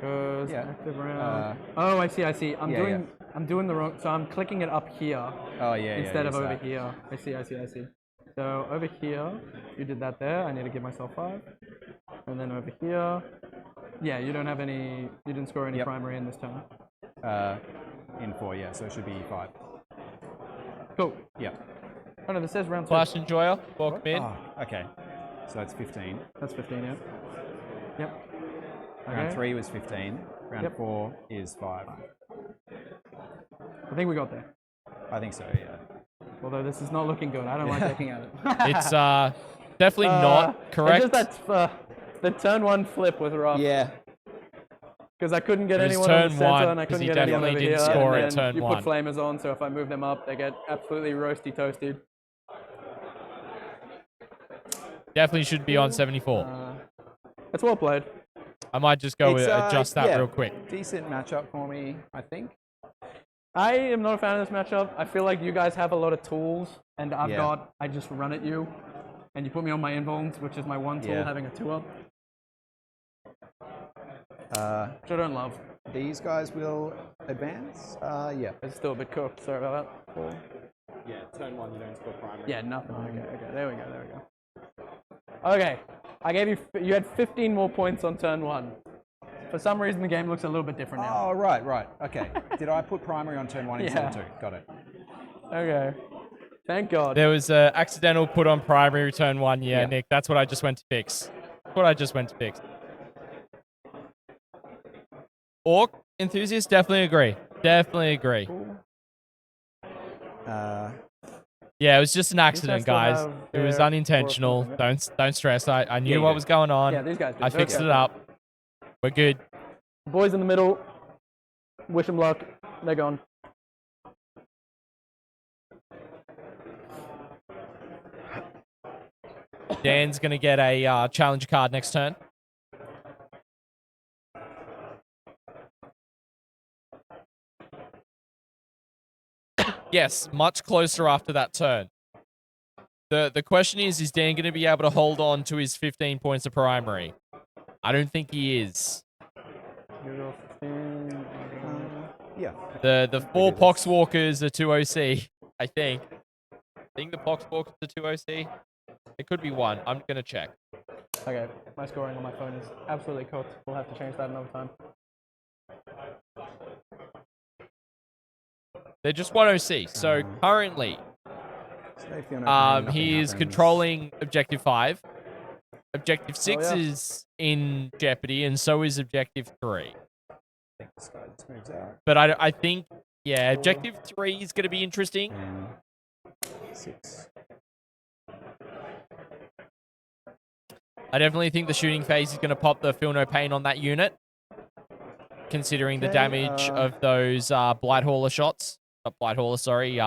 Goes Yeah. active round. Oh, I see. I'm Yeah, doing the wrong. So I'm clicking it up here Oh, yeah, instead of use over that. here. I see. So over here, you did that there. I need to give myself 5. And then over here, yeah, you don't have any. You didn't score any Yep. primary in this turn. In 4, yeah, so it should be 5. Cool. Yeah. Oh no, this says round 2. Flash Enjoyer, welcome in. Oh, okay. So that's 15. That's 15, yeah. Yep. Round Okay. 3 was 15. Round Yep. 4 is 5. I think we got there. I think so, yeah. Although this is not looking good. I don't like looking at it. It's definitely not correct. It's just that the turn 1 flip was rough. Yeah. Because I couldn't get It was anyone on the turn center one, and I 'cause couldn't he get anyone definitely over didn't here. score and at then turn you one. put flamers on, so if I move them up, they get absolutely roasty toasted. Definitely should be on 74. It's well played. I might just go It's, adjust that yeah, real quick. Decent matchup for me, I think. I am not a fan of this matchup. I feel like you guys have a lot of tools, and I just run at you, and you put me on my invulns, which is my one tool, Yeah. having a 2-up. Which I don't love. These guys will advance. Yeah. It's still a bit cooked. Sorry about that. Cool. Yeah, turn 1 you don't score primary. Yeah, nothing. Okay. There we go. Okay. I gave you. You had 15 more points on turn 1. For some reason, the game looks a little bit different now. Oh, right. Okay. Did I put primary on turn 1 instead of 2? Got it. Okay. Thank God. There was an accidental put on primary return 1. Yeah, Yeah. Nick, that's what I just went to fix. Orc enthusiasts definitely agree. Yeah, it was just an accident, guys guys. still have It was their unintentional. orc Don't stress. I knew Yeah, what yeah. was going on. Yeah, these guys do. I fixed Okay. it up. We're good. Boys in the middle. Wish them luck. They're gone. Dan's gonna get a challenger card next turn. Yes, much closer after that turn. The question is Dan going to be able to hold on to his 15 points of primary? I don't think he is. Yeah. The 4 Poxwalkers are 2 OC, I think. I think the Poxwalkers are 2 OC. It could be 1. I'm going to check. Okay, my scoring on my phone is absolutely cooked. We'll have to change that another time. They're just 1 OC. So currently, he is controlling Objective 5. Objective 6 is in jeopardy, and so is Objective 3. But I think, yeah, Objective 3 is going to be interesting. 6. I definitely think the shooting phase is going to pop the Feel No Pain on that unit, considering the damage of those Blight Hauler shots. Not Blight Hauler, sorry.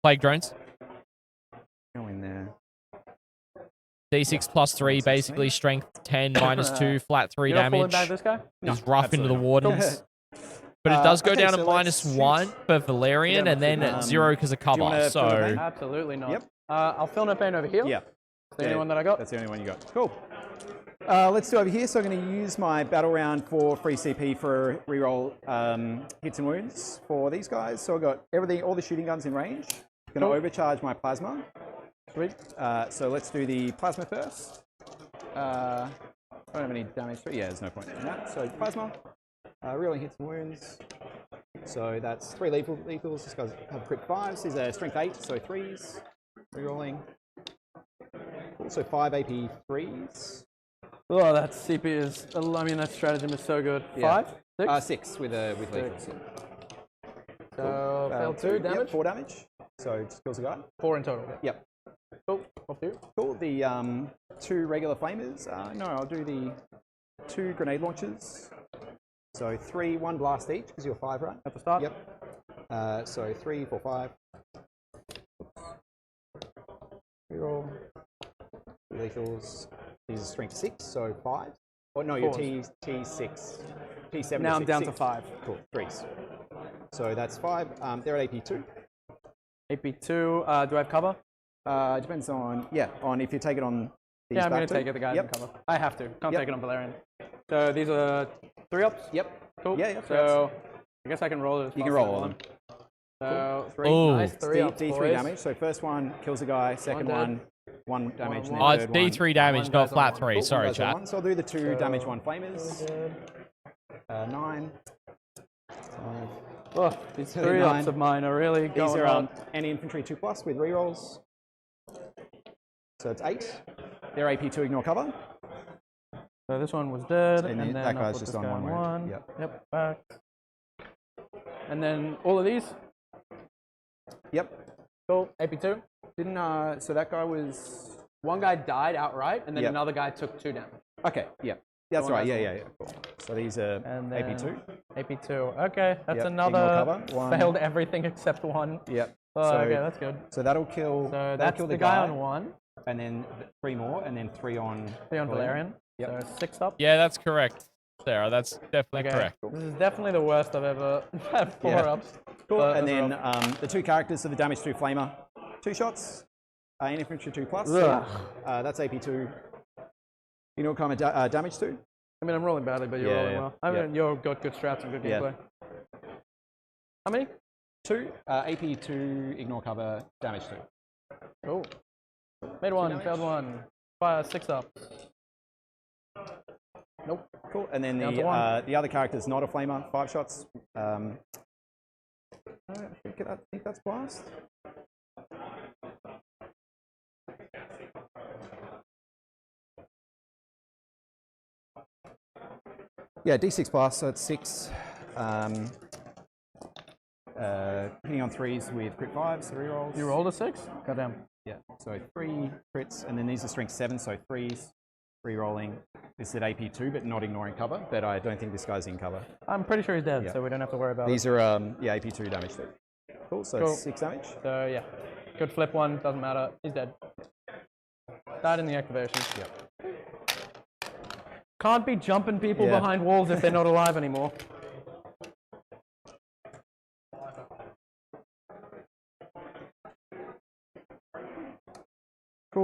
Plague Drones. Go in there. D6 plus 3, basically strength 10 minus 2, flat 3 damage. This guy? Is rough into the Wardens. But it does go down to minus 1 for Valerian, and then 0 because of cover. So Absolutely not. Yep. I'll Feel No Pain over here. Yeah. The only one that I got. That's the only one you got. Cool. Let's do over here. So I'm going to use my battle round for free CP for reroll hits and wounds for these guys. So I've got everything, all the shooting guns in range. I'm going to overcharge my plasma. Sweet. So let's do the plasma first. I don't have any damage. Yeah, there's no point in that. So plasma, rerolling hits and wounds. So that's 3 lethals. These guys have crit 5s. These are strength 8, so 3s. Rerolling. Also 5 AP 3s. Oh, that CP is. I mean, that stratagem is so good. Yeah. 5, 6. 6 with lethals. So failed 2 damage. Yep, 4 damage. So just kills a guy. 4 in total. Yep. Cool. Off to you. Cool. The 2 regular flamers. No, I'll do the 2 grenade launchers. So 3, 1 blast each because you're 5, right? At the start. Yep. So 3, 4, 5. Reroll. Lethals. These are strength 6, so 5. Oh no, your T6. T7. Now I'm six, down 6. to 5. Cool. 3s. So that's 5. They're at AP2. AP2. Do I have cover? Depends on if you take it on. These Yeah, I'm going to back take it. The guys Yep. in cover. I have to. Can't take it on Valerian. So these are 3 ups. Yep. Cool. Yeah. So I guess I can roll it. You can roll all of them. So 3. Ooh. Nice. 3 ups. D3 boys. damage. So first one kills a guy. Second One 1 damage. And then oh, it's third one. D3 damage, not flat 3. Cool, Sorry, one goes on chat. one. So I'll do the 2 damage 1 flamers. 9. 5. Oh, these So 3 ups 9. of mine are really These going are on. anti-infantry 2+ with rerolls. So it's 8. They're AP2 ignore cover. So this one was dead, And then that I'll guy's put just this on guy one wound. one. Yep. Yep, back. And then all of these. Yep. Cool. AP2. Didn't so that guy was One guy died outright, and then Yep. another guy took 2 damage. okay. Yeah. That's one right. has Yeah. Cool. So these are And then AP2. AP2. Okay, that's Yep, another ignore cover. 1. failed everything except 1. Yep. Oh, so, okay, that's good. So that'll kill. So that'll that's kill the guy on 1. and then 3 more, and then 3 on. 3 on Valerian. Yep. So 6 up. Yeah, that's correct, Sarah. That's definitely Okay. correct. This is definitely the worst I've ever had 4 Yeah. ups. Cool. But And that's then rough. the 2 characters, so the damage 2 flamer, 2 shots, infantry 2+. Ugh. That's AP2. You know, kind of damage 2. I mean, I'm rolling badly, but you're Yeah, rolling yeah, well. I mean, you've got good strats and good Yeah. gameplay. How many? 2 AP2 ignore cover damage 2. Cool. Made 1, damage. failed 1. 5, 6 up. Nope. Cool. And then Down to 1. the other character's not a flamer, 5 shots. I think that's blast. Yeah, D6 blast, so it's 6. Hitting on 3s with crit 5s, so rerolls. You rolled a 6? Goddamn. Yeah, so 3 crits, and then these are strength 7, so 3s, rerolling. This is at AP2, but not ignoring cover, but I don't think this guy's in cover. I'm pretty sure he's dead, Yeah. so we don't have to worry about These it. are, AP2 damage too. Cool, so Cool. it's 6 damage. So, yeah. Good flip 1, doesn't matter. He's dead. Died in the activation. Yep. Can't be jumping people Yeah. behind walls if they're not alive anymore.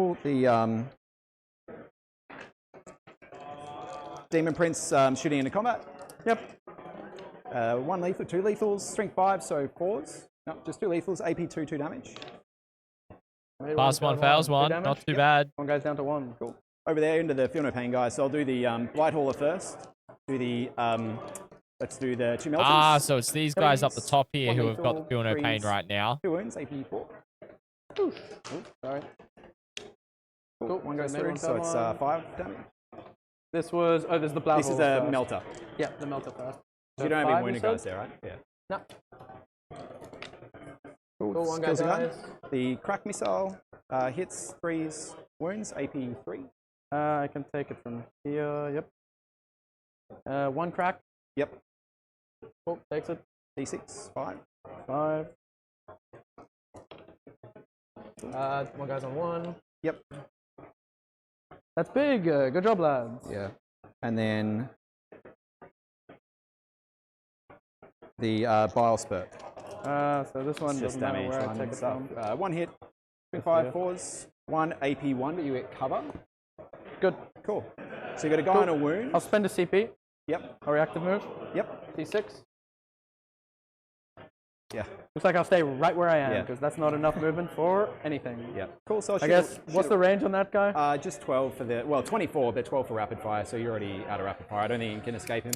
Cool. The Demon Prince shooting into combat. Yep. 1 lethal, 2 lethals, strength 5, so 4s. No, just 2 lethals, AP 2 damage. Pass one, fails one. Not too bad. One goes down to 1. Cool. Over there into the Feel No Pain guys. So I'll do the Blight Hauler first. Do the let's do the 2 melters. Ah, so it's these guys up the top here who have got the Feel No Pain right now. 2 wounds, AP 4. Ooh, sorry. Cool. One goes through, so it's 5 damage. This was there's the Blood This is the melter. Yeah, the melter first. So you don't have any wounded guys there, right? Yeah. No. Cool. Cool, one guy Kills a gun. dies. The crack missile hits 3s, wounds, AP 3. I can take it from here. Yep. 1 crack. Yep. Cool, takes it. D6, 5. 5. 1 guy's on 1. Yep. That's big. Good job, lads. Yeah. And then the Bile Spurt. So this one Just doesn't matter damage. where I take it from. 1 hit, 5 4s, 1 AP 1, but you get cover. Good. Cool. So you got a guy on a wound. I'll spend a CP. Yep. A reactive move. Yep. D6. Yeah. Looks like I'll stay right where I am Yeah. because that's not enough movement for anything. Yeah. Cool. So I guess, what's the range on that guy? Just 12 for the, well, 24, but 12 for rapid fire, so you're already out of rapid fire. I don't think you can escape him.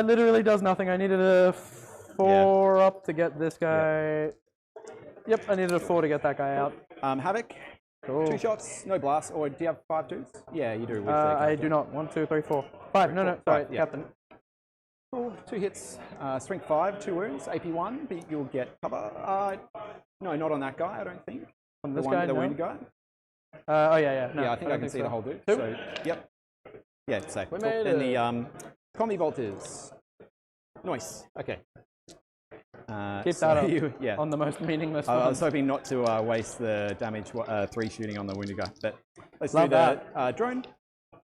Literally does nothing. I needed a 4 up to get this guy. Yep, I needed a 4 to get that guy out. Havoc. Cool. 2 shots, no blast. Or do you have 5 twos? Yeah, you do. With the I do not. 1, 2, 3, 4. 5. No, sorry, yeah. Captain. Cool. 2 hits, strength 5, 2 wounds, AP 1, but you'll get cover. No, not on that guy, I don't think. On this the guy, the no? wounded guy. Oh, yeah. No, Yeah, I think I can see so. the whole dude. 2? So, yep. Yeah, it's safe. We Cool. made Then it. the combi bolters. Nice. Okay. Keep so that up you, yeah. on the most meaningless I one. was hoping not to waste the damage 3 shooting on the wounded guy, but let's Love do the drone.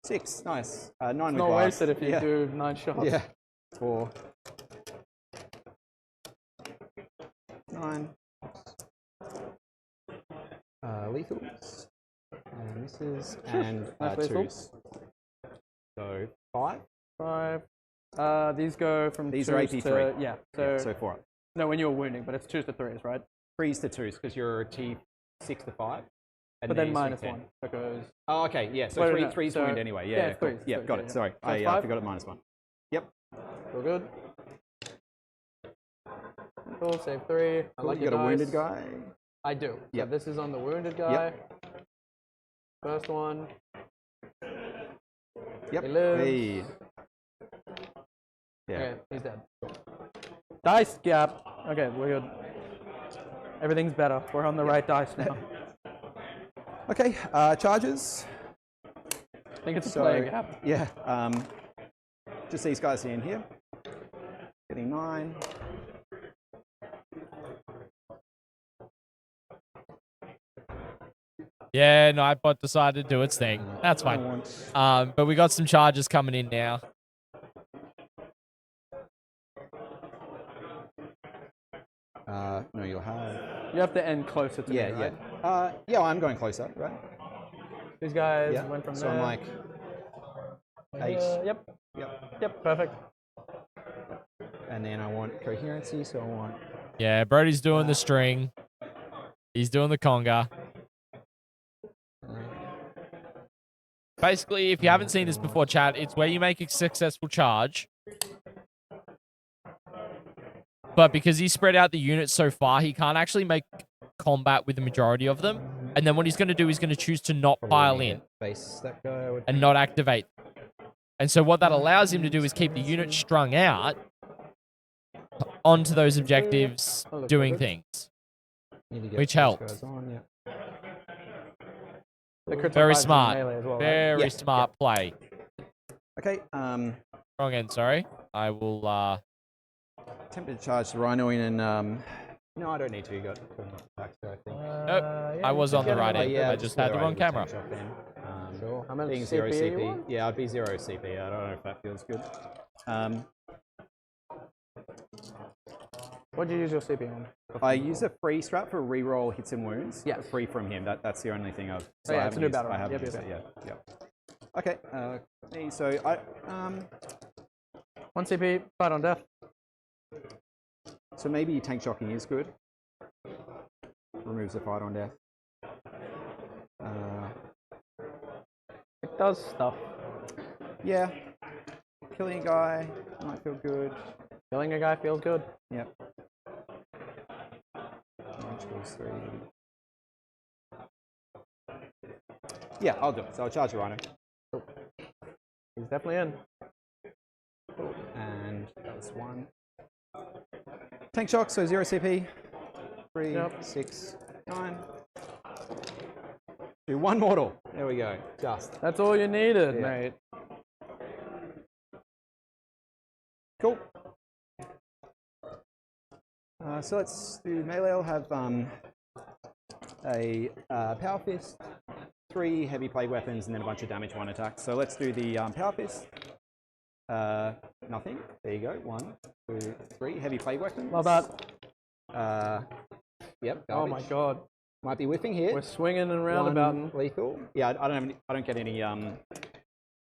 6, nice. 9 with Not blast. wasted if you Yeah. do 9 shots. Yeah. 4. 9. Lethals. Misses. And Nice lethal. 2s. So 5. 5. These go from These 2s are AP3. to, yeah. So 4 up. No, when you're wounding, but it's 2s to 3s, right? 3s to 2s because you're a T 6 to 5. And But then you minus swing 1 10. because Oh, okay. Yeah. So Wait, no, 3's so- wound anyway. Yeah. yeah, Cool. threes, Yeah. threes, Got yeah, it. yeah. Sorry. So I 5? forgot it -1. Yep. we're good. Cool. Save 3. I Cool. like You your got a wounded dice. guy. I do. Yep. So this is on the wounded guy. First one. Yep. He lives. Hey. Yeah. Okay, he's dead. Dice gap. Okay, we're good. Everything's better. We're on the right dice now. Okay. Charges. I think it's a So, player gap. yeah. Just these guys in here. Getting 9. Yeah, Nightbot decided to do its thing. That's fine. But we got some charges coming in now. No, you'll have. You have to end closer to me, Yeah, right? yeah. Yeah, I'm going closer, right? These guys Yeah. went from So there. I'm like 8. Yep. Yep. Yep. Perfect. And then I want coherency, so I want. Yeah, Brodie's doing the string. He's doing the conga. Basically, if you haven't seen this before, chat, it's where you make a successful charge. But because he spread out the units so far, he can't actually make combat with the majority of them. And then what he's going to do, he's going to choose to not pile in Base that guy would. and not activate. And so what that allows him to do is keep the units strung out onto those objectives, doing things. Which helps. Very smart. Very smart play. Okay. Wrong end, sorry. I will, Tempted to charge the Rhino in and. No, I don't need to. You got Baxter, I think. Nope, I was on the right end. I just had the wrong camera. Sure. How much Being CP 0 you CP. want? Yeah, I'd be 0 CP. I don't know if that feels good. What'd you use your CP on? I use a free strat for reroll hits and wounds. Yeah. Free from him. That's the only thing I've. Oh, yeah, it's a new battle. I haven't used it. Yeah. Okay. So I 1 CP, fight on death. So maybe tank shocking is good. Removes the fight on death. It does stuff. Yeah. Killing a guy might feel good. Killing a guy feels good. Yep. Damage 3. Yeah, I'll do it. So I'll charge the Rhino. Cool. He's definitely in. Cool. And that was 1. Tank shock, so 0 CP. 3, 6, 9. Do 1 mortal. There we go. Just. That's all you needed, mate. Cool. So let's do melee. I'll have a power fist, 3 heavy plague weapons, and then a bunch of damage 1 attacks. So let's do the power fist. Nothing. There you go. 1, 2, 3 heavy plague weapons. Love that. Yep. Oh my god. Might be whiffing here. We're swinging and roundabouting. Lethal. Yeah, I don't get any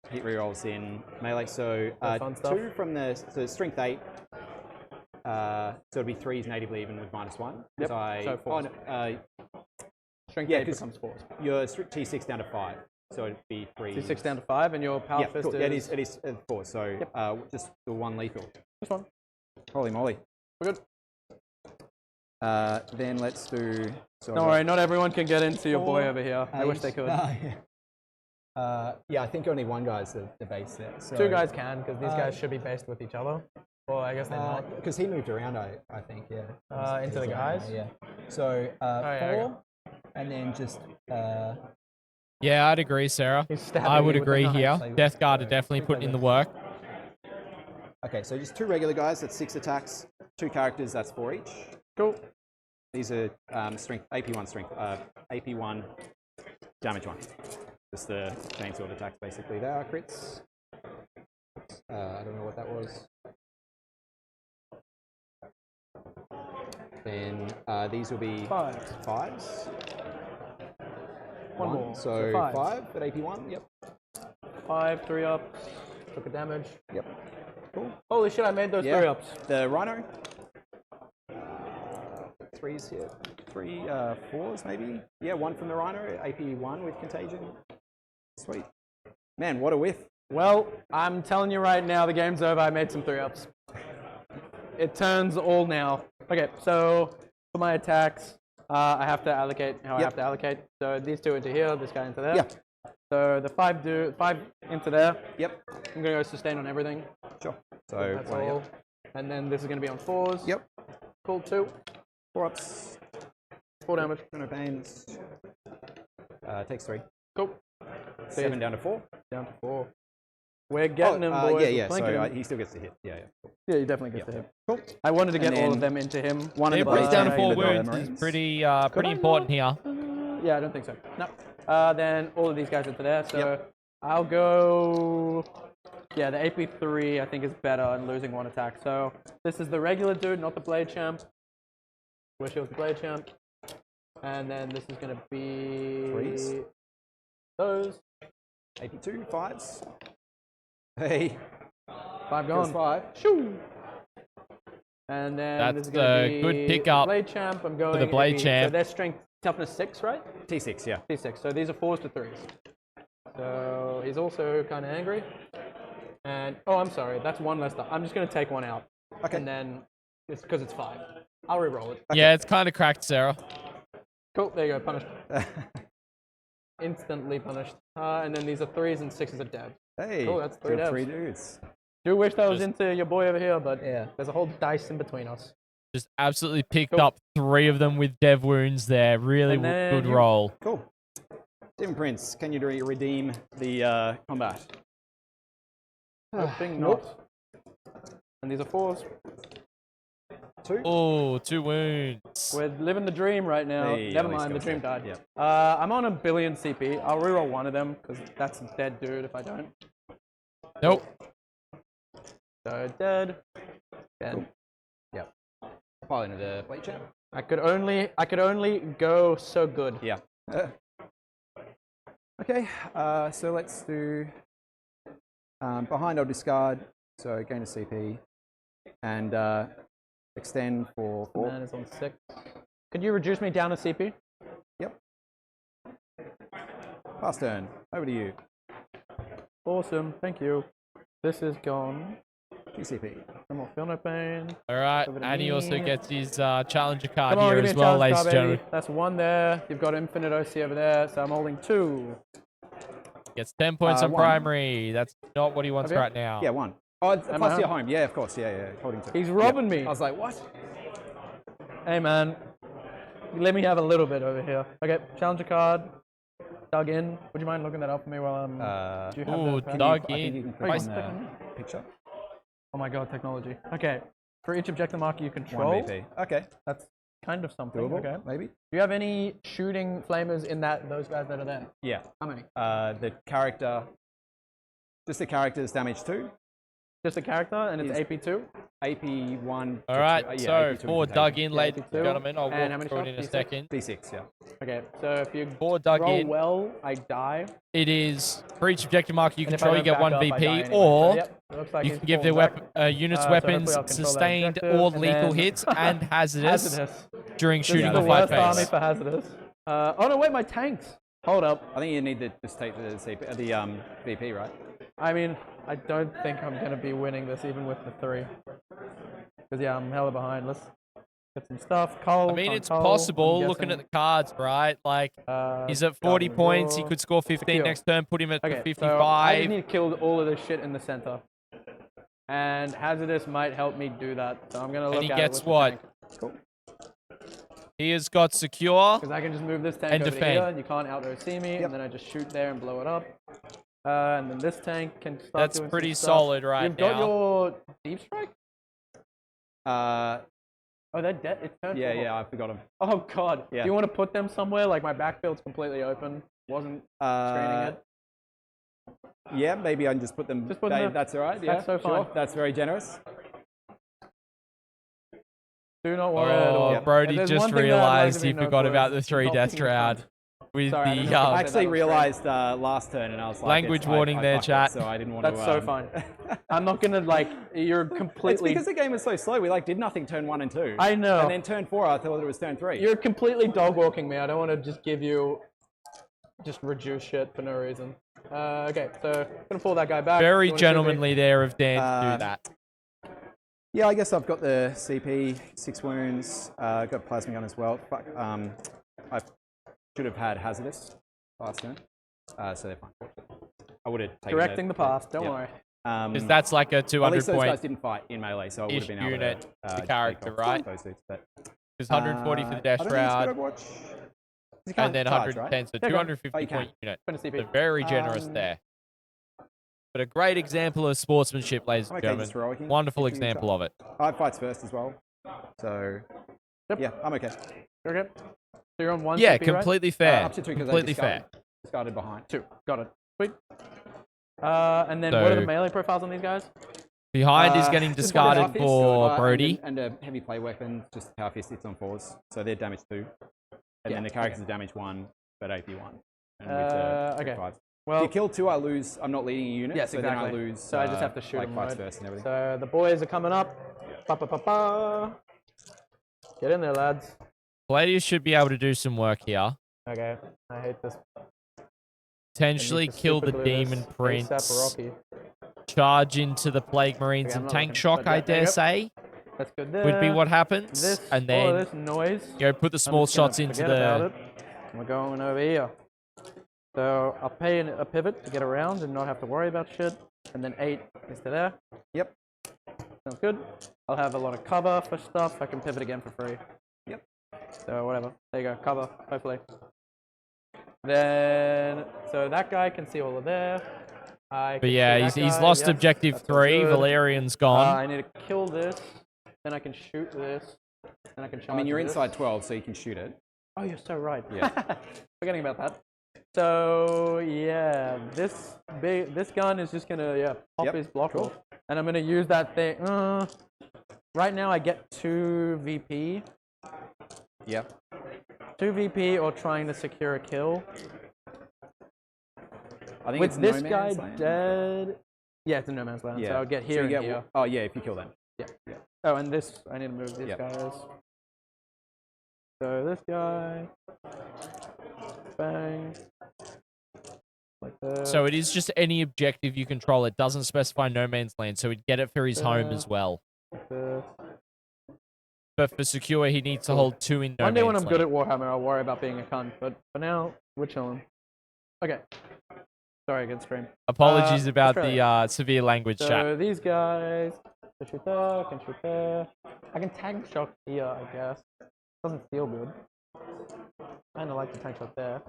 hit rerolls in melee. So fun stuff. 2 from the strength 8. So it'd be 3s natively even with -1. Yep. So 4. Strength 8 becomes 4. Your T6 down to 5. So it'd be 3. T6 down to 5, and your power fist cool. is... It is 4. So just the 1 lethal. This one. Holy moly. We're good. Then let's do. So Don't worry, not everyone can get into your boy over here. I wish they could. Yeah, I think only 1 guy's the base there. So, 2 guys can, because these guys should be based with each other. Well, I guess they're not. Because he moved around, I think, yeah. Into the guys? Yeah. So 4, yeah, and then just. Yeah, I'd agree, Sarah. I would agree here. Death Guard are definitely putting in the work. Okay, so just 2 regular guys, that's 6 attacks. 2 characters, that's 4 each. Cool. These are strength, AP1 strength, AP1 damage 1. Just the chainsword attacks, basically. They are crits. I don't know what that was. Then these will be 5s. 1 more. So 5. 5 at AP1, yep. 5, 3 ups. Took a damage. Yep. Cool. Holy shit, I made those 3 ups. The Rhino. 3s here. 3, 4s maybe. Yeah, 1 from the Rhino, AP1 with Contagion. Sweet. Man, what a whiff. Well, I'm telling you right now, the game's over. I made some 3 ups. It turns all now. Okay, so for my attacks, I have to allocate how I have to allocate. So these 2 into here, this guy into there. Yeah. So the 5 into there. Yep. I'm gonna go sustain on everything. Sure. So that's all. And then this is gonna be on 4s. Yep. Cool. 2. 4 ups. 4 damage. No pains. Takes 3. Cool. 7 down to 4. Down to 4. We're getting him, boys. Yeah. So he still gets to hit. Yeah. Cool. Yeah, he definitely gets to hit. Cool. I wanted to get all of them into him. One It of the brings down to 4 Marines. wounds is pretty important here. Yeah, I don't think so. No. Then all of these guys into there. So I'll go. Yeah, the AP3 I think is better and losing 1 attack. So this is the regular dude, not the blade champ. Wish it was the blade champ. And then this is going to be 3s. Those. AP2, 5s. Hey. 5 gone. 5. Shoo! And then this That's is going to be good pickup blade champ. I'm going for the blade champ. So their strength, toughness 6, right? T6, yeah. T6. So these are 4s to 3s. So he's also kind of angry. And oh, I'm sorry. That's 1 less. I'm just going to take 1 out. Okay. And then it's because it's 5. I'll re-roll it. Yeah, it's kind of cracked, Sarah. Cool. There you go. Punished. Instantly punished. And then these are 3s and 6s are dead. Hey. Cool. That's 3 devs. 3 dudes. Do wish that was into your boy over here, but there's a whole dice in between us. Just absolutely picked up 3 of them with dev wounds there. Really good roll. Cool. Dim Prince, can you redeem the combat? Hoping not. And these are 4s. 2. Oh, 2 wounds. We're living the dream right now. Hey, Never at least mind, the go dream for it. died. Yep. I'm on 1 billion CP. I'll reroll 1 of them because that's a dead dude if I don't. Nope. So dead. Dead. Cool. Yep. Pile into the blade champ. I could only go so good. Yeah. Okay, so let's do behind. I'll discard, so gain a CP, and extend for 4. Man is on 6. Could you reduce me down a CP? Yep. Pass turn. Over to you. Awesome, thank you. This is gone. 2 CP. No more feel no pain. All right, Over to and he me. also gets his challenger card Come on, here give me as a well, challenge ladies card, and gentlemen. baby. That's 1 there. You've got infinite OC over there, so I'm holding 2. Gets 10 points on 1. primary. That's not what he wants Have you? right now. Yeah, 1. Oh, it's Am I plus home? your home. Yeah, of course. Yeah. Holding 2. He's robbing me. I was like, what? Hey, man. Let me have a little bit over here. Okay, challenger card. Dug in. Would you mind looking that up for me while I'm... do you have Ooh, the pad? dug I think in. you can Oh, click you on can click the picture. Oh my god, technology. Okay. For each objective marker you 1 control, VP. Okay. that's kind of something. Doable, Okay. maybe? Do you have any shooting flamers in those guys that are there? Yeah. How many? The character... Just the character's damage 2. Just a character, and it's Is- AP2? AP1. All right, yeah, so AP2 for contagion. dug in, Yeah, ladies and 82. gentlemen, I'll And how walk many through it shots? in a D6? second. D6, yeah. Okay, so if you For dug roll in, well, I die. it is for each objective marker you And if I control, you don't get back 1 up, I VP, die anyway. or So, yep, it looks like you he's can give falling their back. units So weapons hopefully I'll control that sustained objective, or and lethal then- hits and hazardous Hazardous. during This shooting is or the fight worst army phase. for hazardous. Oh no, wait, my tanks. Hold up. I think you need to just take the CP, the VP, right? I mean, I don't think I'm going to be winning this even with the 3. Because, yeah, I'm hella behind. Let's get some stuff. Cole, I mean, can't it's Cole, possible I'm looking at guessing. the cards, right? Like, he's at 40 Guardian points. He Roar. could score 15 Secure. next turn, put him at Okay, 55. so I just need to kill all of this shit in the center. And hazardous might help me do that. So I'm going to look he at gets it with what? Cool. He has got secure. Because I can just move this tank And over defend. here, and you can't out-OC me, and then I just shoot there and blow it up. And then this tank can start That's doing pretty some stuff. solid right You've now. got your deep strike? Uh, Oh, they're dead. It's turned yeah, 4. I forgot him. Oh god. Yeah. Do you want to put them somewhere? Like my backfield's completely open. Wasn't screening it. Yeah, maybe I can just put them. Just put them there. That's all right. Yeah, That's so sure. fine. That's very generous. Do not worry at all. Oh, If Brody there's just one thing that I'd like realized to he be known forgot for, about the it's 3 not death being shroud with Sorry, I didn't the know if I I actually that realized last turn, and I was like, Language warning I there, fucked chat. it, so I didn't want That's to. so fine. I'm not gonna like. You're It's completely. because the game was so slow. We like did nothing turn 1 and 2. I know. And then turn 4, I thought it was turn 3. You're completely dog walking me. I don't want to just give you. Just reduce shit for no reason. Okay, so gonna pull that guy back. very You wanna shoot me? gentlemanly there of Dan to do that. Yeah, I guess I've got the CP, 6 wounds. Got plasma gun as well. Fuck, I should have had hazardous last turn, so they're fine. I would have taken Correcting the past. Don't yeah. worry. Because that's like a At 200 least those guys point. didn't fight in melee, so I would ish have been able unit to to take character, off right? those dudes, but, Because 140 for the dash I don't think it's shroud, good Overwatch. You and can't then charge, 110, right? so Yeah, go. 250 Oh, you point can. unit. Spin a CP. So very generous there. But a great example of sportsmanship, ladies and Okay, gentlemen. just heroic. Wonderful If you example try. of it. I have fights first as well, so Yep. yeah, I'm okay. You're okay. So you're on 1 Yeah, CP, right? completely fair. Up to 2 because Completely I fair. discarded behind. 2. Got it. Sweet. And then what are So- the melee profiles on these guys? Behind is Just getting one power discarded fist, for Brody. and a heavy play weapon, just power fist. It's on 4s, so they're damage 2, and then the characters are damage 1, but AP 1. And with the Okay. 5s. Well, If you kill 2, I lose. I'm not leading a unit, yes, so exactly. then I lose. So I just have to shoot like them, fights right? first and everything. So the boys are coming up. Ba, ba, ba, ba. Get in there, lads. Gladius should be able to do some work here. Okay. I hate this. Potentially I need to kill the super glue demon this prince. ASAP Rocky. Charge into the Plague Marines Okay, I'm and not tank looking, shock, but I yeah, there you dare go. say, That's good there. would be what happens. This, And all of then this noise. you know, put the I'm small just gonna shots into forget about the. it. We're going over here. So I'll pay a pivot to get around and not have to worry about shit. And then 8 is to there. Yep. Sounds good. I'll have a lot of cover for stuff. I can pivot again for free. Yep. So whatever. There you go. Cover, hopefully. Then, so that guy can see all of there. But yeah, he's lost objective 3. Valerian's gone. I need to kill this. Then I can shoot this. Then I can charge I mean, you're this. inside 12, so you can shoot it. Oh, you're so right. Yeah. Forgetting about that. So yeah, this gun is just gonna pop Yep, his block cool. off, and I'm gonna use that thing. Right now I get 2 VP, Yep. 2 VP or trying to secure a kill. I think With it's this no guy man's land. dead. Yeah, it's a no man's land. So I'll get here and here. Oh yeah, if you kill them. Yeah. Oh, and this, I need to move these guys. So this guy. Bang. Like that. So it is just any objective you control. It doesn't specify no man's land, so he'd get it for his home as well. Like this. But for secure, he needs to hold 2 in no One day when man's I'm good land. at Warhammer, I'll worry about being a cunt. But for now, we're chilling. Okay. Sorry, good stream. Apologies about Australia. the severe language So chat. these guys can shoot there, can shoot there. I can tank shot here, I guess. Doesn't feel good. Kinda like the tank shot there.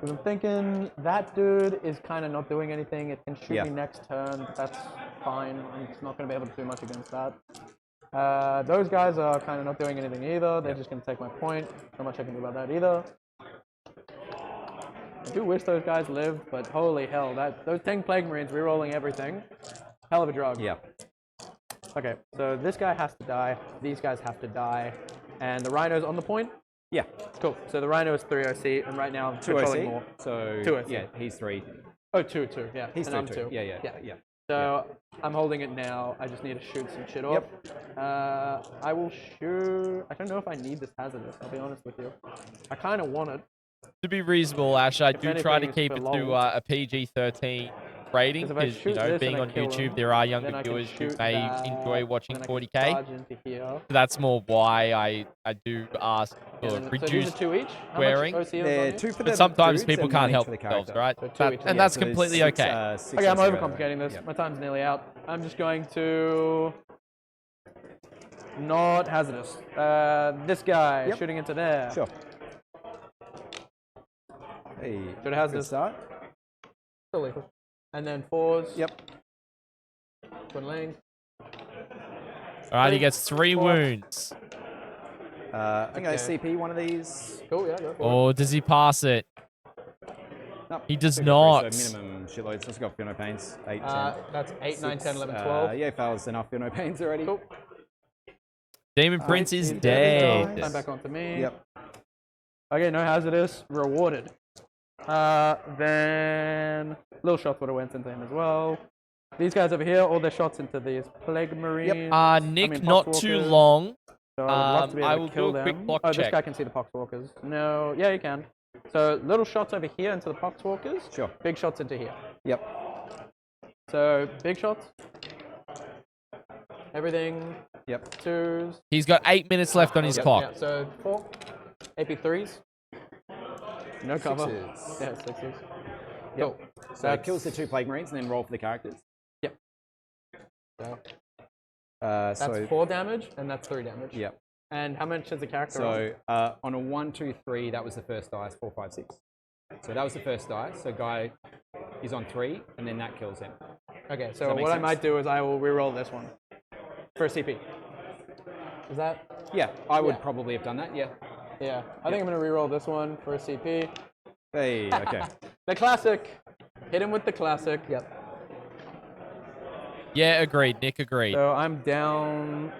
Because I'm thinking that dude is kind of not doing anything. It can shoot me next turn, but that's fine. I'm just not going to be able to do much against that. Those guys are kind of not doing anything either. They're just going to take my point. Not much I can do about that either. I do wish those guys lived, but holy hell, those 10 Plague Marines rerolling everything. Hell of a drug. Yeah. Okay, so this guy has to die. These guys have to die. And the Rhino's on the point? Yeah. Cool. So the Rhino is 3 OC, and right now I'm controlling more. So 2 OC. yeah, he's 3. Oh, 2, yeah. He's and I'm 2. 2. Yeah. So I'm holding it now. I just need to shoot some shit off. I will shoot. I don't know if I need this hazardous, I'll be honest with you. I kind of want it. To be reasonable, Ash, I If do try to anything, keep it's it for to lol. a PG-13 rating 'Cause if I because, you shoot know, this being and I on kill YouTube, him, there are then younger I can viewers who shoot may that, enjoy watching and then I can 40K. charge into here. That's more why I do ask for So these reduced are 2 each? How wearing. much OC is They're on you? 2 for But the sometimes dudes people and can't 1 each help for the themselves, character. right? So 2 each, And yeah. that's So there's completely 6, okay. 6 Okay, I'm OC rather. overcomplicating this. Yep. My time's nearly out. I'm just going to not hazardous. This guy shooting into there. Sure. Hey, Should hazardous. start. Still lethal. And then 4s. Yep. Twin link. All right, he gets 3 4. wounds. I think I Okay. CP one of these. Cool, yeah, go for it. Or does he pass it? Nope. He does 2 not. for 3, so minimum shitloads. Also got Feel Pains. 8, 10. That's 8, 9, 10, 11, 6, 12. Yeah, fails enough Feel Pains already. Cool. Demon Prince is He's dead. Time back onto me. Yep. Okay, no hazardous. Rewarded. Then little shots would have went into him as well. These guys over here, all their shots into these Plague Marines. Nick, not too long. So I would love to be able I to will kill do a quick them. block Oh, check. this guy can see the Poxwalkers. No, yeah, you can. So little shots over here into the Poxwalkers. Sure. Big shots into here. Yep. So big shots. Everything. Yep. 2s. He's got 8 minutes left on his clock. Yeah, so 4. AP3s. No cover. 6s. Yeah, 6s. Yep. Cool. So it kills the 2 Plague Marines and then roll for the characters. Yep. So That's that's 4 damage and that's 3 damage. Yep. And how much is the character on? So on a 1, 2, 3, that was the first dice. 4, 5, 6. So that was the first dice. So guy is on 3, and then that kills him. Okay, so that make what I sense? might do is I will re-roll this one for a CP. Is that? Yeah, I would Yeah. probably have done that. Yeah. Yeah, I think I'm gonna re-roll this one for a CP. Hey. Okay. The classic. Hit him with the classic. Yep. Yeah, agreed. Nick agreed. So I'm down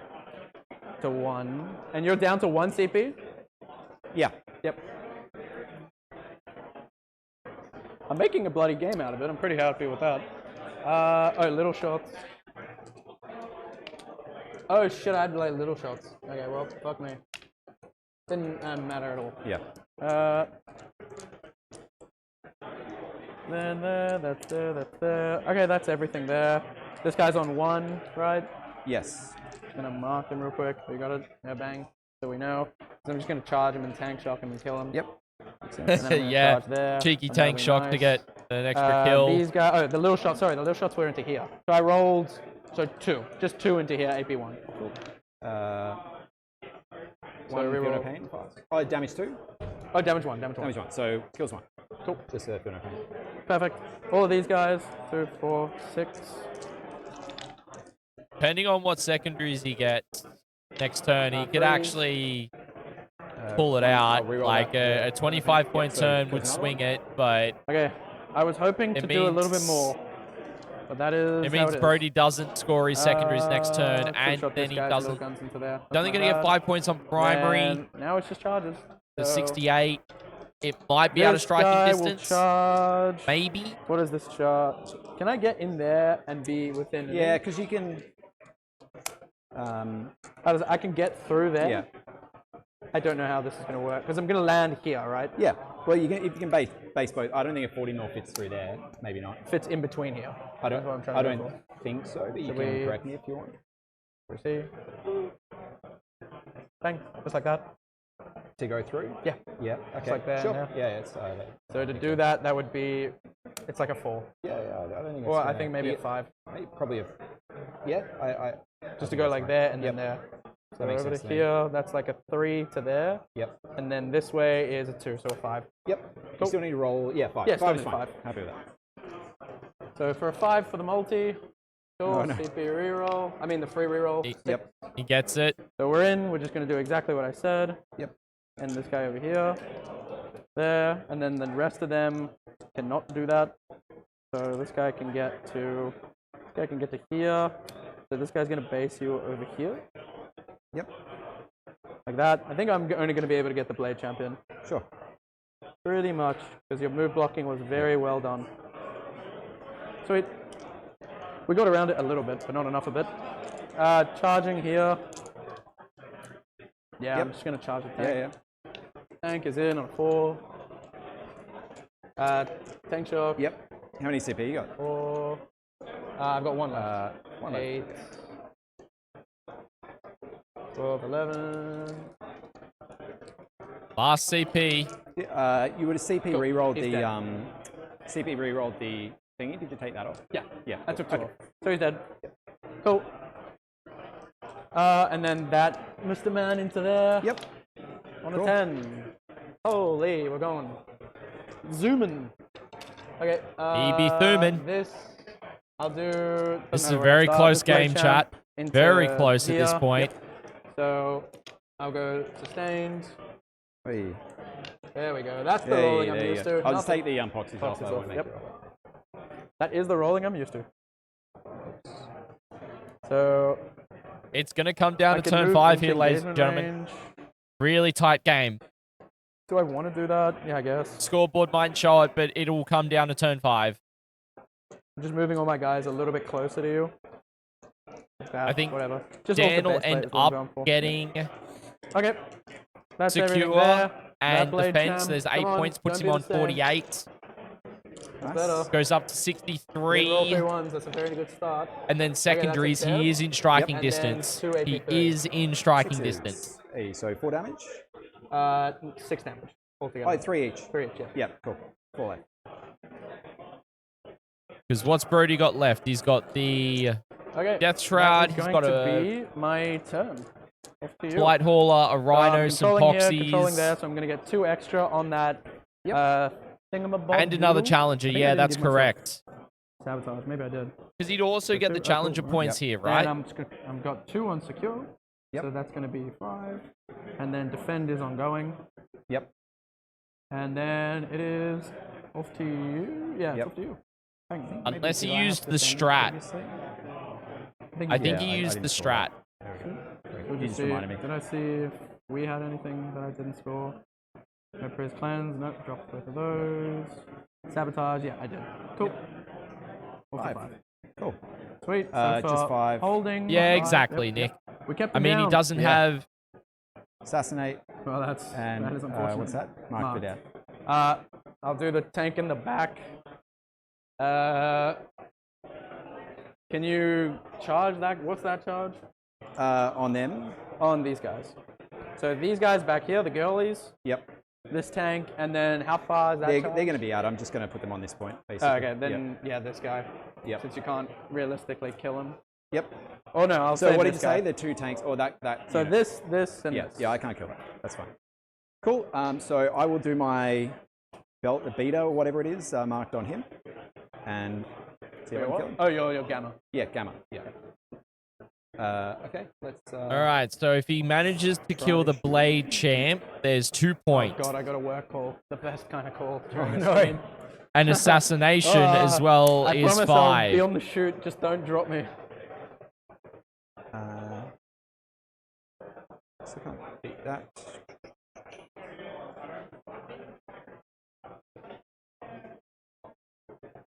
to 1, and you're down to 1 CP. Yeah. Yep. I'm making a bloody game out of it. I'm pretty happy with that. Oh, little shots. Oh shit, I had like little shots. Okay, well, fuck me. Didn't matter at all. Yeah. Then there, that's there, that's there. Okay, that's everything there. This guy's on 1, right? Yes. Just gonna mark him real quick. We got it. Yeah, bang. So we know. So I'm just gonna charge him and tank shock him and kill him. Yep. And then I'm gonna Yeah, charge there, cheeky and that'll tank be shock to nice. get an extra kill. These guys. Oh, the little shots. Sorry, the little shots were into here. So I rolled. So 2, just 2 into here. AP1. One reroll. Feel No Pain. Oh, damage 2. Oh, damage 1. Damage 1. Damage 1. So kills 1. Cool. Just Feel No Pain. Perfect. All of these guys. 2, 4, 6. Depending on what secondaries he gets next turn, he could 3. actually pull it out. reroll Like that. a 25-point so turn there's would another swing it, but Okay. I was hoping to It do a little bit means- more. But that is. It means Brodie doesn't score his secondaries next turn, and then he doesn't. Guns into there. Don't think gonna get 5 points on primary. And now it's just charges. The So 68. It might be out of this striking guy distance. Will charge. Maybe. What is this charge? Can I get in there and be within? Yeah, because you can. I can get through there. Yeah. I don't know how this is going to work because I'm going to land here, right? Yeah. Well, you can base both. I don't think a 40 mil fits through there. Maybe not. Fits in between here. I don't. That's what I'm trying to I go don't think so. But you So can we- correct me if you want. for. See. Bang, just like that. To go through. Yeah. Yeah. Okay. like that, Sure. yeah. Yeah. It's. So to do that, that would be. It's like a 4. Yeah. I don't think. Or it's I think maybe a 5. Probably a. Yeah. I Just to go like there and then there. So makes over sense to to me. here, that's like a 3 to there. Yep. And then this way is a 2, so a 5. Yep. Cool. You still need to roll. Yeah. 5. Yeah, still 5 is need fine. 5. Happy with that. So for a 5 for the multi, cool, Oh, no. CP reroll. I mean the free reroll. Yep. He gets it. So we're in, we're just going to do exactly what I said. Yep. And this guy over here, there, and then the rest of them cannot do that. So this guy can get to here. So this guy's going to base you over here. Yep. Like that. I think I'm only going to be able to get the Blade Champion. Sure. Pretty much, because your move blocking was very well done. Sweet. We got around it a little bit, but not enough of it. Charging here. Yeah, I'm just going to charge the tank. Yeah. Tank is in on 4. Tank shock. Yep. How many CP you got? 4. I've got 1 left. 8. 12, 11. Last CP. You would have CP Cool. rerolled He's the dead. CP rerolled the thingy. Did you take that off? Yeah. Yeah. I took 2 Okay. off. So he's dead. Cool. And then that Mr. Man into there. Yep. On Cool. a 10. Holy, we're going. Zooming. Okay. EB Thuman. This, I'll do. This is doesn't a matter where I very start, close just Blade game, Champ chat. into Very close at this here. point. Yep. So I'll go sustained. Hey. There we go. That's the Hey, rolling I'm there you used go. to. I'll just Nothing. take the proxies off. Proxies I won't off, make yep. it. That is the rolling I'm used to. So It's going to come down I to can turn move 5 into here, ladies and engagement gentlemen. range. Really tight game. Do I want to do that? Yeah, I guess. Scoreboard might show it, but it will come down to turn 5. I'm just moving all my guys a little bit closer to you. Like that, I think whatever. Just Dan will off the base plate end is what I'm going up for. getting Okay. That's everything secure there. and That blade defense. champ. There's 8 Come on, points, puts don't him be on the same. 48. Better. Goes up to We roll 3 63. ones. That's a very good start. And then secondaries, that's a he is in striking And then distance. 2 He AP3. is in striking Sixes. distance. Hey, so 4 damage? 6 damage altogether. Oh, 3 each. 3 each, yeah. Yeah, cool. 4 left. Because what's Brodie got left? He's got the Okay. Death Shroud. That is He's going got to a be my turn. Off to you. Blight Hauler, a Rhino, some controlling here, controlling there, Poxies, so I'm going to get 2 extra on that thingamabob. and another doodle. challenger. I think I Yeah, didn't that's give myself correct. Sabotage. Maybe I did. Because he'd also get the cool, challenger right. points here, And right? I've got 2 on secure. Yep. So that's going to be 5. And then defend is ongoing. Yep. And then it is off to you. Yeah, Yep. it's off to you. Hang on. Maybe Unless he did I have used the thing strat. previously? I think Yeah, he I used the didn't score strat. There we go. Would You you just see, reminded me. did I see if we had anything that I didn't score? No Priz Cleanse, nope, dropped both of those. Sabotage, yeah, I did. Cool. Off to 5. Cool. Sweet. So Just for 5. Holding. Yeah, 5, exactly, yep, Nick. yep. We kept I him mean, he down. doesn't Yeah. have... Assassinate. Well, that And is unfortunate. what's that? Mark for death. I'll do the tank in the back. Can you charge that? What's that charge? On them. On these guys. So these guys back here, the girlies, Yep. this tank, and then how far is that They're charge? going to be out. I'm just going to put them on this point, basically. Oh, okay, then yeah, this guy. Yep. Since you can't realistically kill him. Yep. Oh no, I'll So say what did you this guy. say? The 2 tanks, or that So unit. this, and Yeah, this. yeah, I can't kill that. That's fine. Cool. So I will do my belt, the beater, or whatever it is, marked on him, and see if I can kill him. Oh, your gamma. Yeah, gamma. Yeah. Okay. Let's. All right, so if he manages to kill the Blade Champ, there's 2 points. God, I got a work call. The best kind of call. Oh, during a no. stream. And assassination as well I is promise 5. I'll be on the shoot. Just don't drop me. So I can't beat that.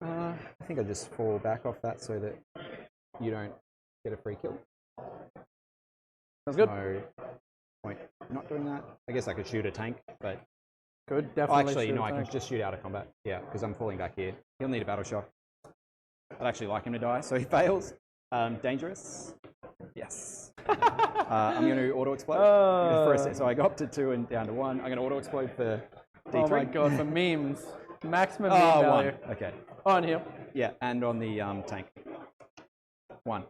I think I just fall back off that so that you don't get a free kill. Sounds good. No point not doing that. I guess I could shoot a tank, but Good, oh, definitely. actually, shoot no, a I can tank. just shoot out of combat. Yeah, because I'm falling back here. He'll need a battle shock. I'd actually like him to die, so he fails. Dangerous. Yes. I'm going to auto explode. So I go up to 2 and down to 1. I'm going to auto explode for D3. Oh my god, for memes. Maximum meme Oh, value. 1. Okay. On here. Yeah, and on the tank. 1.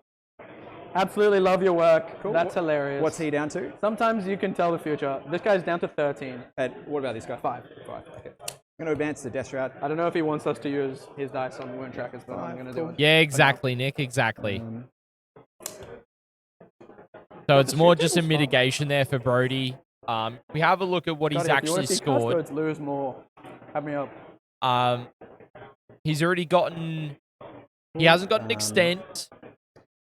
Absolutely love your work. Cool. That's hilarious. What's he down to? Sometimes you can tell the future. This guy's down to 13. And what about this guy? 5. 5. Okay. I'm going to advance the Death Shroud. I don't know if he wants us to use his dice on wound trackers, but I'm going to do it. Yeah, exactly, Nick. Exactly. So it's more just a mitigation there for Brodie. We have a look at what he's Scotty, if you actually wanna see scored. Custodes lose more, have me up. He's already gotten. He hasn't got an extent.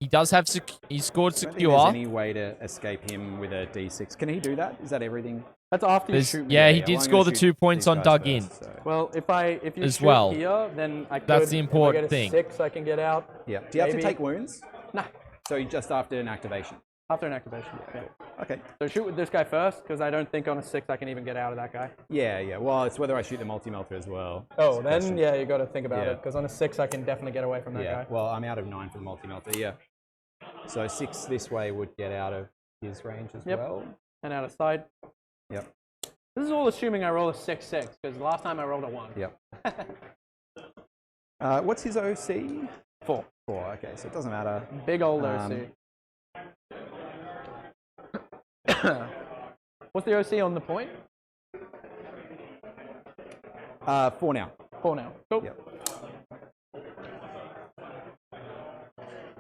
He does have. He scored I don't think secure. there's any way to escape him with a D6. Can he do that? Is that everything? That's after you There's- shoot me. yeah, he well, did I'm score gonna the shoot 2 points these on guys dug first, in. so- Well, if you As shoot well. here, then I could. That's the important if I get a thing. 6, I can get out. Yeah. Do you have to Maybe. take wounds? Nah, So just after an activation. after an activation. Yeah. Okay. So shoot with this guy first, because I don't think on a 6 I can even get out of that guy. Yeah, yeah. Well, it's whether I shoot the multi-melter as well. Oh, It's a then question. yeah, you got to think about Yeah. it, because on a 6 I can definitely get away from that Yeah. guy. Well, I'm out of 9 for the multi-melter. Yeah. So 6 this way would get out of his range as Yep. well. And out of sight. Yep. This is all assuming I roll a 6-6, because last time I rolled a 1. Yep. What's his OC? 4. 4. Okay, so it doesn't matter. Big old OC. What's the OC on the point? 4 now. 4 now. Cool. Yep.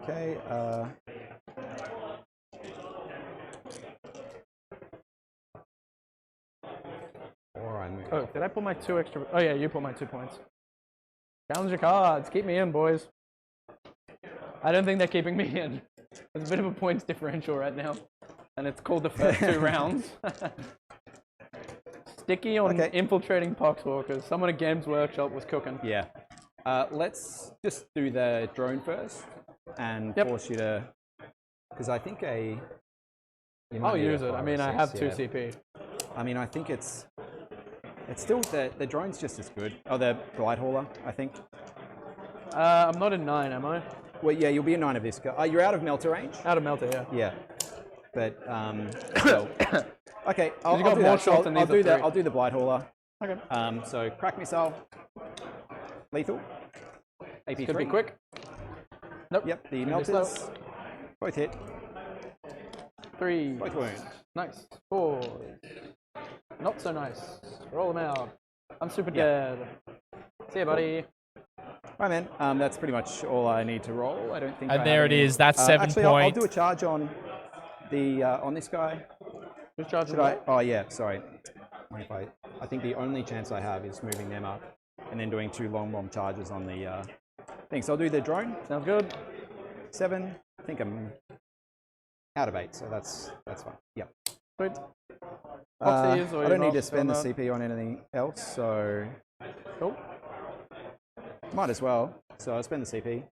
Okay. Or I move. Oh, did I pull my 2 extra? Oh yeah, you pulled my 2 points. Challenge your cards. Keep me in, boys. I don't think they're keeping me in. There's a bit of a points differential right now. And it's called the first 2 rounds. Sticky on Okay. infiltrating poxwalkers. Someone at Games Workshop was cooking. Yeah. Let's just do the drone first and Yep. force you to, because I think you might I'll need a use it. I 5 or mean, I 6, have 2 yeah. CP. I mean, I think it's still the drone's just as good. Oh, the Blight Hauler, I think. I'm not in 9, am I? Well, yeah, you'll be a 9 of this guy. You're out of melter range. Out of Melter, yeah. Yeah, but well, okay. I'll you got do more that. shots than I'll these do are that. 3. I'll do the Blight Hauler. Okay. So crack missile, lethal, AP3. Could be quick. Nope. Yep, the Gonna be melters slow. both hit. 3. Both wounds. Nice. 4. Not so nice. Roll them out. I'm super Yeah. dead. See ya, buddy. Right, man. That's pretty much all I need to roll. I don't think. And I there have it any- is. That's 7 actually, I'll points. do a charge on the on this guy. Just charge Should I? Oh yeah. Sorry. Mind if I think the only chance I have is moving them up and then doing 2 long bomb charges on the thing. So I'll do the drone. Sounds good. 7. I think I'm out of 8, so that's fine. Yep. Sweet. I Foxies, or don't you're need to not spend the on CP on anything else, so Cool. might as well. So I'll spend the CP.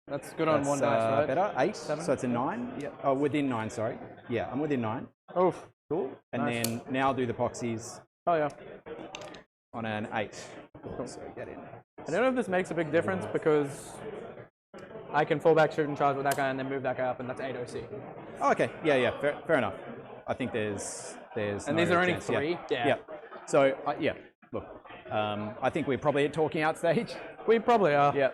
That's good on That's, 1 dice, right? Better. 8. 7? So it's a 9. Yeah. Oh, within 9. Sorry. Yeah, I'm within 9. Oof. Cool. And Nice. then now I'll do the poxies Oh yeah. on an 8. So get in. I don't know if this makes a big difference because I can fall back, shoot and charge with that guy, and then move that guy up, and that's 8 OC. Oh, okay. Yeah, yeah. Fair enough. I think there's. And no these are only chance. 3? Yeah. Yeah. So yeah. Look. I think we're probably at talking out stage. We probably are. Yeah.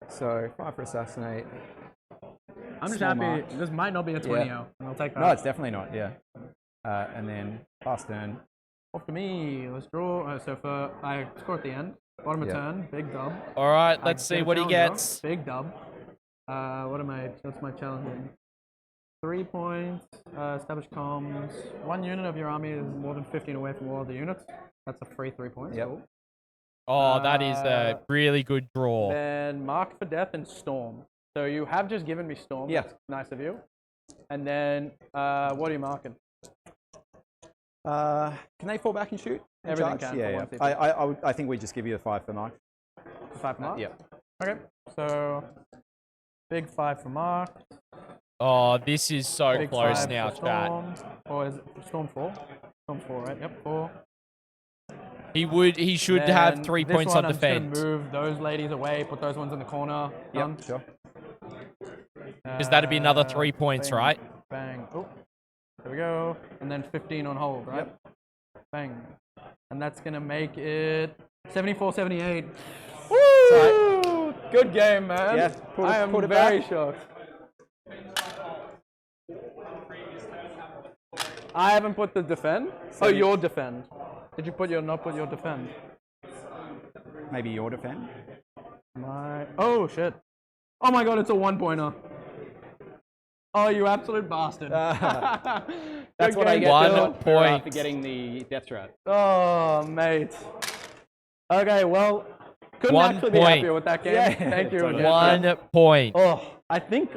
So 5 for assassinate. I'm just Small happy. march. This might not be a 20 Yeah. out, and I'll take that. No, it's definitely not. Yeah. And then pass turn. Off to me. Let's draw. So for I score at the end. Bottom of Yeah. turn. Big dub. All right, I let's see get a what he challenger, gets. Big dub. What am I? What's my challenging? 3 points. Establish comms. 1 unit of your army is more than 15 away from all other units. That's a free 3 points. Yep. Cool. Oh, that is a really good draw. Then Mark for Death and Storm. So you have just given me Storm. Yeah. That's nice of you. And then, what are you marking? Can they fall back and shoot? and Everything charge? can Yeah, for yeah. 150. I think we just give you a 5 for Mark. 5 for Mark? Yeah. Okay. So, big 5 for Mark. Oh, this is so Big close 5 now, for chat. Storm. Or is it Storm 4? Storm 4, right? Yep, 4. He should have Then 3 this points one, on I'm just gonna defense. move those ladies away, put those ones in the corner. Done. Yep, sure. Because that'd be another 3 points, bang, right? Bang. Oh, there we go. And then 15 on hold, right? Yep. Bang. And that's going to make it 74-78. Sorry. Woo! Good game, man. Yeah, I am put it very back. shocked. I haven't put the defend. Oh, your defend. Did you not put your defend? Maybe your defend? Oh, shit. Oh my god, it's a 1-pointer. Oh, you absolute bastard. That's what I get 1 for point. getting the death threat. Oh, mate. Okay, well, couldn't 1 actually be point. happier with that game. Yeah, Thank you totally. again. 1 point. Oh, I think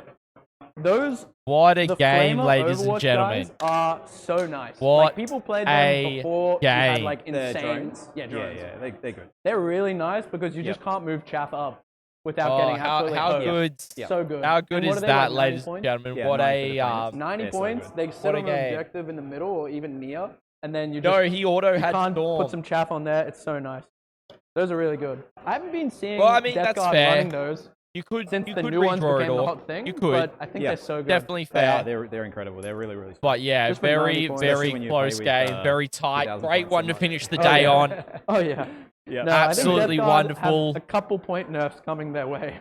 those What a the game, Flamer ladies and Overwatch gentlemen. guys are so nice. What like, people played them a before you had game. like The insane drones? Yeah, drones. Yeah, they're good. They're really nice because you just can't move chaff up without getting absolutely how hosed. good? Yeah. So good. How good And what is are they, that, like, 90 ladies and points? gentlemen? Yeah, What 9 for a the flames. 90 They're so points. good. They sit What a on an game. objective in the middle or even near, and then you just No, he auto you had can't Storm. put some chaff on there. It's so nice. Those are really good. I haven't been seeing Well, I mean, Death that's Guard fair. running those You could since you the could new ones redraw it became the all. hot thing. You could. But I think Yeah. they're so good. Definitely They fair. are. They're incredible. They're really, really smart. But yeah, Just with 90 very, points. very Especially when you play close with, game, very tight. 2,000 Great points one and to like- finish the Oh, day yeah. on. Oh yeah. Yeah. No, I think Absolutely Death Guard wonderful. have a couple point nerfs coming their way.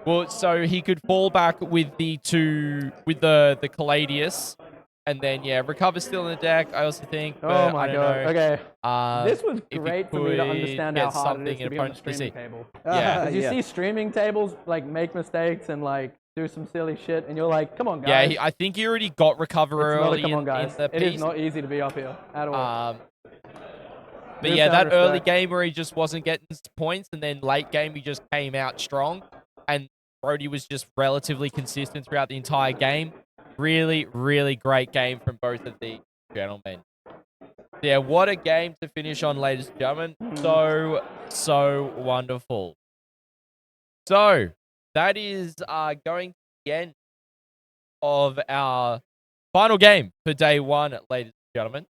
Well, so he could fall back with the the Caladius, and then yeah, recover still in the deck. I also think. But Oh my I don't god. know. Okay. This This was great for me to understand how hard it is to be on a streaming table. Yeah. Because you see streaming tables like make mistakes and like do some silly shit, and you're like, "Come on, guys." Yeah, I think he already got recover it's not a early come on, in guys. the It piece. is not easy to be up here at all. But New yeah, that sound early respect. game where he just wasn't getting points, and then late game he just came out strong, and Brodie was just relatively consistent throughout the entire game. Really, really great game from both of the gentlemen. Yeah, what a game to finish on, ladies and gentlemen. So, so wonderful. So, that is going to the end of our final game for day one, ladies and gentlemen.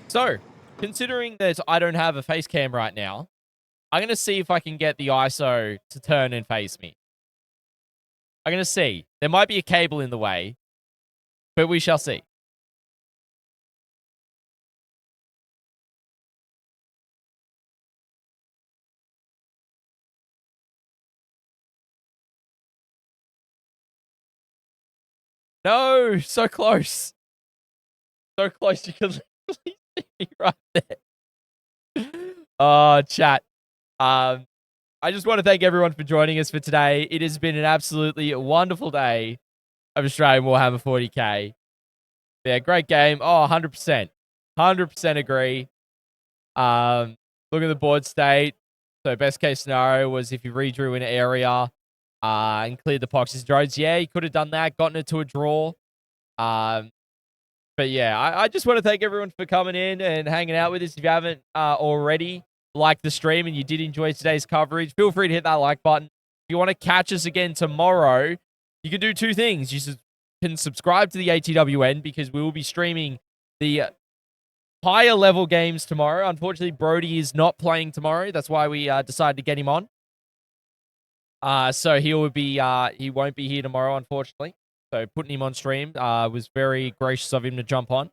So, considering that I don't have a face cam right now, I'm going to see if I can get the ISO to turn and face me. I'm going to see. There might be a cable in the way, but we shall see. No, so close. So close you can literally see me right there. Oh, chat. I just want to thank everyone for joining us for today. It has been an absolutely wonderful day of Australian Warhammer 40k. Yeah, great game. Oh, 100%. 100% agree. Look at the board state. So best case scenario was if you redrew an area and cleared the Pox's drones. Yeah, you could have done that, gotten it to a draw. But yeah, I just want to thank everyone for coming in and hanging out with us. If you haven't already liked the stream and you did enjoy today's coverage, feel free to hit that like button. If you want to catch us again tomorrow, you can do two things. You can subscribe to the ATWN because we will be streaming the higher level games tomorrow. Unfortunately, Brodie is not playing tomorrow. That's why we decided to get him on. So he won't be here tomorrow, unfortunately. So putting him on stream was very gracious of him to jump on.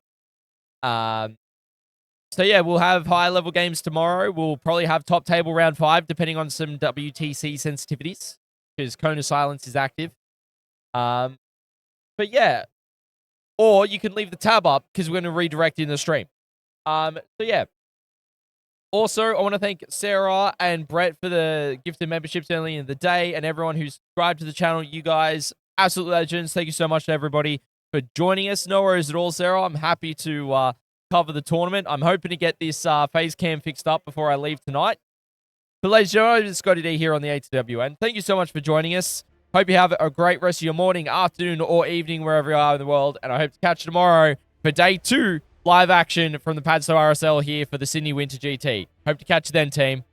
So yeah, we'll have high level games tomorrow. We'll probably have top table round 5, depending on some WTC sensitivities, because Cone of Silence is active. But yeah, or you can leave the tab up because we're going to redirect in the stream. So yeah, Also, I want to thank Sarah and Brett for the gifted memberships early in the day, and everyone who's subscribed to the channel. You guys, absolute legends. Thank you so much to everybody for joining us. No worries at all, Sarah. I'm happy to cover the tournament. I'm hoping to get this phase cam fixed up before I leave tonight. But ladies and gentlemen, it's ScottyD here on the ATWN. Thank you so much for joining us. Hope you have a great rest of your morning, afternoon, or evening, wherever you are in the world. And I hope to catch you tomorrow for day 2 live action from the Padstow RSL here for the Sydney Winter GT. Hope to catch you then, team.